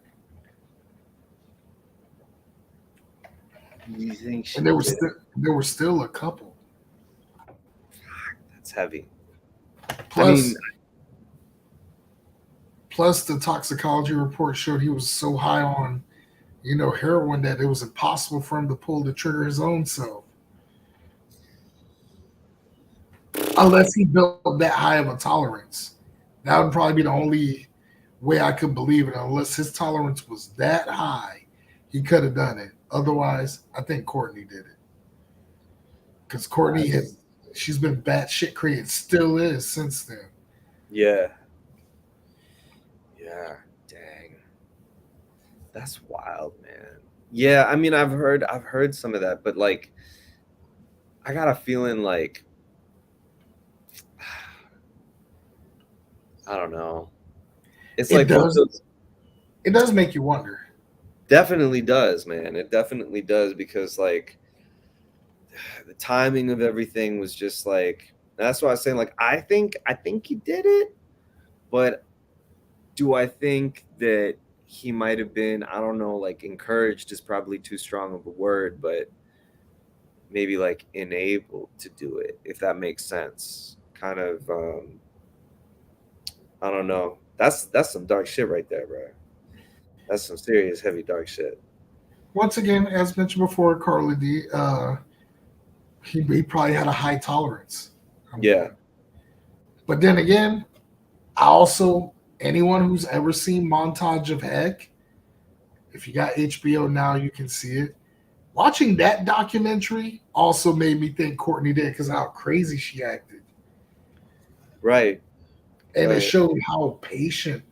You think she And did? there were still a couple. That's heavy. Plus, plus the toxicology report showed he was so high on, heroin that it was impossible for him to pull the trigger his own self. Unless he built that high of a tolerance. That would probably be the only way I could believe it. Unless his tolerance was that high, he could have done it. Otherwise, I think Courtney did it. Because she's been batshit crazy, still is since then. Yeah. Yeah. Dang. That's wild, man. Yeah, I mean, I've heard some of that, but like I got a feeling like I don't know. It's It like one of does. those It does make you wonder. definitely does, man. It definitely does because like the timing of everything was just like that's why I was saying like I think he did it, but do I think that he might have been, I don't know, like encouraged is probably too strong of a word, but maybe like enabled to do it, if that makes sense. Kind of, I don't know. That's some dark shit right there, bro. That's some serious heavy dark shit. Once again, as mentioned before, Carla D, he probably had a high tolerance. I mean, Yeah. but then again, I also, anyone who's ever seen Montage of Heck, if you got HBO now, you can see it. Watching that documentary also made me think Courtney did because how crazy she acted. Right. And it Right. showed how patient,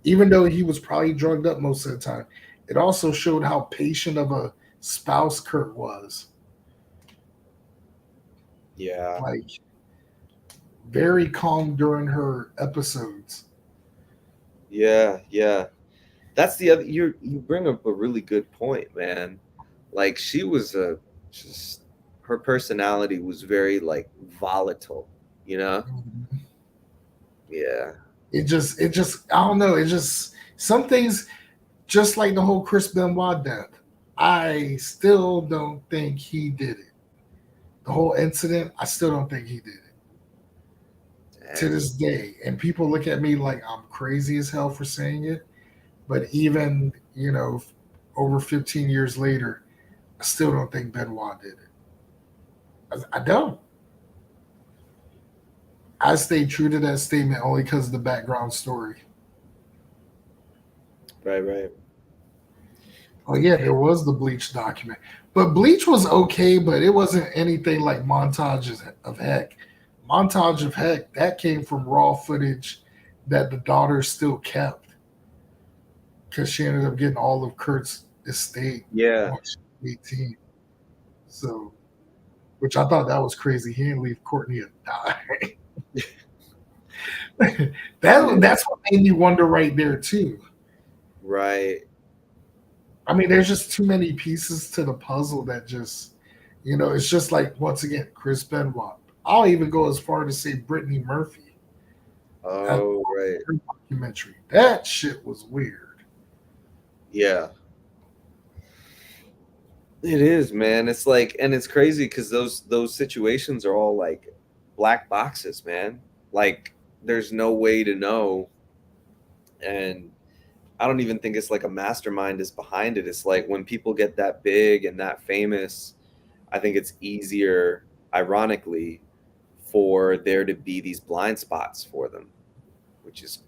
even though he was probably drugged up most of the time, it also showed how patient of a spouse Kurt was. Yeah. Like, very calm during her episodes. Yeah. Yeah. That's the other. You bring up a really good point, man. Like she was a just her personality was very like volatile. You know. Yeah. I don't know. It just, some things, just like the whole Chris Benoit death, I still don't think he did it. The whole incident, I still don't think he did it to Dang. this day. And people look at me like I'm crazy as hell for saying it. But even, over 15 years later, I still don't think Benoit did it. I don't. I stay true to that statement only because of the background story. Right. Right. Oh yeah, there was the Bleach document, but Bleach was okay, but it wasn't anything like Montages of Heck. Montage of Heck that came from raw footage that the daughter still kept because she ended up getting all of Kurt's estate Yeah. once she was 18. So, which I thought that was crazy. He didn't leave Courtney to die. Yeah. That's what made me wonder right there too. Right. I mean, there's just too many pieces to the puzzle that just, it's just like, once again, Chris Benoit. I'll even go as far to say Brittany Murphy. That Oh, right. documentary. That shit was weird. Yeah. It is, man. It's like, and it's crazy because those situations are all like black boxes, man. Like, there's no way to know, and I don't even think it's like a mastermind is behind it. It's like when people get that big and that famous, I think it's easier, ironically, for there to be these blind spots for them, which is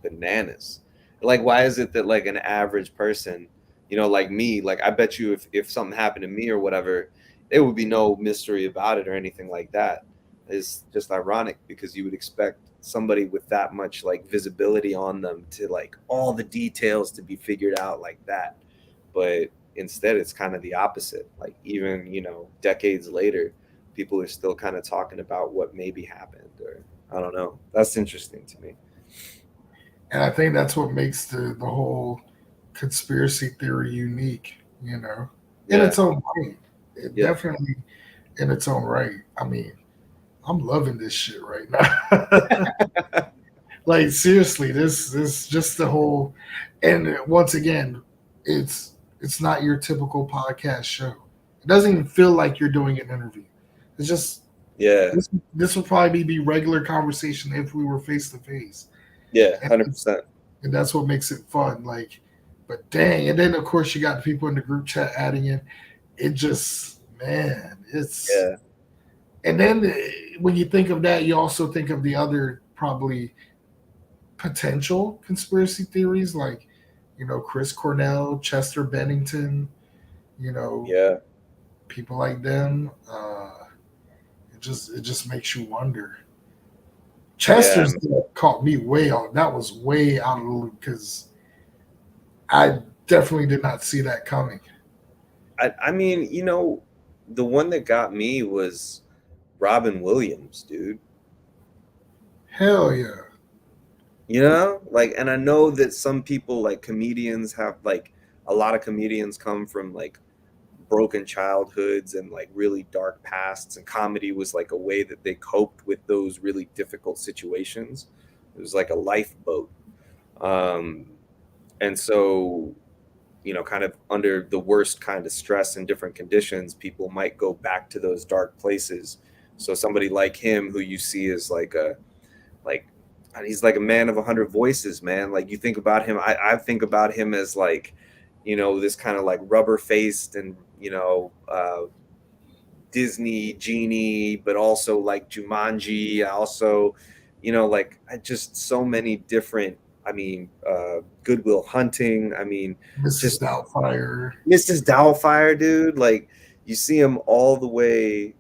bananas. Like, why is it that like an average person, like me, like I bet you if something happened to me or whatever, there would be no mystery about it or anything like that. It's just ironic because you would expect somebody with that much like visibility on them to like all the details to be figured out like that. But instead it's kind of the opposite. Like even, decades later, people are still kind of talking about what maybe happened, or I don't know. That's interesting to me. And I think that's what makes the whole conspiracy theory unique, in Yeah. its own right. It Yeah. definitely in its own right. I mean, I'm loving this shit right now. Like seriously, this just the whole, and once again, it's not your typical podcast show. It doesn't even feel like you're doing an interview. It's just Yeah. this would probably be regular conversation if we were face to face, Yeah. and 100%. and that's what makes it fun. Like, but dang, and then of course you got the people in the group chat adding in. It just, man, it's, Yeah. and then when you think of that, you also think of the other probably potential conspiracy theories like, Chris Cornell, Chester Bennington, you know Yeah. people like them. It just makes you wonder. Yeah. Chester's caught me way out. That was way out of the loop because I definitely did not see that coming. I mean, the one that got me was Robin Williams, dude. Hell yeah. Like, and I know that some people, like comedians, have like a lot of comedians come from like broken childhoods and like really dark pasts, and comedy was like a way that they coped with those really difficult situations. It was like a lifeboat. Um, and so, you know, kind of under the worst kind of stress and different conditions, people might go back to those dark places. So somebody like him, who you see as like like he's like a man of 100 voices, man. Like you think about him, I think about him as like, you know, this kind of like rubber faced and, you know, Disney genie, but also like Jumanji. Also, you know, like I just so many different. I mean, Goodwill Hunting. I mean, Mrs. just Doubtfire. Mrs. Doubtfire, dude. Like you see him all the way,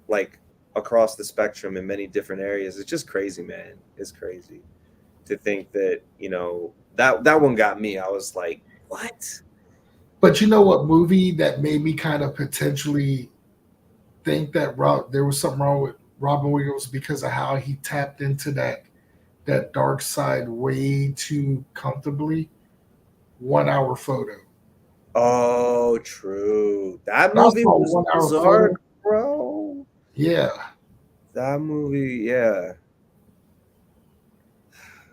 like across the spectrum in many different areas. It's just crazy, man. It's crazy to think that, you know, that one got me. I was like, what? But you know what movie that made me kind of potentially think that there was something wrong with Robin Williams because of how he tapped into that dark side way too comfortably? 1 Hour Photo. Oh, true. That When I movie saw was 1 Hour bizarre, Photo, bro. yeah, That movie, yeah.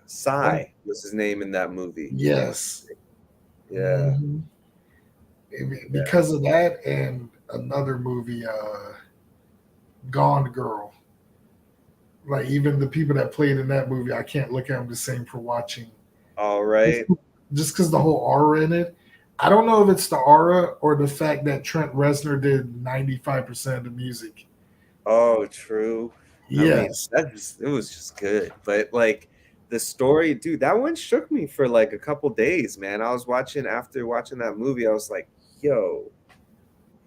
Psy was his name in that movie. yes. Yeah. Mhm. Because of that and another movie, Gone Girl. Like even the people that played in that movie, I can't look at them the same for watching. All right. Just because the whole aura in it. I don't know if it's the aura or the fact that Trent Reznor did 95% of the music. Oh, true. I mean, Yes. it was just good. But like the story, dude, that one shook me for like a couple days, man. I was watching after watching that movie, I was like, yo,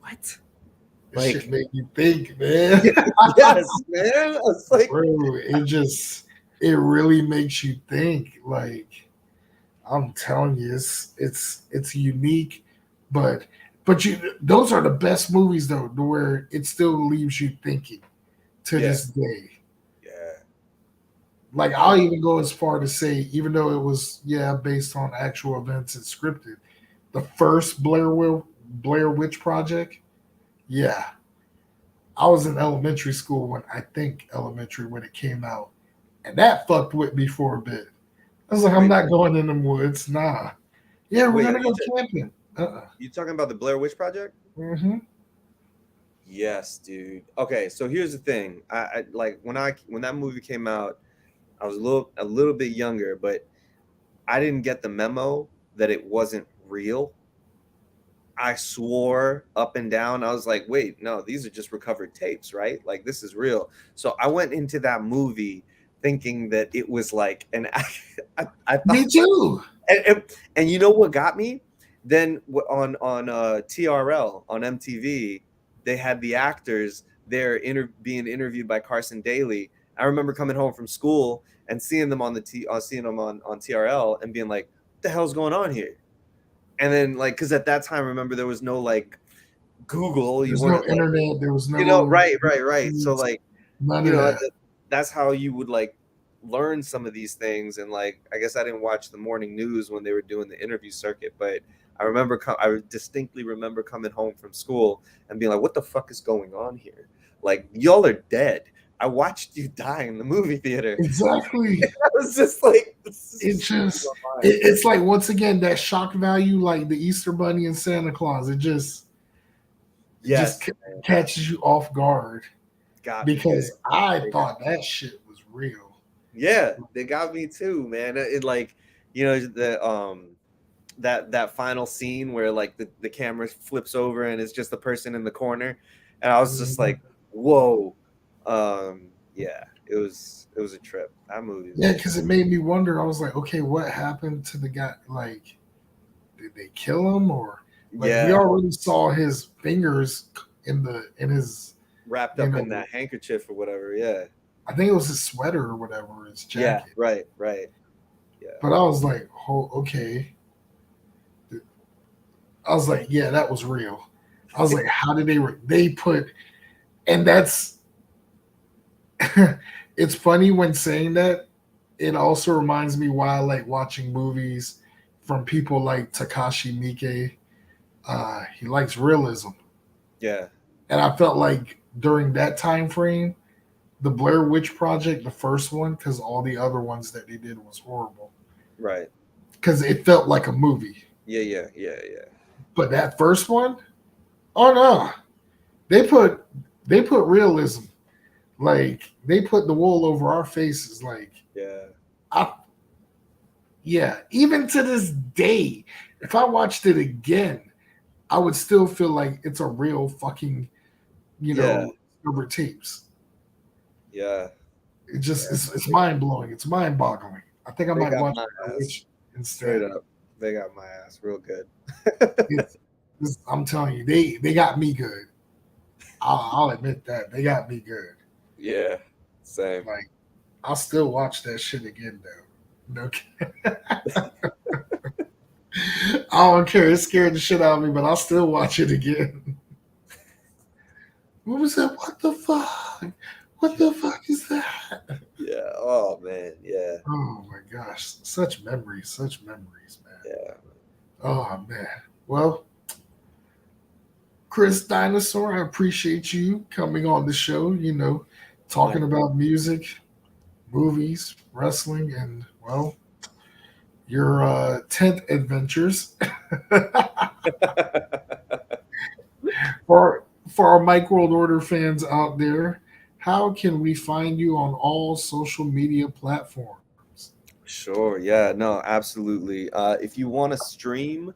what? This Like, shit made you think, man. yes, man. I was like, Bro, it really makes you think. Like, I'm telling you, it's unique, but those are the best movies though, to where it still leaves you thinking to yeah, this day. yeah. Like I'll even go as far to say, even though it was based on actual events and scripted, the first Blair Witch Project, yeah, I was in elementary school when it came out, and that fucked with me for a bit. I was like, I'm Wait, not going in them woods, nah. Yeah, we're wait, gonna go camping. you talking about the Blair Witch Project? Mm-hmm. Yes, dude. Okay, so here's the thing. I like when that movie came out, I was a little bit younger, but I didn't get the memo that it wasn't real. I swore up and down. I was like, wait, no, these are just recovered tapes, right? Like this is real. So I went into that movie thinking that it was like an I thought, Me too. and you know what got me? Then on TRL on MTV, they had the actors there being interviewed by Carson Daly. I remember coming home from school and seeing them on seeing them on TRL and being like, what the hell's going on here? And then like, because at that time, remember there was no like Google. You There's no weren't like, internet. There was you know, no right. So like, none you of know, that. that's how you would like learn some of these things. And like, I guess I didn't watch the morning news when they were doing the interview circuit, but I distinctly remember coming home from school and being like, what the fuck is going on here? Like, y'all are dead. I watched you die in the movie theater. Exactly. I was just like, It's like once again that shock value, like the Easter Bunny and Santa Claus. It just catches you off guard because I thought that shit was real. Yeah, they got me too, man. It like, you know, that final scene where like the camera flips over and it's just the person in the corner, and I was just like, whoa. Yeah, it was a trip. That movie. Yeah, because it made me wonder. I was like, okay, what happened to the guy? Like, did they kill him or? Like, we already saw his fingers in his wrapped up in that handkerchief or whatever. Yeah, I think it was his sweater or whatever, his jacket. Yeah, right. Yeah, but I was like, oh, okay. I was like, yeah, that was real. I was like, how did they put? And that's. It's funny when saying that. It also reminds me why I like watching movies from people like Takashi Miike. He likes realism. Yeah. And I felt like during that time frame, the Blair Witch Project, the first one, because all the other ones that they did was horrible. Right. Because it felt like a movie. Yeah. But that first one, oh no, they put realism. Like they put the wool over our faces. Like I, yeah, even to this day, if I watched it again, I would still feel like it's a real fucking, silver tapes. Yeah. It's mind blowing. It's mind boggling. I think I They might got watch my Witch ass. instead. Straight up. They got my ass real good. I'm telling you, they got me good. I'll admit that they got me good. Yeah. Same. Like I'll still watch that shit again though. No, I don't care. It scared the shit out of me, but I'll still watch it again. What was that? What the fuck? What the fuck is that? Yeah. Oh man. Yeah. Oh my gosh. Such memories, man. Yeah. Oh man. Well, Chris Dinosaur, I appreciate you coming on the show, talking about music, movies, wrestling, and well, your tent adventures. For our Mike World Order fans out there, how can we find you on all social media platforms? Sure. Yeah. No, absolutely. If you want to stream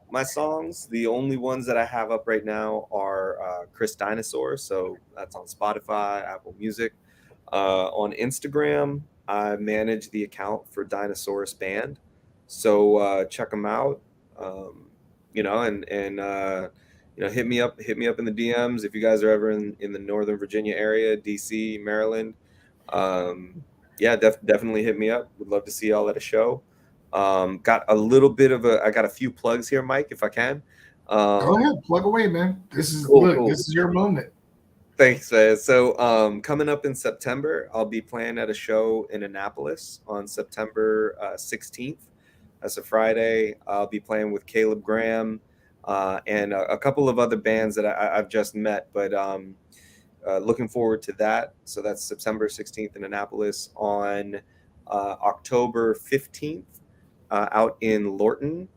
my songs, the only ones that I have up right now are Chris Dinosaur. So that's on Spotify, Apple Music. On Instagram, I manage the account for Dinosaurus Band. So check them out. Hit me up in the DMs if you guys are ever in the Northern Virginia area, DC, Maryland. Definitely hit me up. Would love to see y'all at a show. Got a few plugs here, Mike, if I can. Go ahead, plug away, man. This is cool. This is your moment. Thanks, man. So coming up in September, I'll be playing at a show in Annapolis on September 16th. That's a Friday. I'll be playing with Caleb Graham and a couple of other bands that I've just met, but looking forward to that. So that's September 16th in Annapolis. On October 15th, out in Lorton.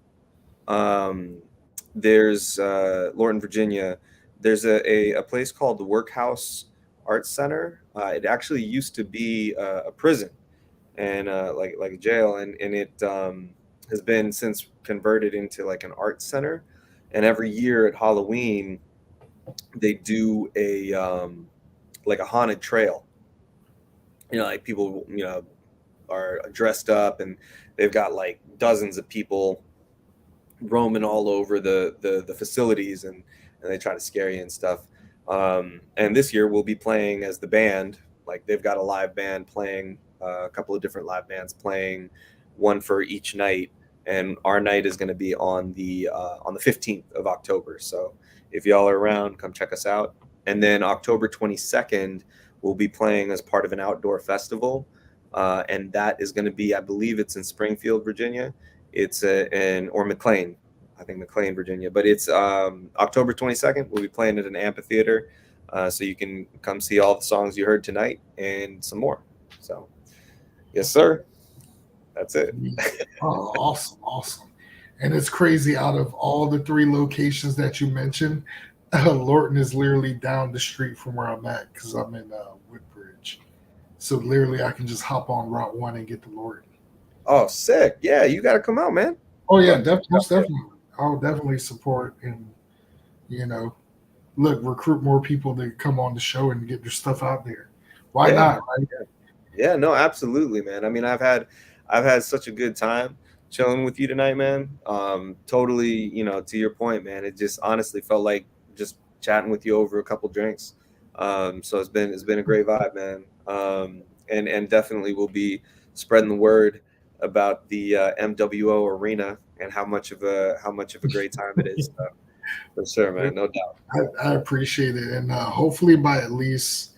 There's Lorton, Virginia. There's a place called the Workhouse Arts Center. It actually used to be a prison and like a jail, and it has been since converted into like an art center. And every year at Halloween, they do a like a haunted trail. Like people are dressed up, and they've got like dozens of people roaming all over the facilities, and they try to scare you and stuff. And this year we'll be playing as the band. Like they've got a live band playing, a couple of different live bands playing, one for each night. And our night is going to be on the 15th of October. So if y'all are around, come check us out. And then October 22nd, we'll be playing as part of an outdoor festival. And that is going to be, I believe it's in Springfield, Virginia. It's or McLean. I think McLean, Virginia. But it's October 22nd. We'll be playing at an amphitheater. So you can come see all the songs you heard tonight and some more. So, yes, sir. That's it. Oh, awesome. And it's crazy, out of all the 3 locations that you mentioned, Lorton is literally down the street from where I'm at, because I'm in Woodbridge. So literally I can just hop on Route 1 and get to Lorton. Oh, sick. Yeah, you got to come out, man. Oh, yeah, most definitely. I'll definitely support and, recruit more people to come on the show and get their stuff out there. Why not, right? Yeah, no, absolutely, man. I mean, I've had such a good time chilling with you tonight, man. Totally, to your point, man, it just honestly felt like just chatting with you over a couple drinks. So it's been a great vibe, man. And definitely we'll be spreading the word about the mWo arena and how much of a great time it is. So, for sure, man, no doubt. I appreciate it, and hopefully by at least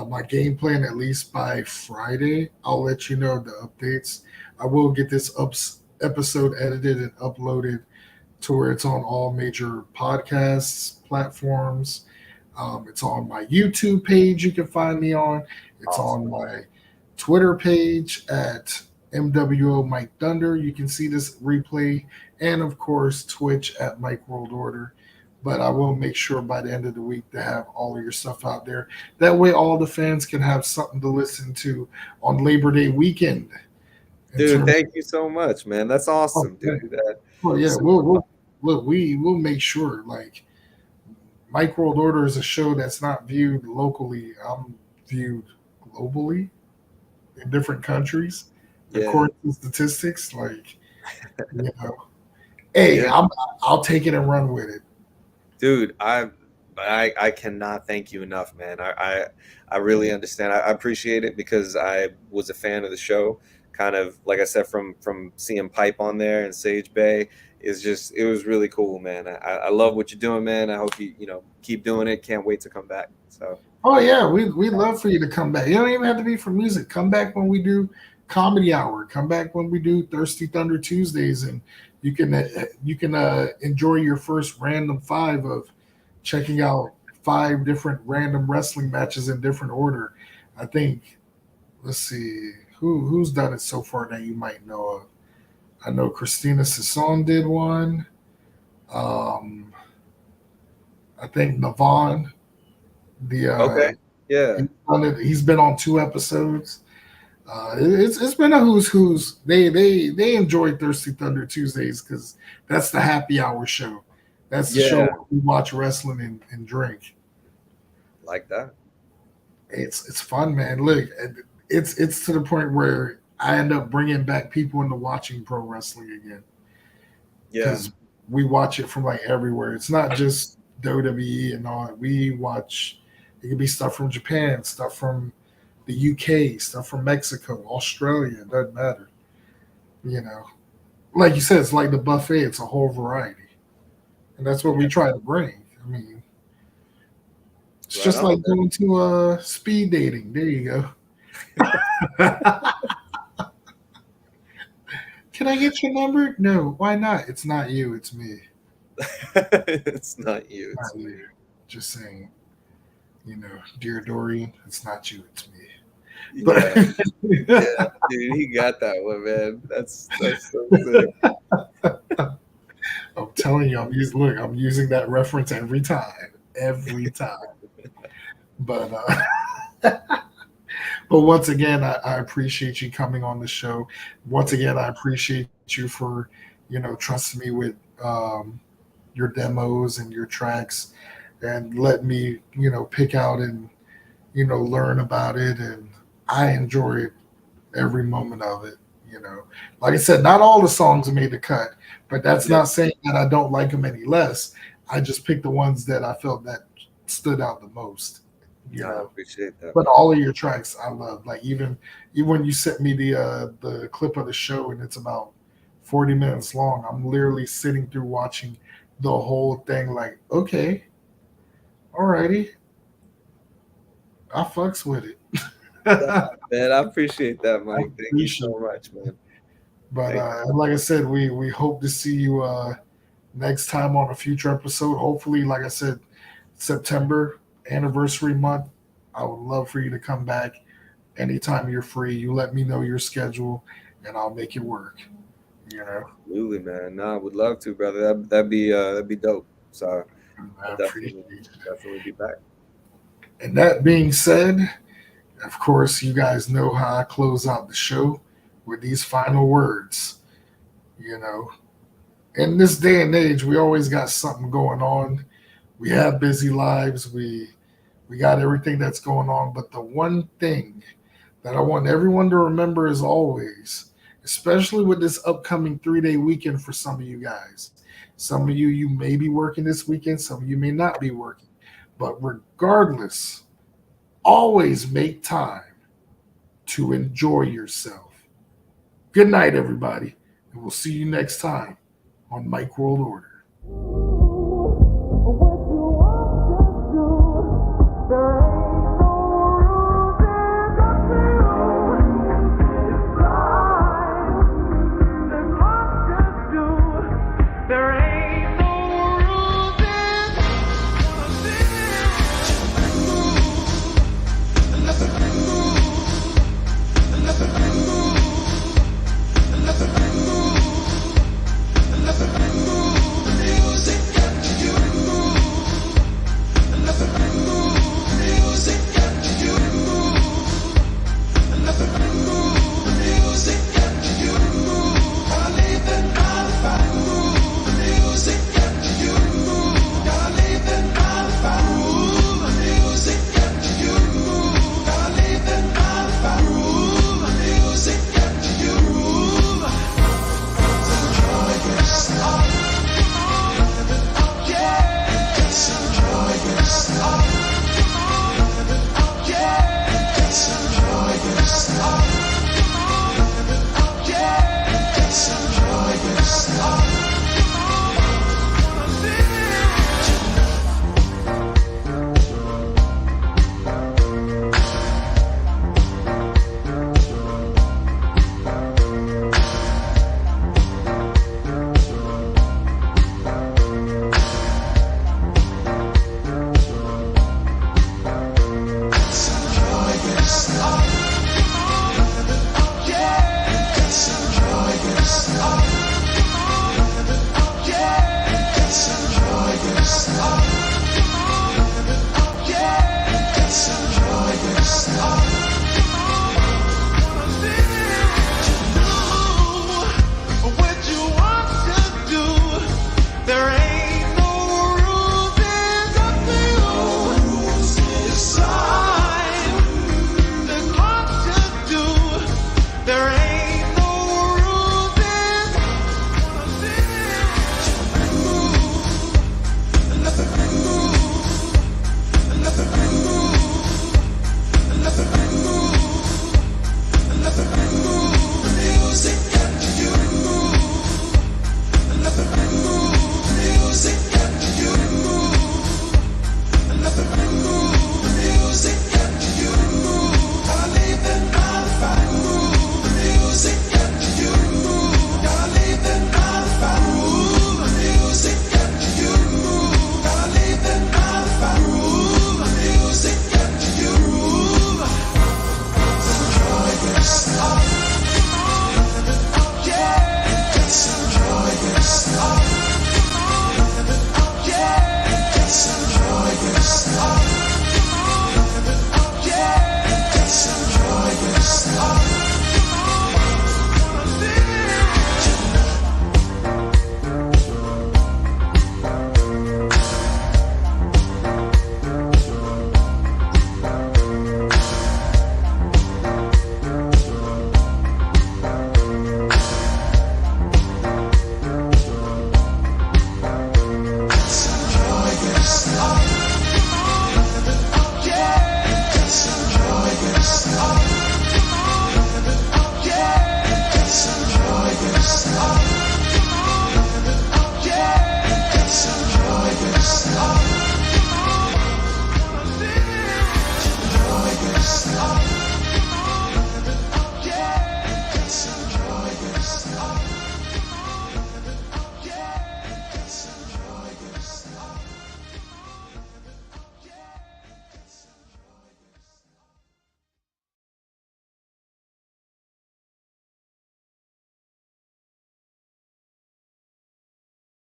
my game plan, at least by Friday, I'll let you know the updates. I will get this episode edited and uploaded to where it's on all major podcasts platforms. It's on my YouTube page. You can find me on. It's on my Twitter page at mWo Mike Thunder. You can see this replay and of course Twitch at Mike World Order. But I will make sure by the end of the week to have all of your stuff out there. That way, all the fans can have something to listen to on Labor Day weekend. Dude, thank you so much, man. That's awesome, yeah. dude. Well, yeah, we'll look. We'll make sure. Like, Mike World Order is a show that's not viewed locally. I'm viewed globally in different countries, according to statistics. Like, you know, hey, I'll take it and run with it. Dude, I cannot thank you enough, man. I really understand. I appreciate it because I was a fan of the show. Kind of like I said, from seeing Pipe on there and Sage Bay, it was really cool, man. I love what you're doing, man. I hope you keep doing it. Can't wait to come back. So. Oh yeah, we love for you to come back. You don't even have to be for music. Come back when we do Comedy Hour. Come back when we do Thirsty Thunder Tuesdays, and you can enjoy your first random 5 of checking out 5 different random wrestling matches in different order. I think, let's see, who's done it so far that you might know of. I know Christina Sisson did one. I think Navon. Okay. Yeah. He's been on 2 episodes. It's been a who's. They enjoy Thirsty Thunder Tuesdays because that's the happy hour show. That's the show where we watch wrestling and drink. Like that. It's fun, man. Look, it's to the point where I end up bringing back people into watching pro wrestling again. Yeah. Because we watch it from like everywhere. It's not just WWE and all. We watch. It could be stuff from Japan, stuff from the UK, stuff from Mexico, Australia. It doesn't matter. You know, like you said, it's like the buffet. It's a whole variety, and that's what we try to bring. I mean, it's just like going to speed dating. There you go. Can I get your number? No, why not? It's not you. It's me. It's not you. It's me. Just saying. You know, dear Dorian, it's not you, it's me. But yeah, dude, he got that one, man. That's so sick. I'm telling you, I'm using that reference every time. But but once again, I appreciate you coming on the show. Once again, I appreciate you for trusting me with your demos and your tracks. And let me, pick out and, learn about it. And I enjoy every moment of it. Like I said, not all the songs made the cut, but that's not saying that I don't like them any less. I just picked the ones that I felt that stood out the most. I appreciate that. But all of your tracks I love. Like even when you sent me the clip of the show and it's about 40 minutes long, I'm literally sitting through watching the whole thing. Like, okay. Alrighty, I fucks with it. Man, I appreciate that, Mike. Thank you so much, man. But like I said, we hope to see you next time on a future episode. Hopefully, like I said, September anniversary month. I would love for you to come back anytime you're free. You let me know your schedule, and I'll make it work. Absolutely, man. No, I would love to, brother. That'd be dope. So. I'll definitely be back. And that being said, of course, you guys know how I close out the show with these final words. In this day and age, we always got something going on. We have busy lives. We got everything that's going on. But the one thing that I want everyone to remember is always, especially with this upcoming 3-day weekend for some of you guys. Some of you may be working this weekend. Some of you may not be working. But regardless, always make time to enjoy yourself. Good night, everybody. And we'll see you next time on Mike World Order.